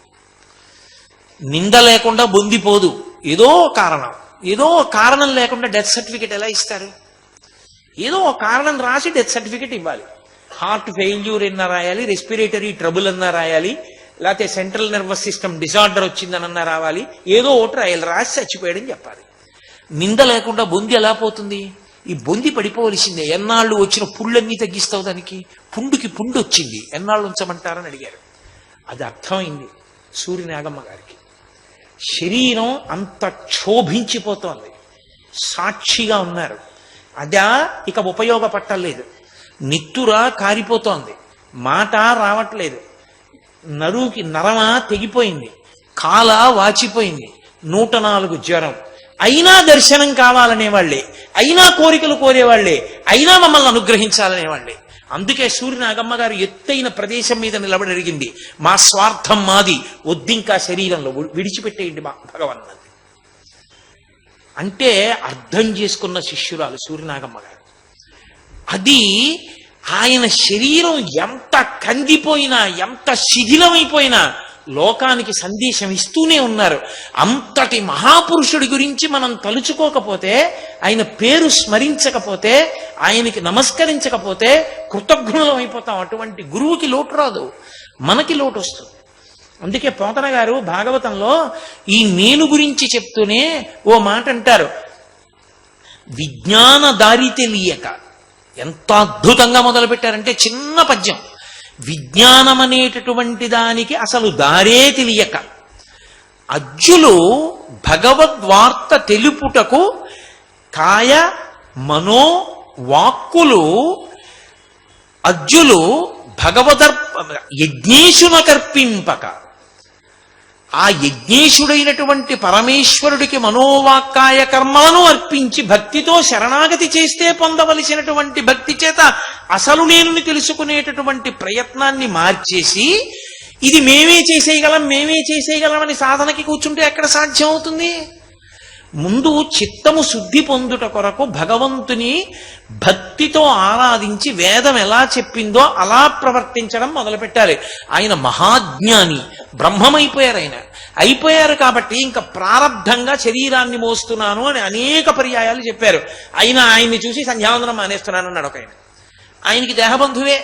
నింద లేకుండా బొందిపోదు. ఏదో కారణం లేకుండా డెత్ సర్టిఫికేట్ ఎలా ఇస్తారు? ఏదో కారణం రాసి డెత్ సర్టిఫికేట్ ఇవ్వాలి. హార్ట్ ఫెయిల్యూర్ అన్నా రాయాలి, రెస్పిరేటరీ ట్రబుల్ అన్నా రాయాలి, లేకపోతే సెంట్రల్ నర్వస్ సిస్టమ్ డిజార్డర్ వచ్చిందనన్నా రావాలి. ఏదో ఒకటి రాయాలి, రాసి చచ్చిపోయాడని చెప్పాలి. నింద లేకుండా బొంది ఎలా పోతుంది? ఈ బొంది పడిపోవలసిందే. ఎన్నాళ్ళు వచ్చిన పుళ్ళన్నీ తగ్గిస్తావు దానికి? పుండుకి పుండు వచ్చింది, ఎన్నాళ్ళు ఉంచమంటారని అడిగారు. అది అర్థమైంది సూర్యనాగమ్మ గారికి. శరీరం అంత క్షోభించిపోతోంది, సాక్షిగా ఉన్నారు. అదా ఇక ఉపయోగపట్టలేదు. నిత్తుర కారిపోతోంది, మాట రావట్లేదు, నరుకి నరమ తెగిపోయింది, కాల వాచిపోయింది, 104 జ్వరం. అయినా దర్శనం కావాలనేవాళ్లే, అయినా కోరికలు కోరేవాళ్లే, అయినా మమ్మల్ని అనుగ్రహించాలనేవాళ్లే. అందుకే సూర్యనాగమ్మ గారు ఎత్తైన ప్రదేశం మీద నిలబడి అడిగింది, మా స్వార్థం మాది, వద్దింకా శరీరంలో విడిచిపెట్టేయండి మా భగవన్నది. అంటే అర్థం చేసుకున్న శిష్యురాలు సూర్యనాగమ్మ గారు. అది ఆయన శరీరం ఎంత కందిపోయినా, ఎంత శిథిలమైపోయినా లోకానికి సందేశం ఇస్తూనే ఉన్నారు. అంతటి మహాపురుషుడి గురించి మనం తలుచుకోకపోతే, ఆయన పేరు స్మరించకపోతే, ఆయనకి నమస్కరించకపోతే కృతజ్ఞులం అయిపోతాం. అటువంటి గురువుకి లోటు రాదు, మనకి లోటు వస్తుంది. అందుకే పోతన గారు భాగవతంలో ఈ నేను గురించి చెప్తూనే ఓ మాట అంటారు, విజ్ఞాన దారి తెలియక. ఎంత అద్భుతంగా మొదలుపెట్టారంటే చిన్న పద్యం. విజ్ఞానం అనేటటువంటి దానికి అసలు దారే తెలియక అజ్జులు భగవద్వార్త తెలుపుటకు కాయ మనో వాక్కులు అజ్జులు యజ్ఞేశున కర్పింపక, ఆ యజ్ఞేశుడైనటువంటి పరమేశ్వరుడికి మనోవాక్కాయ కర్మలను అర్పించి భక్తితో శరణాగతి చేస్తే పొందవలసినటువంటి భక్తి చేత అసలు నేనుని తెలుసుకునేటటువంటి ప్రయత్నాన్ని మార్చేసి, ఇది మేమే చేసేయగలం అని సాధనకి కూర్చుంటే ఎక్కడ సాధ్యం అవుతుంది? ముందు చిత్తము శుద్ధి పొందుట కొరకు భగవంతుని భక్తితో ఆరాధించి వేదం ఎలా చెప్పిందో అలా ప్రవర్తించడం మొదలుపెట్టాలి. ఆయన మహాజ్ఞాని, బ్రహ్మమైపోయారు. అయిపోయారు కాబట్టి ఇంకా ప్రారబ్ధంగా శరీరాన్ని మోస్తున్నాను అని అనేక పర్యాయాలు చెప్పారు. అయినా ఆయన్ని చూసి సంధ్యావందనం మానేస్తున్నాను అన్నాడు ఒక ఆయన. ఆయనకి దేహబంధువే.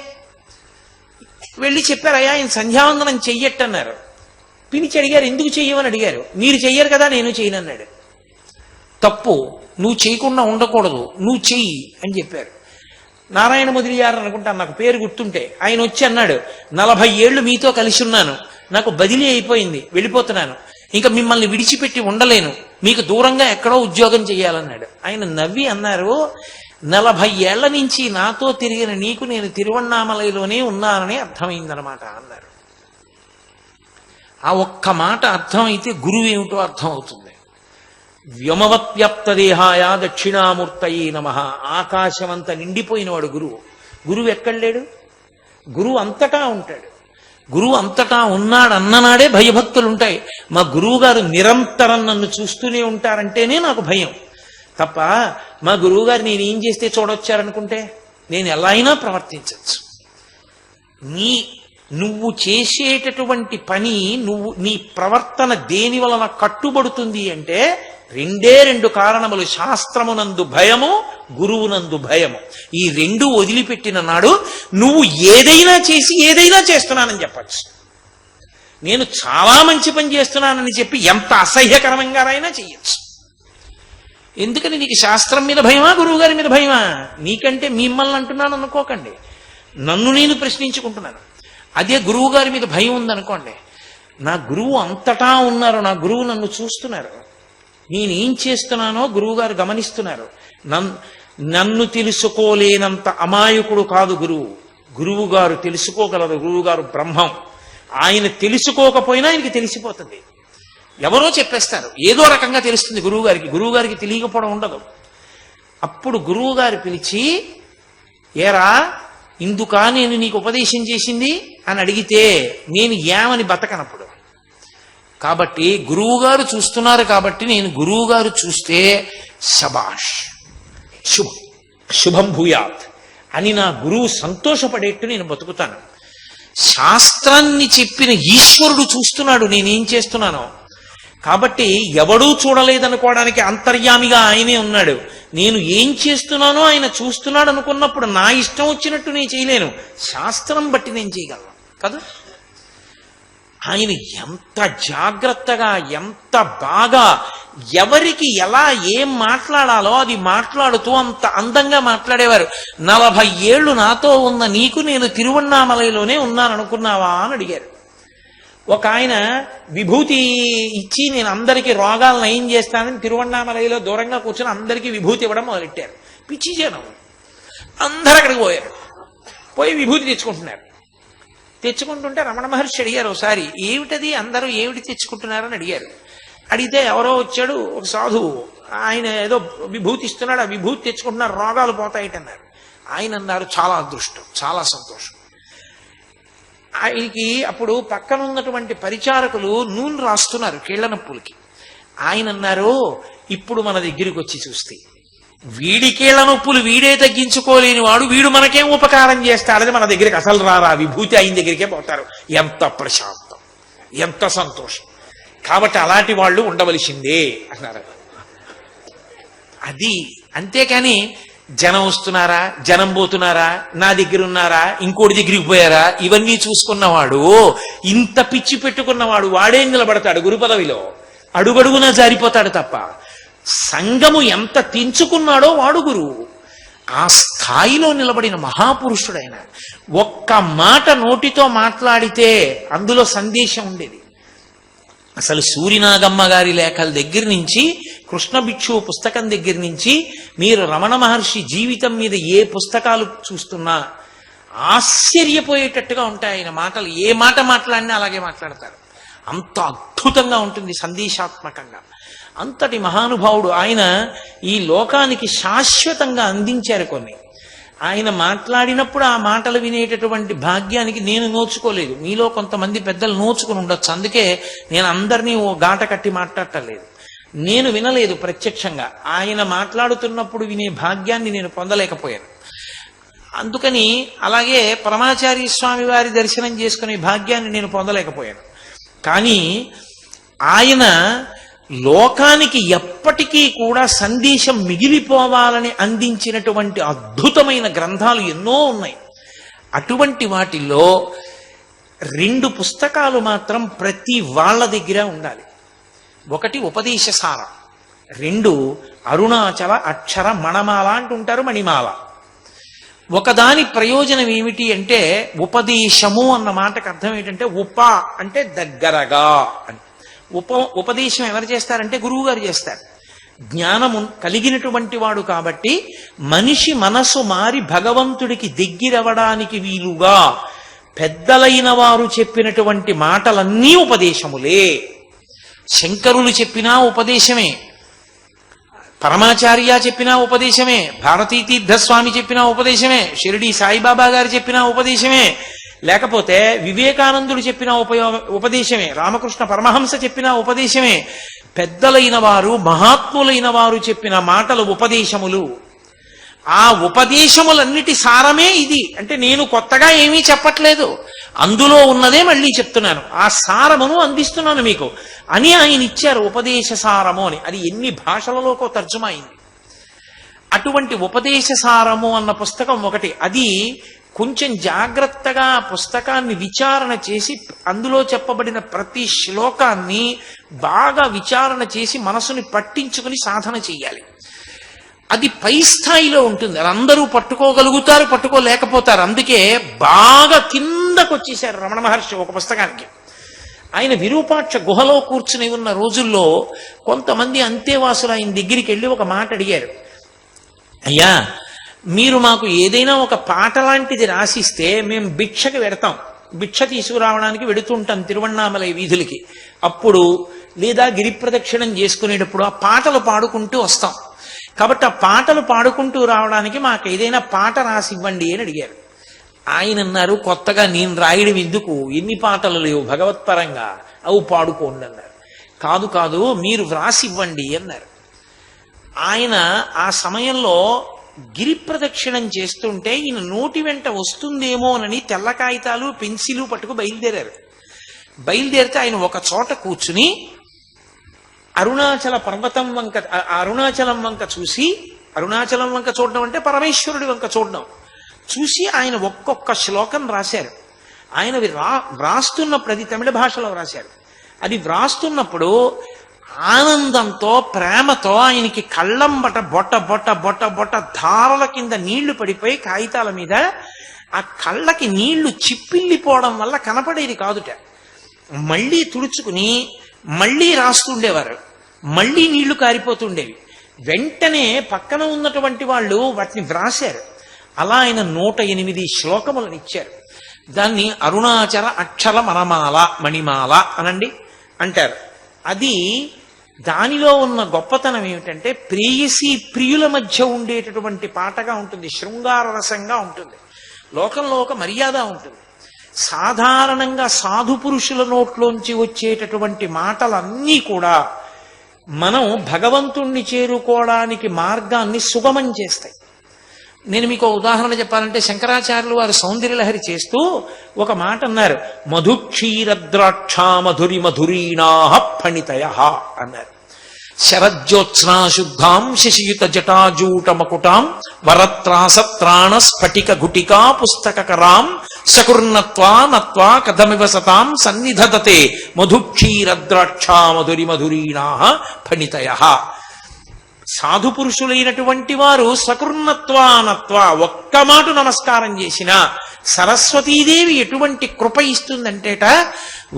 వెళ్ళి చెప్పారు, అయ్యా ఆయన సంధ్యావందనం చెయ్యట్టన్నారు. పిలిచి అడిగారు, ఎందుకు చెయ్యమని అడిగారు. మీరు చెయ్యరు కదా, నేను చేయనన్నాడు. తప్పు, నువ్వు చేయకుండా ఉండకూడదు, నువ్వు చెయ్యి అని చెప్పారు. నారాయణ మొదలియారు అనుకుంటాను, నాకు పేరు గుర్తుంటే. ఆయన వచ్చి అన్నాడు, 40 ఏళ్ళు మీతో కలిసి ఉన్నాను, నాకు బదిలీ అయిపోయింది, వెళ్ళిపోతున్నాను, ఇంకా మిమ్మల్ని విడిచిపెట్టి ఉండలేను, మీకు దూరంగా ఎక్కడో ఉద్యోగం చేయాలన్నాడు. ఆయన నవ్వి అన్నారు, 40 ఏళ్ల నుంచి నాతో తిరిగిన నీకు నేను తిరువణ్ణామలైలోనే ఉన్నానని అర్థమైందనమాట అన్నారు. ఆ ఒక్క మాట అర్థమైతే గురువు ఏమిటో అర్థం అవుతుంది. వ్యోమవత్వ్యాప్త దేహాయ దక్షిణామూర్తయే నమః. ఆకాశమంత నిండిపోయినవాడు గురువు. గురువు ఎక్కడ లేడు? గురువు అంతటా ఉంటాడు. గురువు అంతటా ఉన్నాడు అన్ననాడే భయభక్తులు ఉంటాయి. మా గురువు గారు నిరంతరం నన్ను చూస్తూనే ఉంటారంటేనే నాకు భయం తప్ప, మా గురువు గారు నేను ఏం చేస్తే చూడొచ్చారనుకుంటే నేను ఎలా అయినా ప్రవర్తించవచ్చు. నువ్వు చేసేటటువంటి పని, నీ ప్రవర్తన దేని వలన కట్టుబడుతుంది అంటే 2 కారణములు. శాస్త్రమునందు భయము, గురువునందు భయము. ఈ 2 వదిలిపెట్టిన నాడు నువ్వు ఏదైనా చేసి ఏదైనా చేస్తున్నానని చెప్పచ్చు. నేను చాలా మంచి పని చేస్తున్నానని చెప్పి ఎంత అసహ్యకరంగానైనా చెయ్యొచ్చు. ఎందుకని? నీకు శాస్త్రం మీద భయమా, గురువు గారి మీద భయమా? నీకంటే మిమ్మల్ని అంటున్నాను అనుకోకండి, నన్ను నేను ప్రశ్నించుకుంటున్నాను. అదే గురువు గారి మీద భయం ఉందనుకోండి, నా గురువు అంతటా ఉన్నారు, నా గురువు నన్ను చూస్తున్నారు, నేనేం చేస్తున్నానో గురువుగారు గమనిస్తున్నారు. నన్ను తెలుసుకోలేనంత అమాయకుడు కాదు గురువు. గురువు గారు తెలుసుకోగలరు. గురువు గారు బ్రహ్మం. ఆయన తెలుసుకోకపోయినా ఆయనకి తెలిసిపోతుంది. ఎవరో చెప్పేస్తారు, ఏదో రకంగా తెలుస్తుంది గురువుగారికి. గురువుగారికి తెలియకపోవడం ఉండదు. అప్పుడు గురువు గారు పిలిచి, ఏరా ఇందుకా నేను నీకు ఉపదేశం చేసింది అని అడిగితే నేను ఏమని బతకనప్పుడు. కాబట్టి గురువుగారు చూస్తున్నారు కాబట్టి నేను గురువుగారు చూస్తే శబాష్, శుభం భూయాత్ అని నా గురువు సంతోషపడేట్టు నేను బతుకుతాను. శాస్త్రాన్ని చెప్పిన ఈశ్వరుడు చూస్తున్నాడు నేనేం చేస్తున్నానో. కాబట్టి ఎవడూ చూడలేదనుకోవడానికి అంతర్యామిగా ఆయనే ఉన్నాడు. నేను ఏం చేస్తున్నానో ఆయన చూస్తున్నాడు అనుకున్నప్పుడు నా ఇష్టం వచ్చినట్టు నేను చేయలేను, శాస్త్రం బట్టి నేను చేయగలను కదా. ఆయన ఎంత జాగ్రత్తగా, ఎంత బాగా ఎవరికి ఎలా ఏం మాట్లాడాలో అది మాట్లాడుతూ అంత అందంగా మాట్లాడేవారు. 40 ఏళ్లు నాతో ఉన్న నీకు నేను తిరువణ్ణామలైలోనే ఉన్నాననుకున్నావా అని అడిగారు. ఒక ఆయన విభూతి ఇచ్చి నేను అందరికీ రోగాలు నయం చేస్తానని తిరువణ్ణామలైలో దూరంగా కూర్చొని అందరికీ విభూతి ఇవ్వడం మొదలెట్టారు. పిచ్చి జనం అందరూ అక్కడికి పోయారు. పోయి విభూతి తెచ్చుకుంటున్నారు. తెచ్చుకుంటుంటే రమణ మహర్షి అడిగారు ఒకసారి, ఏమిటది అందరూ ఏమిటి తెచ్చుకుంటున్నారని అడిగారు. అడిగితే ఎవరో వచ్చాడు, ఒక సాధువు, ఆయన ఏదో విభూతి ఇస్తున్నాడు, ఆ విభూతి తెచ్చుకుంటున్నారు, రోగాలు పోతాయిటన్నారు. ఆయన అన్నారు, చాలా అదృష్టం, చాలా సంతోషం. ఆయనకి అప్పుడు పక్కన ఉన్నటువంటి పరిచారకులు నూనె రాస్తున్నారు కీళ్ల నొప్పులకి. ఆయన అన్నారు, ఇప్పుడు మన దగ్గరికి వచ్చి చూస్తే వీడి కీళ్ల నొప్పులు వీడే తగ్గించుకోలేని వాడు వీడు మనకేం ఉపకారం చేస్తాడని మన దగ్గరికి అసలు రారా, విభూతి ఆయన దగ్గరికే పోతారు. ఎంత ప్రశాంతం, ఎంత సంతోషం. కాబట్టి అలాంటి వాళ్ళు ఉండవలసిందే అన్నారు. అది అంతేకాని జనం వస్తున్నారా, జనం పోతున్నారా, నా దగ్గర ఉన్నారా, ఇంకోటి దగ్గరికి పోయారా, ఇవన్నీ చూసుకున్నవాడు, ఇంత పిచ్చి పెట్టుకున్నవాడు వాడే నిలబడతాడు గురు పదవిలో. అడుగడుగునా జారిపోతాడు తప్ప. సంఘము ఎంత తెంచుకున్నాడో వాడు గురువు. ఆ స్థాయిలో నిలబడిన మహాపురుషుడైన ఒక్క మాట నోటితో మాట్లాడితే అందులో సందేశం ఉండేది. అసలు సూరినాగమ్మ గారి లేఖల దగ్గర నుంచి, కృష్ణ భిక్షువు పుస్తకం దగ్గర నుంచి, మీరు రమణ మహర్షి జీవితం మీద ఏ పుస్తకాలు చూస్తున్నా ఆశ్చర్యపోయేటట్టుగా ఉంటాయి ఆయన మాటలు. ఏ మాట మాట్లాడినా అలాగే మాట్లాడతారు. అంత అద్భుతంగా ఉంటుంది సందేశాత్మకంగా. అంతటి మహానుభావుడు ఆయన. ఈ లోకానికి శాశ్వతంగా అందించారు కొన్ని. ఆయన మాట్లాడినప్పుడు ఆ మాటలు వినేటటువంటి భాగ్యానికి నేను నోచుకోలేదు. మీలో కొంతమంది పెద్దలు నోచుకుని ఉండొచ్చు. అందుకే నేను అందరినీ ఓ గాట కట్టి మాట్లాడటలేదు. నేను వినలేదు ప్రత్యక్షంగా. ఆయన మాట్లాడుతున్నప్పుడు వినే భాగ్యాన్ని నేను పొందలేకపోయాను. అందుకని అలాగే పరమాచార్య స్వామి వారి దర్శనం చేసుకునే భాగ్యాన్ని నేను పొందలేకపోయాను. కానీ ఆయన లోకానికి ఎప్పటికీ కూడా సందేశం మిగిలిపోవాలని అందించినటువంటి అద్భుతమైన గ్రంథాలు ఎన్నో ఉన్నాయి. అటువంటి వాటిల్లో 2 పుస్తకాలు మాత్రం ప్రతి వాళ్ళ దగ్గర ఉండాలి. ఒకటి ఉపదేశసార, 2 అరుణాచల అక్షర మణమాల అంటుంటారు, మణిమాల. ఒకదాని ప్రయోజనం ఏమిటి అంటే ఉపదేశము అన్న మాటకు అర్థం ఏంటంటే అంటే దగ్గరగా అని. ఉపదేశం ఎవరు చేస్తారంటే గురువు గారు చేస్తారు. జ్ఞానము కలిగినటువంటి వాడు కాబట్టి మనిషి మనసు మారి భగవంతుడికి దగ్గరవడానికి వీలుగా పెద్దలైన వారు చెప్పినటువంటి మాటలన్నీ ఉపదేశములే. శంకరులు చెప్పినా ఉపదేశమే, పరమాచార్య చెప్పినా ఉపదేశమే, భారతీ తీర్థస్వామి చెప్పినా ఉపదేశమే, షిరిడి సాయిబాబా గారు చెప్పినా ఉపదేశమే, లేకపోతే వివేకానందుడు చెప్పిన ఉపదేశమే, రామకృష్ణ పరమహంస చెప్పిన ఉపదేశమే. పెద్దలైన వారు మహాత్ములైన వారు చెప్పిన మాటలు ఉపదేశములు. ఆ ఉపదేశములన్నిటి సారమే ఇది. అంటే నేను కొత్తగా ఏమీ చెప్పట్లేదు, అందులో ఉన్నదే మళ్ళీ చెప్తున్నాను, ఆ సారమును అందిస్తున్నాను మీకు అని ఆయన ఇచ్చారు ఉపదేశ సారము అని. అది ఎన్ని భాషలలోకో తర్జుమా అయింది. అటువంటి ఉపదేశ సారము అన్న పుస్తకం ఒకటి. అది కొంచెం జాగ్రత్తగా పుస్తకాన్ని విచారణ చేసి అందులో చెప్పబడిన ప్రతి శ్లోకాన్ని బాగా విచారణ చేసి మనసుని పట్టించుకుని సాధన చెయ్యాలి. అది పై స్థాయిలో ఉంటుంది. అది అందరూ పట్టుకోగలుగుతారు, పట్టుకోలేకపోతారు. అందుకే బాగా కిందకు వచ్చేసారు రమణ మహర్షి ఒక పుస్తకానికి. ఆయన విరూపాక్ష గుహలో కూర్చుని ఉన్న రోజుల్లో కొంతమంది అంతేవాసులు ఆయన దగ్గరికి వెళ్ళి ఒక మాట అడిగారు. అయ్యా, మీరు మాకు ఏదైనా ఒక పాట లాంటిది రాసిస్తే మేము భిక్షకి వెడతాం, భిక్ష తీసుకురావడానికి వెడుతుంటాం తిరువణ్ణామలై వీధులకి. అప్పుడు లేదా గిరి ప్రదక్షిణం చేసుకునేటప్పుడు ఆ పాటలు పాడుకుంటూ వస్తాం. కాబట్టి ఆ పాటలు పాడుకుంటూ రావడానికి మాకు ఏదైనా పాట రాసి ఇవ్వండి అని అడిగారు. ఆయన అన్నారు, కొత్తగా నేను రాయడం ఎందుకు, ఎన్ని పాటలు లేవు భగవత్పరంగా, అవు పాడుకోండి అన్నారు. కాదు కాదు, మీరు వ్రాసి ఇవ్వండి అన్నారు. ఆయన ఆ సమయంలో గిరి ప్రదక్షిణం చేస్తుంటే ఈయన నోటి వెంట వస్తుందేమోనని తెల్ల కాగితాలు పెన్సిలు పట్టుకు బయలుదేరారు. బయలుదేరితే ఆయన ఒక చోట కూర్చుని అరుణాచలం వంక చూసి, అరుణాచలం వంక చూడడం అంటే పరమేశ్వరుడి వంక చూడడం, చూసి ఆయన ఒక్కొక్క శ్లోకం రాశారు. ఆయన వ్రాస్తున్నప్పుడు అది తమిళ భాషలో వ్రాశారు. అది వ్రాస్తున్నప్పుడు ఆనందంతో ప్రేమతో ఆయనకి కళ్ళంబట బొట్ట బొట్ట బొట్ట బొట్ట ధారల కింద నీళ్లు పడిపోయి కాగితాల మీద ఆ కళ్ళకి నీళ్లు చిప్పిల్లిపోవడం వల్ల కనపడేది కాదుట. మళ్ళీ తుడుచుకుని మళ్ళీ రాస్తుండేవారు, మళ్ళీ నీళ్లు కారిపోతుండేవి. వెంటనే పక్కన ఉన్నటువంటి వాళ్ళు వాటిని వ్రాశారు. అలా ఆయన 108 శ్లోకములను ఇచ్చారు. దాన్ని అరుణాచల అక్షర మణిమాల అనండి అంటారు. అది దానిలో ఉన్న గొప్పతనం ఏమిటంటే ప్రేయసి ప్రియుల మధ్య ఉండేటటువంటి పాటగా ఉంటుంది, శృంగార రసంగా ఉంటుంది, లోకంలో ఒక మర్యాద ఉంటుంది. సాధారణంగా సాధు పురుషుల నోట్లోంచి వచ్చేటటువంటి మాటలన్నీ కూడా మనం భగవంతుణ్ణి చేరుకోవడానికి మార్గాన్ని సుగమం చేస్తాయి. నేను మీకు ఉదాహరణ చెప్పాలంటే శంకరాచార్యులు వారు సౌందర్యలహరి చేస్తూ ఒక మాట అన్నారు, మధుక్షీరద్రాక్ష మధురి మధురీణాః ఫణితయః అన్నారు. శరజ్యోత్స్నా శుద్ధాం శశియుత జటాజూట మకుటాం వరత్రాసత్రాణ స్ఫటిక గుటికా పుస్తకరాం సకుర్ణత్వా నత్వా కథమివ సతాం సన్నిధదతే మధుక్షీరద్రాక్ష మధురి మధురీణాః ఫణితయః. సాధు పురుషులైనటువంటి వారు సకృన్నత్వానత్వ ఒక్క మాట నమస్కారం చేసిన సరస్వతీదేవి ఎటువంటి కృప ఇస్తుందంటేట,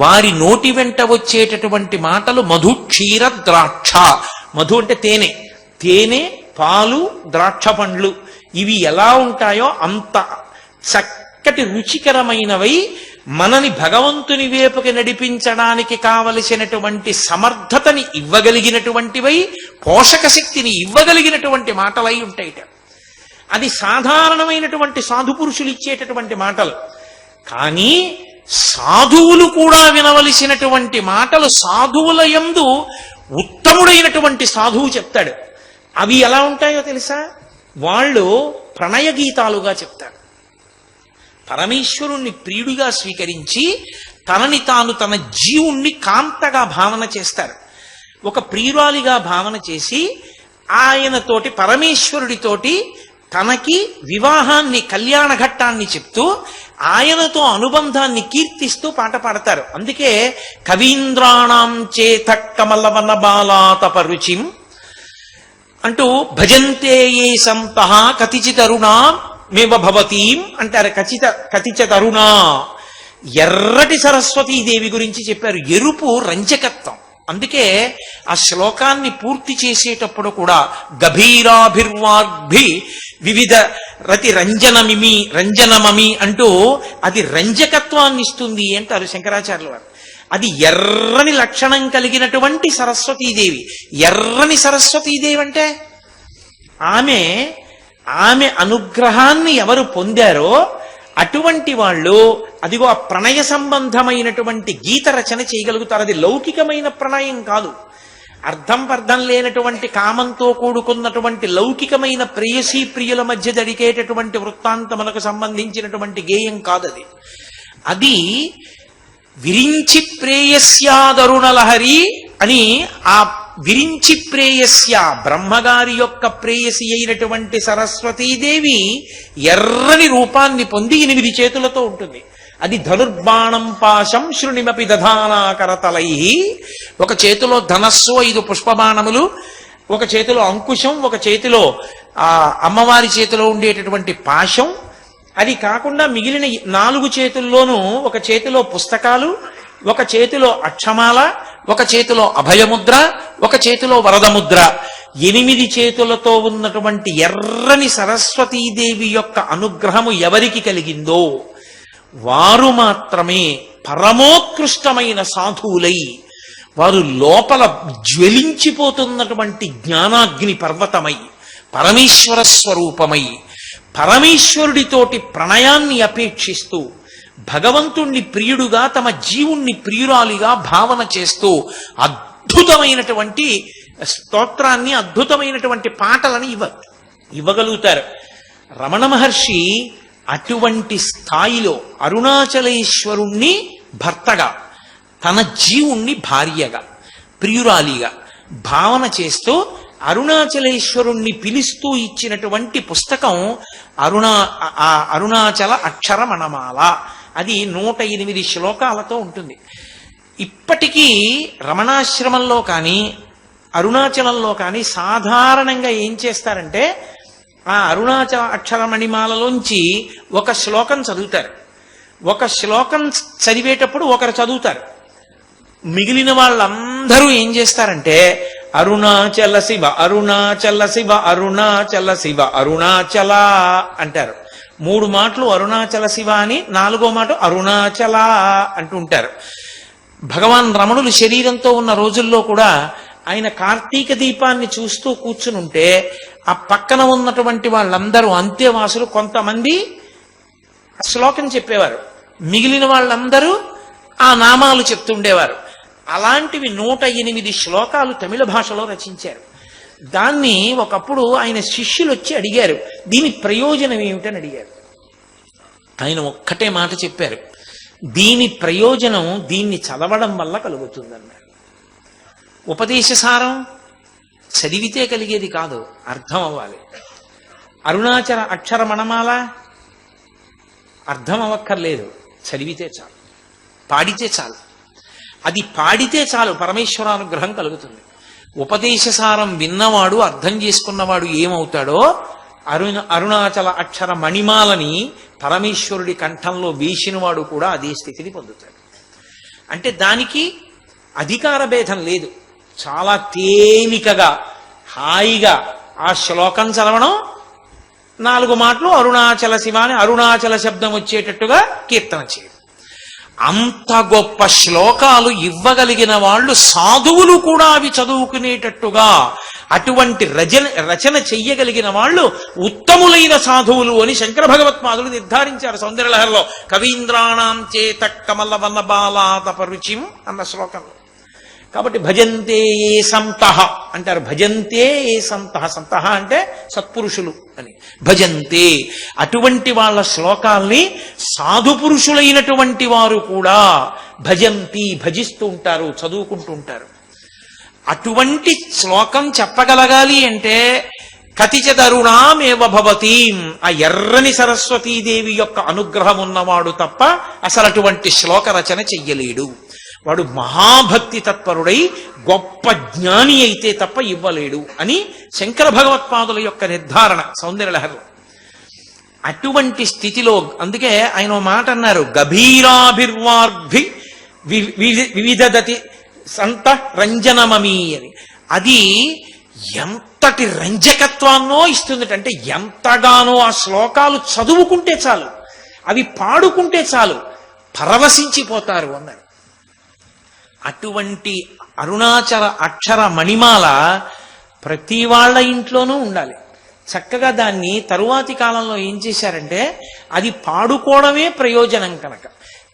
వారి నోటి వెంట వచ్చేటటువంటి మాటలు మధు క్షీర ద్రాక్ష. మధు అంటే తేనె, తేనె పాలు ద్రాక్ష పండ్లు ఇవి ఎలా ఉంటాయో అంత చక్కటి రుచికరమైనవై మనని భగవంతుని వైపుకి నడిపించడానికి కావలసినటువంటి సమర్థతని ఇవ్వగలిగినటువంటివై, పోషక శక్తిని ఇవ్వగలిగినటువంటి మాటలై ఉంటాయిట. అది సాధారణమైనటువంటి సాధు పురుషులు ఇచ్చేటటువంటి మాటలు. కానీ సాధువులు కూడా వినవలసినటువంటి మాటలు సాధువుల యందు ఉత్తముడైనటువంటి సాధువు చెప్తాడు. అవి ఎలా ఉంటాయో తెలుసా? వాళ్ళు ప్రణయ గీతాలుగా చెప్తారు. పరమేశ్వరుణ్ణి ప్రియుడిగా స్వీకరించి తనని తాను తన జీవుణ్ణి కాంతగా భావన చేస్తారు. ఒక ప్రియురాలిగా భావన చేసి ఆయనతోటి పరమేశ్వరుడితోటి తనకి వివాహాన్ని కళ్యాణ ఘట్టాన్ని చెప్తూ ఆయనతో అనుబంధాన్ని కీర్తిస్తూ పాట పాడతారు. అందుకే కవీంద్రాణం చేత కమలవన బాలాతపరుచిం అంటూ భజంతే ఏ సంతః కతిచితరుణా మేవ భవతీం అంటారు. కతిచ తరుణా, ఎర్రటి సరస్వతీదేవి గురించి చెప్పారు. ఎరుపు రంజకత్వం. అందుకే ఆ శ్లోకాన్ని పూర్తి చేసేటప్పుడు కూడా గభీరాభిర్వాగ్భి వివిధ రతి రంజనమమి అంటూ అది రంజకత్వాన్ని ఇస్తుంది అంటారు శంకరాచార్యుల వారు. అది ఎర్రని లక్షణం కలిగినటువంటి సరస్వతీదేవి. ఎర్రని సరస్వతీదేవి అంటే ఆమె అనుగ్రహాన్ని ఎవరు పొందారో అటువంటి వాళ్ళు అదిగో ఆ ప్రణయ సంబంధమైనటువంటి గీత రచన చేయగలుగుతారు. అది లౌకికమైన ప్రణయం కాదు, అర్థం లేనటువంటి కామంతో కూడుకున్నటువంటి లౌకికమైన ప్రేయసీ ప్రియుల మధ్య జరిగేటటువంటి వృత్తాంతములకు సంబంధించినటువంటి గేయం కాదు. అది విరించి ప్రేయస్యాదరుణలహరి అని, ఆ విరించి ప్రేయస్య బ్రహ్మగారి యొక్క ప్రేయసి అయినటువంటి సరస్వతీదేవి ఎర్రని రూపాన్ని పొంది 8 చేతులతో ఉంటుంది. అది ధనుర్బాణం పాశం శృణిమపి దధానాకరతలై, ఒక చేతిలో ధనస్సు 5 పుష్పబాణములు, ఒక చేతిలో అంకుశం, ఒక చేతిలో అమ్మవారి చేతిలో ఉండేటటువంటి పాశం. అది కాకుండా మిగిలిన 4 చేతుల్లోనూ ఒక చేతిలో పుస్తకాలు, ఒక చేతిలో అక్షమాల, ఒక చేతిలో అభయముద్ర, ఒక చేతిలో వరదముద్ర. 8 చేతులతో ఉన్నటువంటి ఎర్రని సరస్వతీదేవి యొక్క అనుగ్రహము ఎవరికి కలిగిందో వారు మాత్రమే పరమోత్కృష్టమైన సాధువులై, వారు లోపల జ్వలించిపోతున్నటువంటి జ్ఞానాగ్ని పర్వతమై, పరమేశ్వర స్వరూపమై, పరమేశ్వరుడితోటి ప్రణయాన్ని అపేక్షిస్తూ భగవంతుణ్ణి ప్రియుడుగా తమ జీవుణ్ణి ప్రియురాలిగా భావన చేస్తూ అద్భుతమైనటువంటి స్తోత్రాన్ని, అద్భుతమైనటువంటి పాటలని ఇవ్వగలుగుతారు. రమణ మహర్షి అటువంటి స్థాయిలో అరుణాచలేశ్వరుణ్ణి భర్తగా, తన జీవుణ్ణి భార్యగా, ప్రియురాలిగా భావన చేస్తూ అరుణాచలేశ్వరుణ్ణి పిలుస్తూ ఇచ్చినటువంటి పుస్తకం అరుణాచల అక్షరమణమాల. అది 108 శ్లోకాలతో ఉంటుంది. ఇప్పటికీ రమణాశ్రమంలో కానీ అరుణాచలంలో కానీ సాధారణంగా ఏం చేస్తారంటే ఆ అరుణాచల అక్షరమణిమాలలోంచి ఒక శ్లోకం చదువుతారు. ఒక శ్లోకం చదివేటప్పుడు ఒకరు చదువుతారు. మిగిలిన వాళ్ళందరూ ఏం చేస్తారంటే అరుణాచల శివ అరుణాచల శివ అరుణాచల శివ అరుణాచల అంటారు. 3 మాటలు అరుణాచల శివ అని, 4వ మాట అరుణాచల అంటుంటారు. భగవాన్ రమణులు శరీరంతో ఉన్న రోజుల్లో కూడా ఆయన కార్తీక దీపాన్ని చూస్తూ కూర్చునుంటే ఆ పక్కన ఉన్నటువంటి వాళ్ళందరూ అంత్యవాసులు కొంతమంది శ్లోకం చెప్పేవారు, మిగిలిన వాళ్ళందరూ ఆ నామాలు చెప్తుండేవారు. అలాంటివి 108 శ్లోకాలు తమిళ భాషలో రచించారు. దాన్ని ఒకప్పుడు ఆయన శిష్యులు వచ్చి అడిగారు, దీని ప్రయోజనం ఏమిటని అడిగారు. ఆయన ఒక్కటే మాట చెప్పారు, దీని ప్రయోజనం దీన్ని చదవడం వల్ల కలుగుతుందన్నారు. ఉపదేశసారం చదివితే కలిగేది కాదు, అర్థం అవ్వాలి. అరుణాచల అక్షరమణమాల అర్థం అవ్వక్కర్లేదు, చదివితే చాలు, పాడితే చాలు. అది పాడితే చాలు పరమేశ్వరానుగ్రహం కలుగుతుంది. ఉపదేశసారం విన్నవాడు, అర్థం చేసుకున్నవాడు ఏమవుతాడో అరుణాచల అక్షర మణిమాలని పరమేశ్వరుడి కంఠంలో వేసినవాడు కూడా అదే స్థితిని పొందుతాడు. అంటే దానికి అధికార భేదం లేదు. చాలా తేలికగా హాయిగా ఆ శ్లోకం చదవడం, 4 మాటలు అరుణాచల శివ అని అరుణాచల శబ్దం వచ్చేటట్టుగా కీర్తన చేయడం. అంత గొప్ప శ్లోకాలు ఇవ్వగలిగిన వాళ్ళు సాధువులు కూడా అవి చదువుకునేటట్టుగా అటువంటి రచన చెయ్యగలిగిన వాళ్ళు ఉత్తములైన సాధువులు అని శంకర భగవత్పాదులు నిర్ధారించారు సౌందర్యలహరిలో. కవీంద్రాణం చేత కమల వన బాలాతపరుచిం అన్న శ్లోకంలో. కాబట్టి భజంతే ఏ సంతః అంటారు. భజంతే ఏ సంతః, సంతః అంటే సత్పురుషులు అని. భజంతే అటువంటి వాళ్ళ శ్లోకాల్ని సాధు పురుషులైనటువంటి వారు కూడా భజంతి భజిస్తూ ఉంటారు, చదువుకుంటూ ఉంటారు. అటువంటి శ్లోకం చెప్పగలగాలి అంటే కతిచదరుణామేవ భవతీం, ఆ ఎర్రని సరస్వతీదేవి యొక్క అనుగ్రహం ఉన్నవాడు తప్ప అసలు అటువంటి శ్లోక రచన చెయ్యలేడు. వాడు మహాభక్తి తత్పరుడై గొప్ప జ్ఞాని అయితే తప్ప ఇవ్వలేడు అని శంకర భగవత్పాదుల యొక్క నిర్ధారణ సౌందర్యలహరిలో. అటువంటి స్థితిలో అందుకే ఆయన ఓ మాట అన్నారు, గభీరాభిర్వార్భి వివిధదతి సంత రంజనమమీ అని. అది ఎంతటి రంజకత్వాన్నో ఇస్తుంది అంటే ఎంతగానో ఆ శ్లోకాలు చదువుకుంటే చాలు, అవి పాడుకుంటే చాలు పరవశించిపోతారు అన్నారు. అటువంటి అరుణాచల అక్షర మణిమాల ప్రతి వాళ్ళ ఇంట్లోనూ ఉండాలి. చక్కగా దాన్ని తరువాతి కాలంలో ఏం చేశారంటే అది పాడుకోవడమే ప్రయోజనం కనుక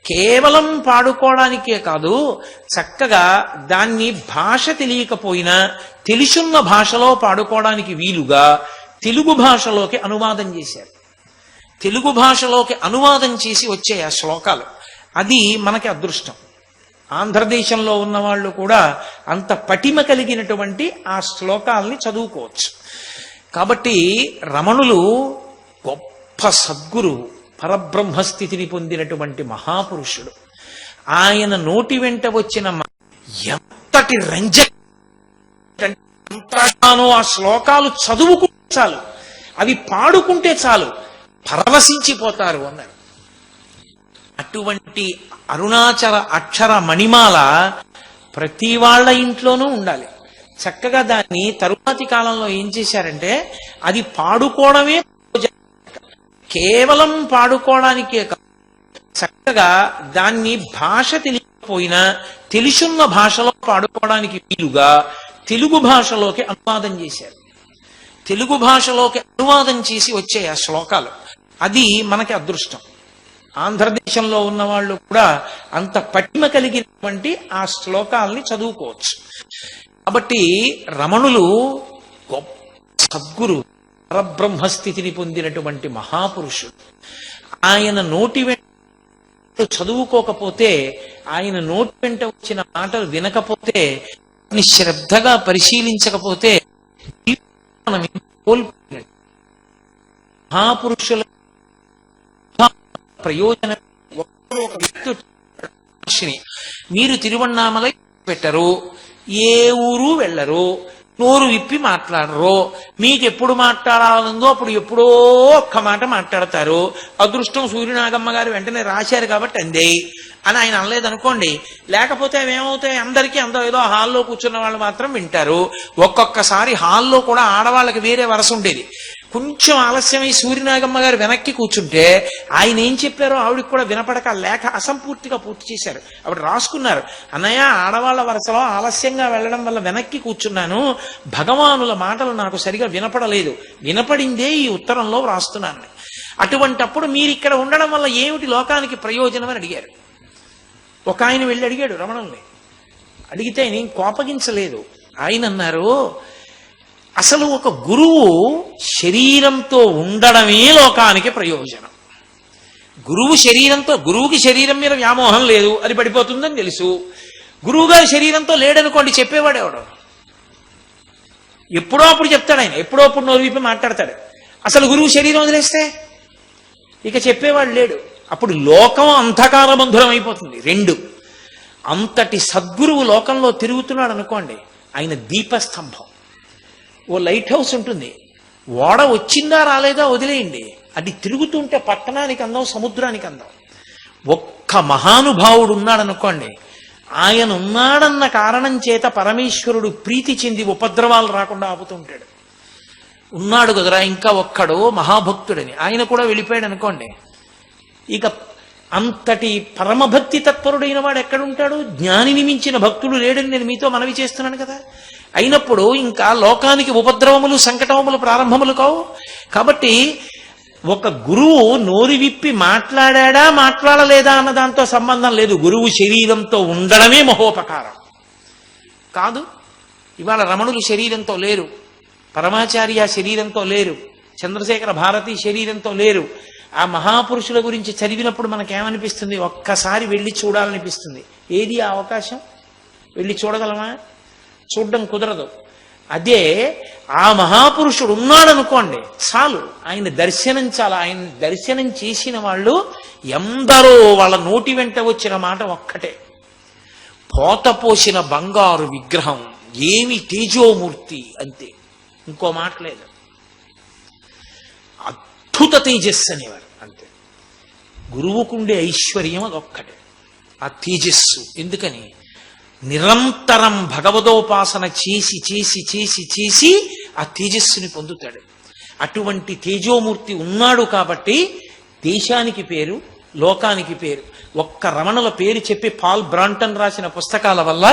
కేవలం పాడుకోవడానికే కాదు, చక్కగా దాన్ని భాష తెలియకపోయినా తెలుసున్న భాషలో పాడుకోవడానికి వీలుగా తెలుగు భాషలోకి అనువాదం చేశారు. తెలుగు భాషలోకి అనువాదం చేసి వచ్చే ఆ శ్లోకాలు, అది మనకి అదృష్టం. ఆంధ్రదేశంలో ఉన్న వాళ్ళు కూడా అంత పటిమ కలిగినటువంటి ఆ శ్లోకాల్ని చదువుకోవచ్చు. కాబట్టి రమణులు గొప్ప సద్గురువు, పరబ్రహ్మస్థితిని పొందినటువంటి మహాపురుషుడు. ఆయన నోటి వెంట వచ్చిన ఎంతటి ఎంతగానో ఆ శ్లోకాలు చదువుకుంటే చాలు, అవి పాడుకుంటే చాలు పరవశించిపోతారు అన్నారు. అటువంటి అరుణాచల అక్షర మణిమాల ప్రతి వాళ్ళ ఇంట్లోనూ ఉండాలి. చక్కగా దాన్ని తరువాతి కాలంలో ఏం చేశారంటే అది పాడుకోవడమే కేవలం పాడుకోవడానికే కాదు, చక్కగా దాన్ని భాష తెలియకపోయినా తెలుసున్న భాషలో పాడుకోవడానికి వీలుగా తెలుగు భాషలోకి అనువాదం చేశారు. తెలుగు భాషలోకి అనువాదం చేసి వచ్చే ఆ శ్లోకాలు, అది మనకి అదృష్టం. ఆంధ్రదేశంలో ఉన్న వాళ్ళు కూడా అంత పటిమ కలిగినటువంటి ఆ శ్లోకాలని చదువుకోవచ్చు. కాబట్టి రమణులు గొప్ప సద్గురు, పరబ్రహ్మస్థితిని పొందినటువంటి మహాపురుషుడు. ఆయన నోటి వెంట చదువుకోకపోతే, ఆయన నోటి వెంట వచ్చిన మాటలు వినకపోతే, శ్రద్ధగా పరిశీలించకపోతే కోల్పోయినట్టు. మహాపురుషుల ప్రయోజనం ఒక వ్యక్తి, మీరు తిరువన్నామలై పెట్టరు, ఏ ఊరు వెళ్ళరు, నోరు విప్పి మాట్లాడరు, మీకు ఎప్పుడు మాట్లాడాలందో అప్పుడు ఎప్పుడో ఒక్క మాట మాట్లాడతారు. అదృష్టం సూర్యనాగమ్మ గారు వెంటనే రాశారు కాబట్టి అందే అని ఆయన అనలేదనుకోండి, లేకపోతే అవేమవుతాయి, అందరికీ అందరూ ఏదో హాల్లో కూర్చున్న వాళ్ళు మాత్రం వింటారు. ఒక్కొక్కసారి హాల్లో కూడా ఆడవాళ్ళకి వేరే వరస ఉండేది. కొంచెం ఆలస్యమై సూర్యనాగమ్మ గారు వెనక్కి కూర్చుంటే ఆయన ఏం చెప్పారో ఆవిడికి కూడా వినపడక లేఖ అసంపూర్తిగా పూర్తి చేశారు. ఆవిడ రాసుకున్నారు, అన్నయ్య ఆడవాళ్ల వరసలో ఆలస్యంగా వెళ్ళడం వల్ల వెనక్కి కూర్చున్నాను, భగవానుల మాటలు నాకు సరిగా వినపడలేదు, వినపడిందే ఈ ఉత్తరంలో రాస్తున్నాను. అటువంటప్పుడు మీరు ఇక్కడ ఉండడం వల్ల ఏమిటి లోకానికి ప్రయోజనం అని అడిగారు. ఒక ఆయన వెళ్ళి అడిగాడు రమణుల్ని. అడిగితే నేను కోపగించలేదు. ఆయన అన్నారు, అసలు ఒక గురువు శరీరంతో ఉండడమే లోకానికి ప్రయోజనం. గురువుకి శరీరం మీద వ్యామోహం లేదు, అది పడిపోతుందని తెలుసు. గురువుగారి శరీరంతో లేడనుకోండి, చెప్పేవాడు ఎవడు? ఎప్పుడో అప్పుడు చెప్తాడు ఆయన, ఎప్పుడో అప్పుడు నోరు విప్పి మాట్లాడతాడు. అసలు గురువు శరీరం వదిలేస్తే ఇక చెప్పేవాడు లేడు. అప్పుడు లోకం అంధకార బంధురం అయిపోతుంది. రెండు, అంతటి సద్గురువు లోకంలో తిరుగుతున్నాడు అనుకోండి, ఆయన దీపస్తంభం. ఓ లైట్ హౌస్ ఉంటుంది, ఓడ వచ్చిందా రాలేదా వదిలేయండి, అది తిరుగుతుంటే పట్టణానికి అందం, సముద్రానికి అందం. ఒక్క మహానుభావుడు ఉన్నాడనుకోండి, ఆయన ఉన్నాడన్న కారణం చేత పరమేశ్వరుడు ప్రీతి చెంది ఉపద్రవాలు రాకుండా ఆపుతుంటాడు. ఉన్నాడు కదరా ఇంకా ఒక్కడు మహాభక్తుడని, ఆయన కూడా వెళ్ళిపోయాడు అనుకోండి, ఇక అంతటి పరమభక్తి తత్పరుడైన వాడు ఎక్కడుంటాడు? జ్ఞానిని మించిన భక్తుడు లేడని నేను మీతో మనవి చేస్తున్నాను కదా. అయినప్పుడు ఇంకా లోకానికి ఉపద్రవములు, సంకటములు ప్రారంభములు కావు. కాబట్టి ఒక గురువు నోరు విప్పి మాట్లాడా మాట్లాడలేదా అన్న దాంతో సంబంధం లేదు. గురువు శరీరంతో ఉండడమే మహోపకారం కాదు. ఇవాళ రమణులు శరీరంతో లేరు, పరమాచార్య శరీరంతో లేరు, చంద్రశేఖర భారతి శరీరంతో లేరు. ఆ మహాపురుషుల గురించి చదివినప్పుడు మనకేమనిపిస్తుంది? ఒక్కసారి వెళ్ళి చూడాలనిపిస్తుంది. ఏది ఆ అవకాశం? వెళ్ళి చూడగలమా? చూడడం కుదరదు. అదే ఆ మహాపురుషుడు ఉన్నాడనుకోండి చాలు, ఆయన దర్శనం చాలు. ఆయన దర్శనం చేసిన వాళ్ళు ఎందరో వాళ్ళ నోటి వెంట వచ్చిన మాట ఒక్కటే, పోతపోసిన బంగారు విగ్రహం, ఏమి తేజోమూర్తి, అంతే, ఇంకో మాట లేదు. అద్భుత తేజస్సు అనేవారు. అంతే. గురువుకుండే ఐశ్వర్యం అదొక్కటే, ఆ తేజస్సు. ఎందుకని? నిరంతరం భగవదోపాసన చేసి చేసి చేసి చేసి ఆ తేజస్సుని పొందుతాడు. అటువంటి తేజోమూర్తి ఉన్నాడు కాబట్టి దేశానికి పేరు, లోకానికి పేరు. ఒక్క రమణుల పేరు చెప్పి పాల్ బ్రాంటన్ రాసిన పుస్తకాల వల్ల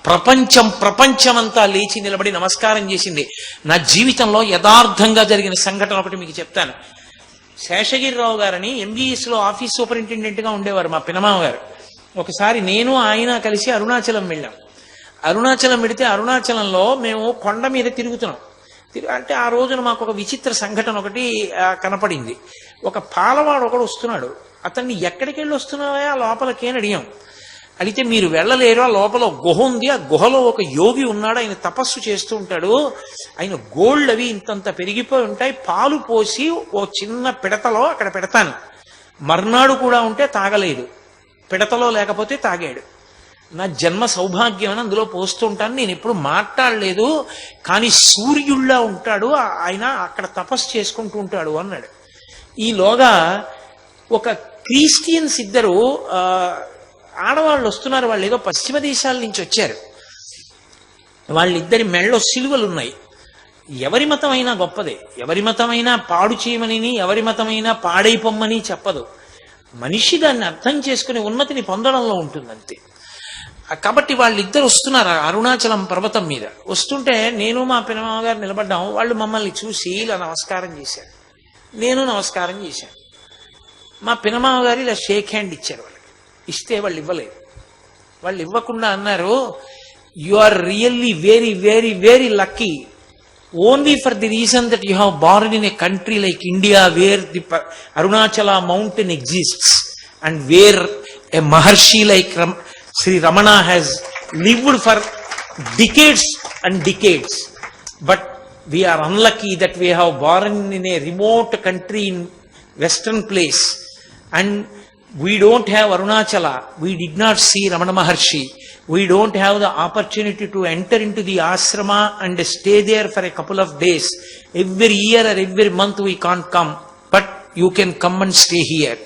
ప్రపంచమంతా లేచి నిలబడి నమస్కారం చేసింది. నా జీవితంలో యథార్థంగా జరిగిన సంఘటన ఒకటి మీకు చెప్తాను. శేషగిరిరావు గారని ఎంబీఎస్లో ఆఫీస్ సూపరింటెండెంట్గా ఉండేవారు మా పినమామ గారు. ఒకసారి నేను ఆయన కలిసి అరుణాచలం వెళ్ళాం. అరుణాచలం వెడితే అరుణాచలంలో మేము కొండ మీద తిరుగుతున్నాం. అంటే ఆ రోజున మాకు ఒక విచిత్ర సంఘటన ఒకటి కనపడింది. ఒక పాలవాడు ఒకడు వస్తున్నాడు. అతన్ని ఎక్కడికి వెళ్ళి వస్తున్నావా లోపలికి అని అడిగాం. అడిగితే మీరు వెళ్ళలేరు, ఆ లోపల గుహ ఉంది, ఆ గుహలో ఒక యోగి ఉన్నాడు, ఆయన తపస్సు చేస్తూ ఉంటాడు, ఆయన గోల్డ్ అవి ఇంతంత పెరిగిపోయి ఉంటాయి, పాలు పోసి ఓ చిన్న పిడతలో అక్కడ పెడతాను, మర్నాడు కూడా ఉంటే తాగలేదు, పిడతలో లేకపోతే తాగాడు. నా జన్మ సౌభాగ్యం అని అందులో పోస్తుంటాను, నేను ఎప్పుడు మాట్లాడలేదు, కానీ సూర్యుళ్ళ ఉంటాడు ఆయన, అక్కడ తపస్సు చేసుకుంటూ ఉంటాడు అన్నాడు. ఈలోగా ఒక క్రిస్టియన్స్ ఇద్దరు ఆడవాళ్ళు వస్తున్నారు. వాళ్ళు ఏదో పశ్చిమ దేశాల నుంచి వచ్చారు. వాళ్ళిద్దరి మెళ్ళో సిలువలు ఉన్నాయి. ఎవరి మతమైనా గొప్పదే, ఎవరి మతమైనా పాడు చేయమని, ఎవరి మతమైనా పాడైపోమ్మని చెప్పదు. మనిషి దాన్ని అర్థం చేసుకుని ఉన్నతిని పొందడంలో ఉంటుంది అంతే. కాబట్టి వాళ్ళిద్దరు వస్తున్నారు అరుణాచలం పర్వతం మీద. వస్తుంటే నేను మా పినమామ గారు నిలబడ్డాము. వాళ్ళు మమ్మల్ని చూసి ఇలా నమస్కారం చేశారు, నేను నమస్కారం చేశాను. మా పినమామ గారు ఇలా షేక్ హ్యాండ్ ఇచ్చారు. వాళ్ళకి ఇస్తే వాళ్ళు ఇవ్వలేదు. వాళ్ళు ఇవ్వకుండా అన్నారు, you are really very very very lucky only for the reason that you have born in a country like India where the Arunachala mountain exists and where a maharshi like Sri Ramana has lived for decades and decades, but we are unlucky that we have born in a remote country in western place and we don't have Arunachala, we did not see Ramana Maharshi, we don't have the opportunity to enter into the ashrama and stay there for a couple of days. Every year or every month we can't come, but you can come and stay here.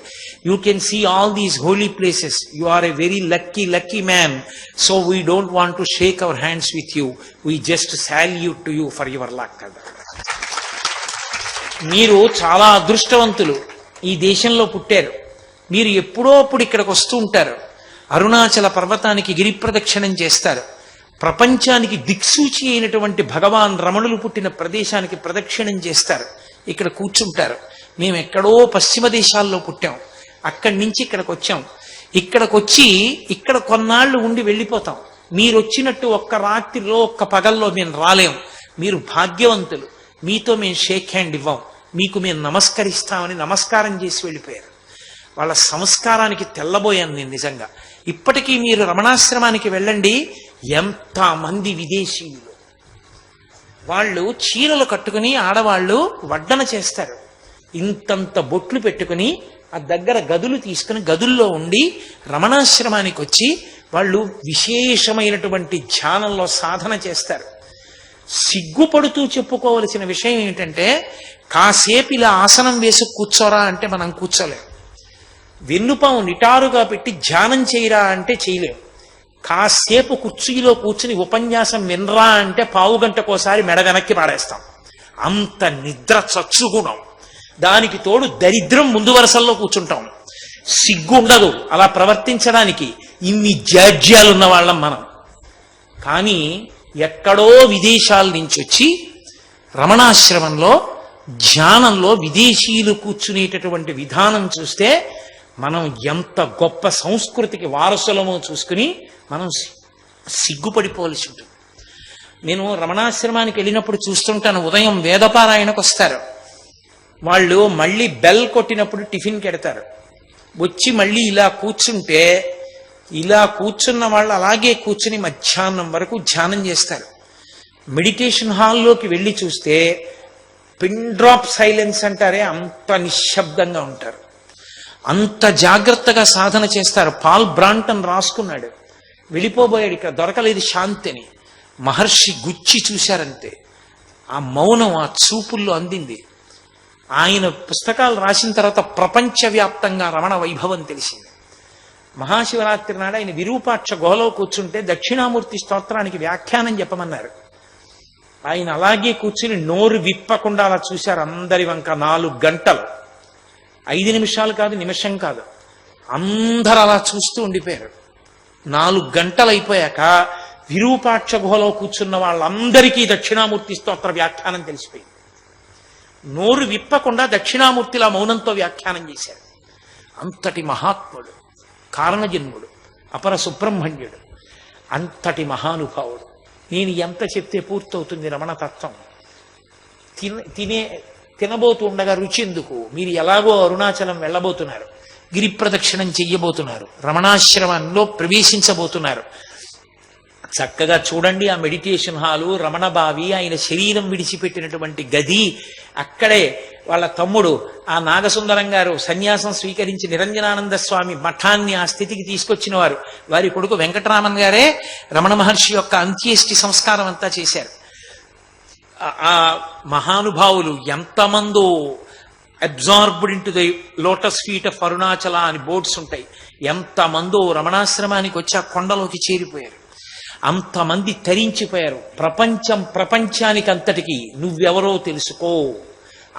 You can see all these holy places. You are a very lucky man. So we don't want to shake our hands with you. We just salute to you for your luck. మీరు చాలా అదృష్టవంతులు, ఈ దేశంలో పుట్టారు. మీరు ఎప్పుడో అప్పుడు ఇక్కడికి వస్తూ ఉంటారు. అరుణాచల పర్వతానికి గిరి ప్రదక్షిణం చేస్తారు. ప్రపంచానికి దిక్సూచి అయినటువంటి భగవాన్ రమణులు పుట్టిన ప్రదేశానికి ప్రదక్షిణం చేస్తారు. ఇక్కడ కూర్చుంటారు. మేము ఎక్కడో పశ్చిమ దేశాల్లో పుట్టాం, అక్కడి నుంచి ఇక్కడికి వచ్చాం. ఇక్కడికి వచ్చి ఇక్కడ కొన్నాళ్ళు ఉండి వెళ్ళిపోతాం. మీరు వచ్చినట్టు ఒక్క రాత్రిలో ఒక్క పగల్లో మేము రాలేం. మీరు భాగ్యవంతులు, మీతో మేము షేక్ హ్యాండ్ ఇవ్వం, మీకు మేము నమస్కరిస్తామని నమస్కారం చేసి వెళ్ళిపోయారు. వాళ్ళ సంస్కారానికి తెల్లబోయాను నేను నిజంగా. ఇప్పటికీ మీరు రమణాశ్రమానికి వెళ్ళండి, ఎంతమంది విదేశీయులు వాళ్ళు చీరలు కట్టుకుని ఆడవాళ్ళు వడ్డన చేస్తారు. ఇంతంత బొట్లు పెట్టుకుని ఆ దగ్గర గదులు తీసుకుని గదుల్లో ఉండి రమణాశ్రమానికి వచ్చి వాళ్ళు విశేషమైనటువంటి ధ్యానంలో సాధన చేస్తారు. సిగ్గుపడుతూ చెప్పుకోవలసిన విషయం ఏమిటంటే, కాసేపు ఇలా ఆసనం వేసి కూర్చోరా అంటే మనం కూర్చోలేం. వెన్నుపాము నిటారుగా పెట్టి ధ్యానం చేయరా అంటే చేయలేం. కాసేపు కుర్చీలో కూర్చుని ఉపన్యాసం వినరా అంటే పావు గంటకోసారి మెడ వెనక్కి పాడేస్తాం. అంత నిద్ర చచ్చుగుణం. దానికి తోడు దరిద్రం ముందు వరుసల్లో కూర్చుంటాం. సిగ్గు ఉండదు అలా ప్రవర్తించడానికి. ఇన్ని జాడ్యాలున్న వాళ్ళం మనం. కానీ ఎక్కడో విదేశాల నుంచి వచ్చి రమణాశ్రమంలో ధ్యానంలో విదేశీయులు కూర్చునేటటువంటి విధానం చూస్తే మనం ఎంత గొప్ప సంస్కృతికి వారసులమో చూసుకుని మనం సిగ్గుపడిపోవలసి ఉంటుంది. నేను రమణాశ్రమానికి వెళ్ళినప్పుడు చూస్తుంటాను, ఉదయం వేదపారాయణకు వస్తారు వాళ్ళు. మళ్ళీ బెల్ కొట్టినప్పుడు టిఫిన్కి ఎడతారు. వచ్చి మళ్ళీ ఇలా కూర్చుంటే, ఇలా కూర్చున్న వాళ్ళు అలాగే కూర్చుని మధ్యాహ్నం వరకు ధ్యానం చేస్తారు. మెడిటేషన్ హాల్లోకి వెళ్ళి చూస్తే పిన్ డ్రాప్ సైలెన్స్ అంటారే, అంత నిశ్శబ్దంగా ఉంటారు. అంత జాగ్రత్తగా సాధన చేస్తారు. పాల్ బ్రాంటన్ రాసుకున్నాడు, వెళ్ళిపోబోయాడు, ఇక్కడ దొరకలేదు శాంతి అని. మహర్షి గుచ్చి చూశారంతే. ఆ మౌనం ఆ చూపుల్లో అందింది. ఆయన పుస్తకాలు రాసిన తర్వాత ప్రపంచవ్యాప్తంగా రమణ వైభవం తెలిసింది. మహాశివరాత్రి నాడు ఆయన విరూపాక్ష గుహలో కూర్చుంటే దక్షిణామూర్తి స్తోత్రానికి వ్యాఖ్యానం చెప్పమన్నారు. ఆయన అలాగే కూర్చుని నోరు విప్పకుండా అలా చూశారు అందరి వంక 4 గంటలు. 5 నిమిషాలు కాదు, నిమిషం కాదు, అందరు అలా చూస్తూ ఉండిపోయారు. 4 గంటలు అయిపోయాక విరూపాక్ష గుహలో కూర్చున్న వాళ్ళందరికీ దక్షిణామూర్తి స్తోత్ర వ్యాఖ్యానం తెలిసిపోయింది. నోరు విప్పకుండా దక్షిణామూర్తిలా మౌనంతో వ్యాఖ్యానం చేశారు. అంతటి మహాత్ముడు, కారణజన్ముడు, అపర సుబ్రహ్మణ్యుడు, అంతటి మహానుభావుడు. నేను ఎంత చెప్తే పూర్తవుతుంది రమణతత్వం? తినబోతూ ఉండగా రుచి ఎందుకు? మీరు ఎలాగో అరుణాచలం వెళ్ళబోతున్నారు, గిరి ప్రదక్షిణం చెయ్యబోతున్నారు, రమణాశ్రమంలో ప్రవేశించబోతున్నారు. చక్కగా చూడండి ఆ మెడిటేషన్ హాలు, రమణ బావి, ఆయన శరీరం విడిచిపెట్టినటువంటి గది. అక్కడే వాళ్ళ తమ్ముడు ఆ నాగసుందరం గారు సన్యాసం స్వీకరించి నిరంజనానంద స్వామి మఠాన్ని ఆ స్థితికి తీసుకొచ్చిన వారు. వారి కొడుకు వెంకటరామన్ గారే రమణ మహర్షి యొక్క అంత్యేష్టి సంస్కారం అంతా చేశారు. ఆ మహానుభావులు ఎంతమందో absorbed in to the lotus feet of Arunachala అని బోర్డ్స్ ఉంటాయి. ఎంతమందో రమణాశ్రమానికి వచ్చి ఆ కొండలోకి చేరిపోయారు. అంతమంది తరించిపోయారు. ప్రపంచానికి అంతటికి నువ్వెవరో తెలుసుకో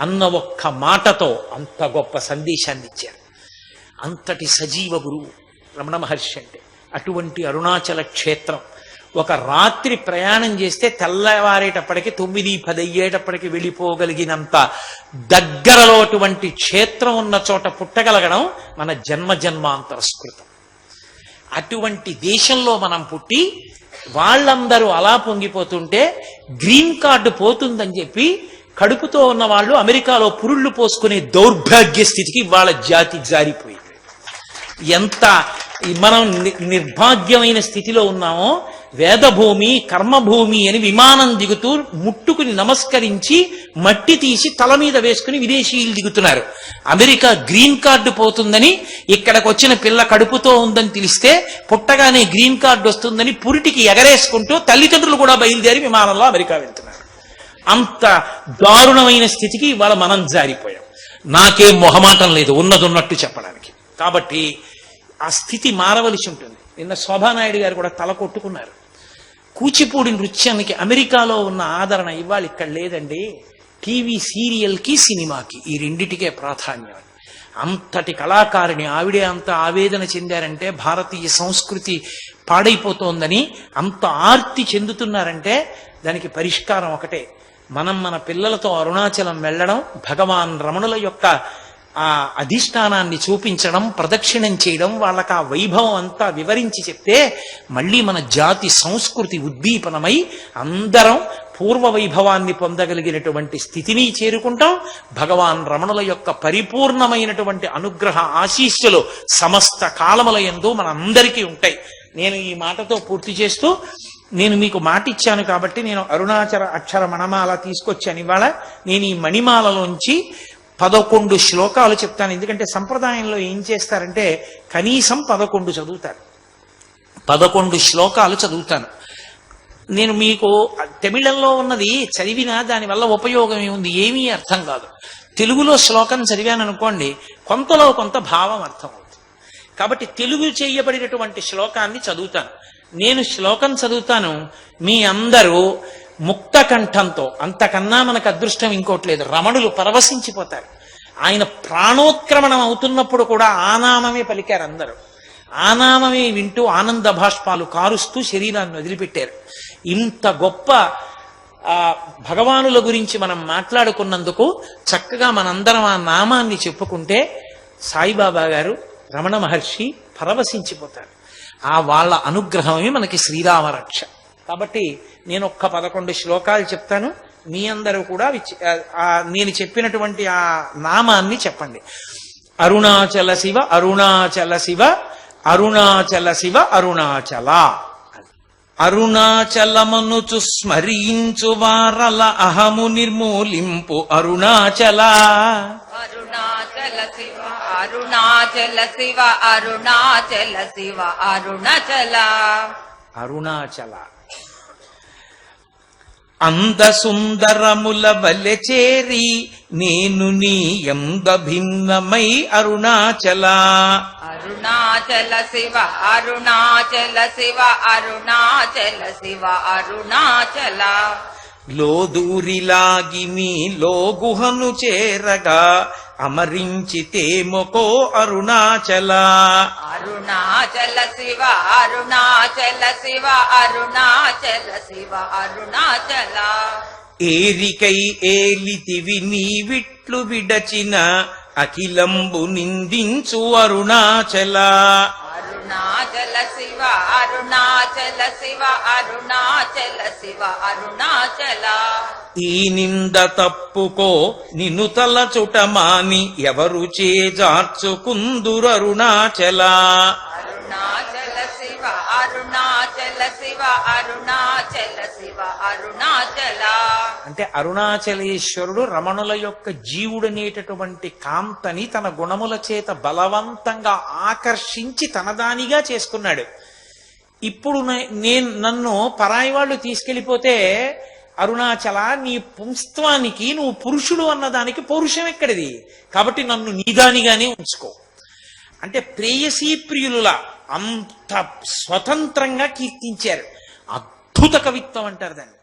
అన్న ఒక్క మాటతో అంత గొప్ప సందేశాన్ని ఇచ్చారు. అంతటి సజీవ గురువు రమణ మహర్షి అంటే. అటువంటి అరుణాచల క్షేత్రం ఒక రాత్రి ప్రయాణం చేస్తే తెల్లవారేటప్పటికి 9-10 అయ్యేటప్పటికి వెళ్ళిపోగలిగినంత దగ్గరలో అటువంటి క్షేత్రం ఉన్న చోట పుట్టగలగడం మన జన్మాంతర స్కృతం. అటువంటి దేశంలో మనం పుట్టి వాళ్ళందరూ అలా పొంగిపోతుంటే గ్రీన్ కార్డు పోతుందని చెప్పి కడుపుతో ఉన్న వాళ్ళు అమెరికాలో పురుళ్ళు పోసుకునే దౌర్భాగ్య స్థితికి వాళ్ళ జాతి జారిపోయింది. ఎంత మనం నిర్భాగ్యమైన స్థితిలో ఉన్నామో, వేదభూమి కర్మభూమి అని విమానం దిగుతూ ముట్టుకుని నమస్కరించి మట్టి తీసి తల మీద వేసుకుని విదేశీయులు దిగుతున్నారు. అమెరికా గ్రీన్ కార్డు పోతుందని, ఇక్కడికి వచ్చిన పిల్ల కడుపుతో ఉందని తెలిస్తే పుట్టగానే గ్రీన్ కార్డు వస్తుందని పురిటికి ఎగరేసుకుంటూ తల్లిదండ్రులు కూడా బయలుదేరి విమానంలో అమెరికా వెళ్తున్నారు. అంత దారుణమైన స్థితికి ఇవాళ మనం జారిపోయాం. నాకేం మొహమాటం లేదు ఉన్నట్టు చెప్పడానికి. కాబట్టి ఆ స్థితి మారవలసి ఉంటుంది. నిన్న శోభానాయుడు గారు కూడా తల కొట్టుకున్నారు. కూచిపూడి నృత్యానికి అమెరికాలో ఉన్న ఆదరణ ఇవాళ ఇక్కడ లేదండి. టీవీ సీరియల్కి సినిమాకి ఈ రెండిటికే ప్రాధాన్యం. అంతటి కళాకారిణి ఆవిడే అంత ఆవేదన చెందారంటే భారతీయ సంస్కృతి పాడైపోతోందని అంత ఆర్తి చెందుతున్నారంటే దానికి పరిష్కారం ఒకటే. మన పిల్లలతో అరుణాచలం వెళ్ళడం, భగవాన్ రమణుల యొక్క ఆ అధిష్టానాన్ని చూపించడం, ప్రదక్షిణం చేయడం, వాళ్ళకి ఆ వైభవం అంతా వివరించి చెప్తే మళ్ళీ మన జాతి సంస్కృతి ఉద్దీపనమై అందరం పూర్వ వైభవాన్ని పొందగలిగినటువంటి స్థితిని చేరుకుంటాం. భగవాన్ రమణుల యొక్క పరిపూర్ణమైనటువంటి అనుగ్రహ ఆశీస్సులు సమస్త కాలముల యందు మనందరికీ ఉంటాయి. నేను ఈ మాటతో పూర్తి చేస్తూ, నేను మీకు మాట ఇచ్చాను కాబట్టి నేను అరుణాచల అక్షర మణమాల తీసుకొచ్చాను. ఇవాళ నేను ఈ మణిమాలలోంచి 11 శ్లోకాలు చెప్తాను. ఎందుకంటే సంప్రదాయంలో ఏం చేస్తారంటే కనీసం 11 చదువుతారు. 11 శ్లోకాలు చదువుతాను. నేను మీకు తమిళంలో ఉన్నది చదివినా దానివల్ల ఉపయోగం ఏముంది? ఏమీ అర్థం కాదు. తెలుగులో శ్లోకం చదివాను అనుకోండి, కొంతలో కొంత భావం అర్థమవుతుంది. కాబట్టి తెలుగు చేయబడినటువంటి శ్లోకాన్ని చదువుతాను. నేను శ్లోకం చదువుతాను, మీ అందరూ ముక్త కంఠంతో, అంతకన్నా మనకు అదృష్టం ఇంకోటి లేదు, రమణులు పరవశించిపోతారు. ఆయన ప్రాణోత్క్రమణం అవుతున్నప్పుడు కూడా ఆనామమే పలికారు అందరూ. ఆనామమే వింటూ ఆనంద భాష్పాలు కారుస్తూ శరీరాన్ని వదిలిపెట్టారు. ఇంత గొప్ప భగవానుల గురించి మనం మాట్లాడుకున్నందుకు చక్కగా మనందరం ఆ నామాన్ని చెప్పుకుంటే సాయిబాబా గారు, రమణ మహర్షి పరవశించిపోతారు. ఆ వాళ్ళ అనుగ్రహమే మనకి శ్రీరామ రక్ష. కాబట్టి నేను ఒక్క 11 శ్లోకాలు చెప్తాను. మీ అందరూ కూడా నేను చెప్పినటువంటి ఆ నామాన్ని చెప్పండి. అరుణాచల శివ అరుణాచల శివ అరుణాచల శివ అరుణాచల. అరుణాచలమనుచు స్మరించు వారల అహము నిర్మూలింపు అరుణాచల. అరుణాచల శివ అరుణాచల శివ అరుణాచల శివ అరుణాచల. అరుణాచల అందసుందరముల వలె చేరి నేను నీ యంద భిన్నమై అరుణాచల. అరుణాచల శివ అరుణాచల శివ అరుణాచల శివ అరుణాచల. లోదూరిలాగి మీలో గుహను చేరగా అమరించితేమొకో అరుణాచల. అరుణాచల శివ అరుణాచల శివ అరుణాచల శివ అరుణాచల. ఏరికై ఏలితివి నీవిట్లు విడచిన అఖిలంబు నిందించు అరుణాచల. అరుణాచల శివ అరుణాచల శివ అరుణాచల శివ అరుణాచల. ఈ నింద తప్పుకో నిన్ను తలచుట మాని ఎవరు చేజార్చుకుందురు అరుణాచల. అరుణాచల శివ అరుణాచల శివ అరుణాచల శివ అరుణాచల. అంటే అరుణాచలేశ్వరుడు రమణుల యొక్క జీవుడనేటటువంటి కాంతని తన గుణముల చేత బలవంతంగా ఆకర్షించి తనదానిగా చేసుకున్నాడు. ఇప్పుడు నన్ను పరాయి వాళ్ళు తీసుకెళ్లిపోతే అరుణాచల నీ పుంస్త్వానికి నువ్వు పురుషుడు అన్నదానికి పౌరుషం ఎక్కడిది, కాబట్టి నన్ను నీదానిగానే ఉంచుకో అంటే ప్రేయసీ ప్రియులులా అంత స్వతంత్రంగా కీర్తించారు. అద్భుత కవిత్వం అంటారు దాన్ని.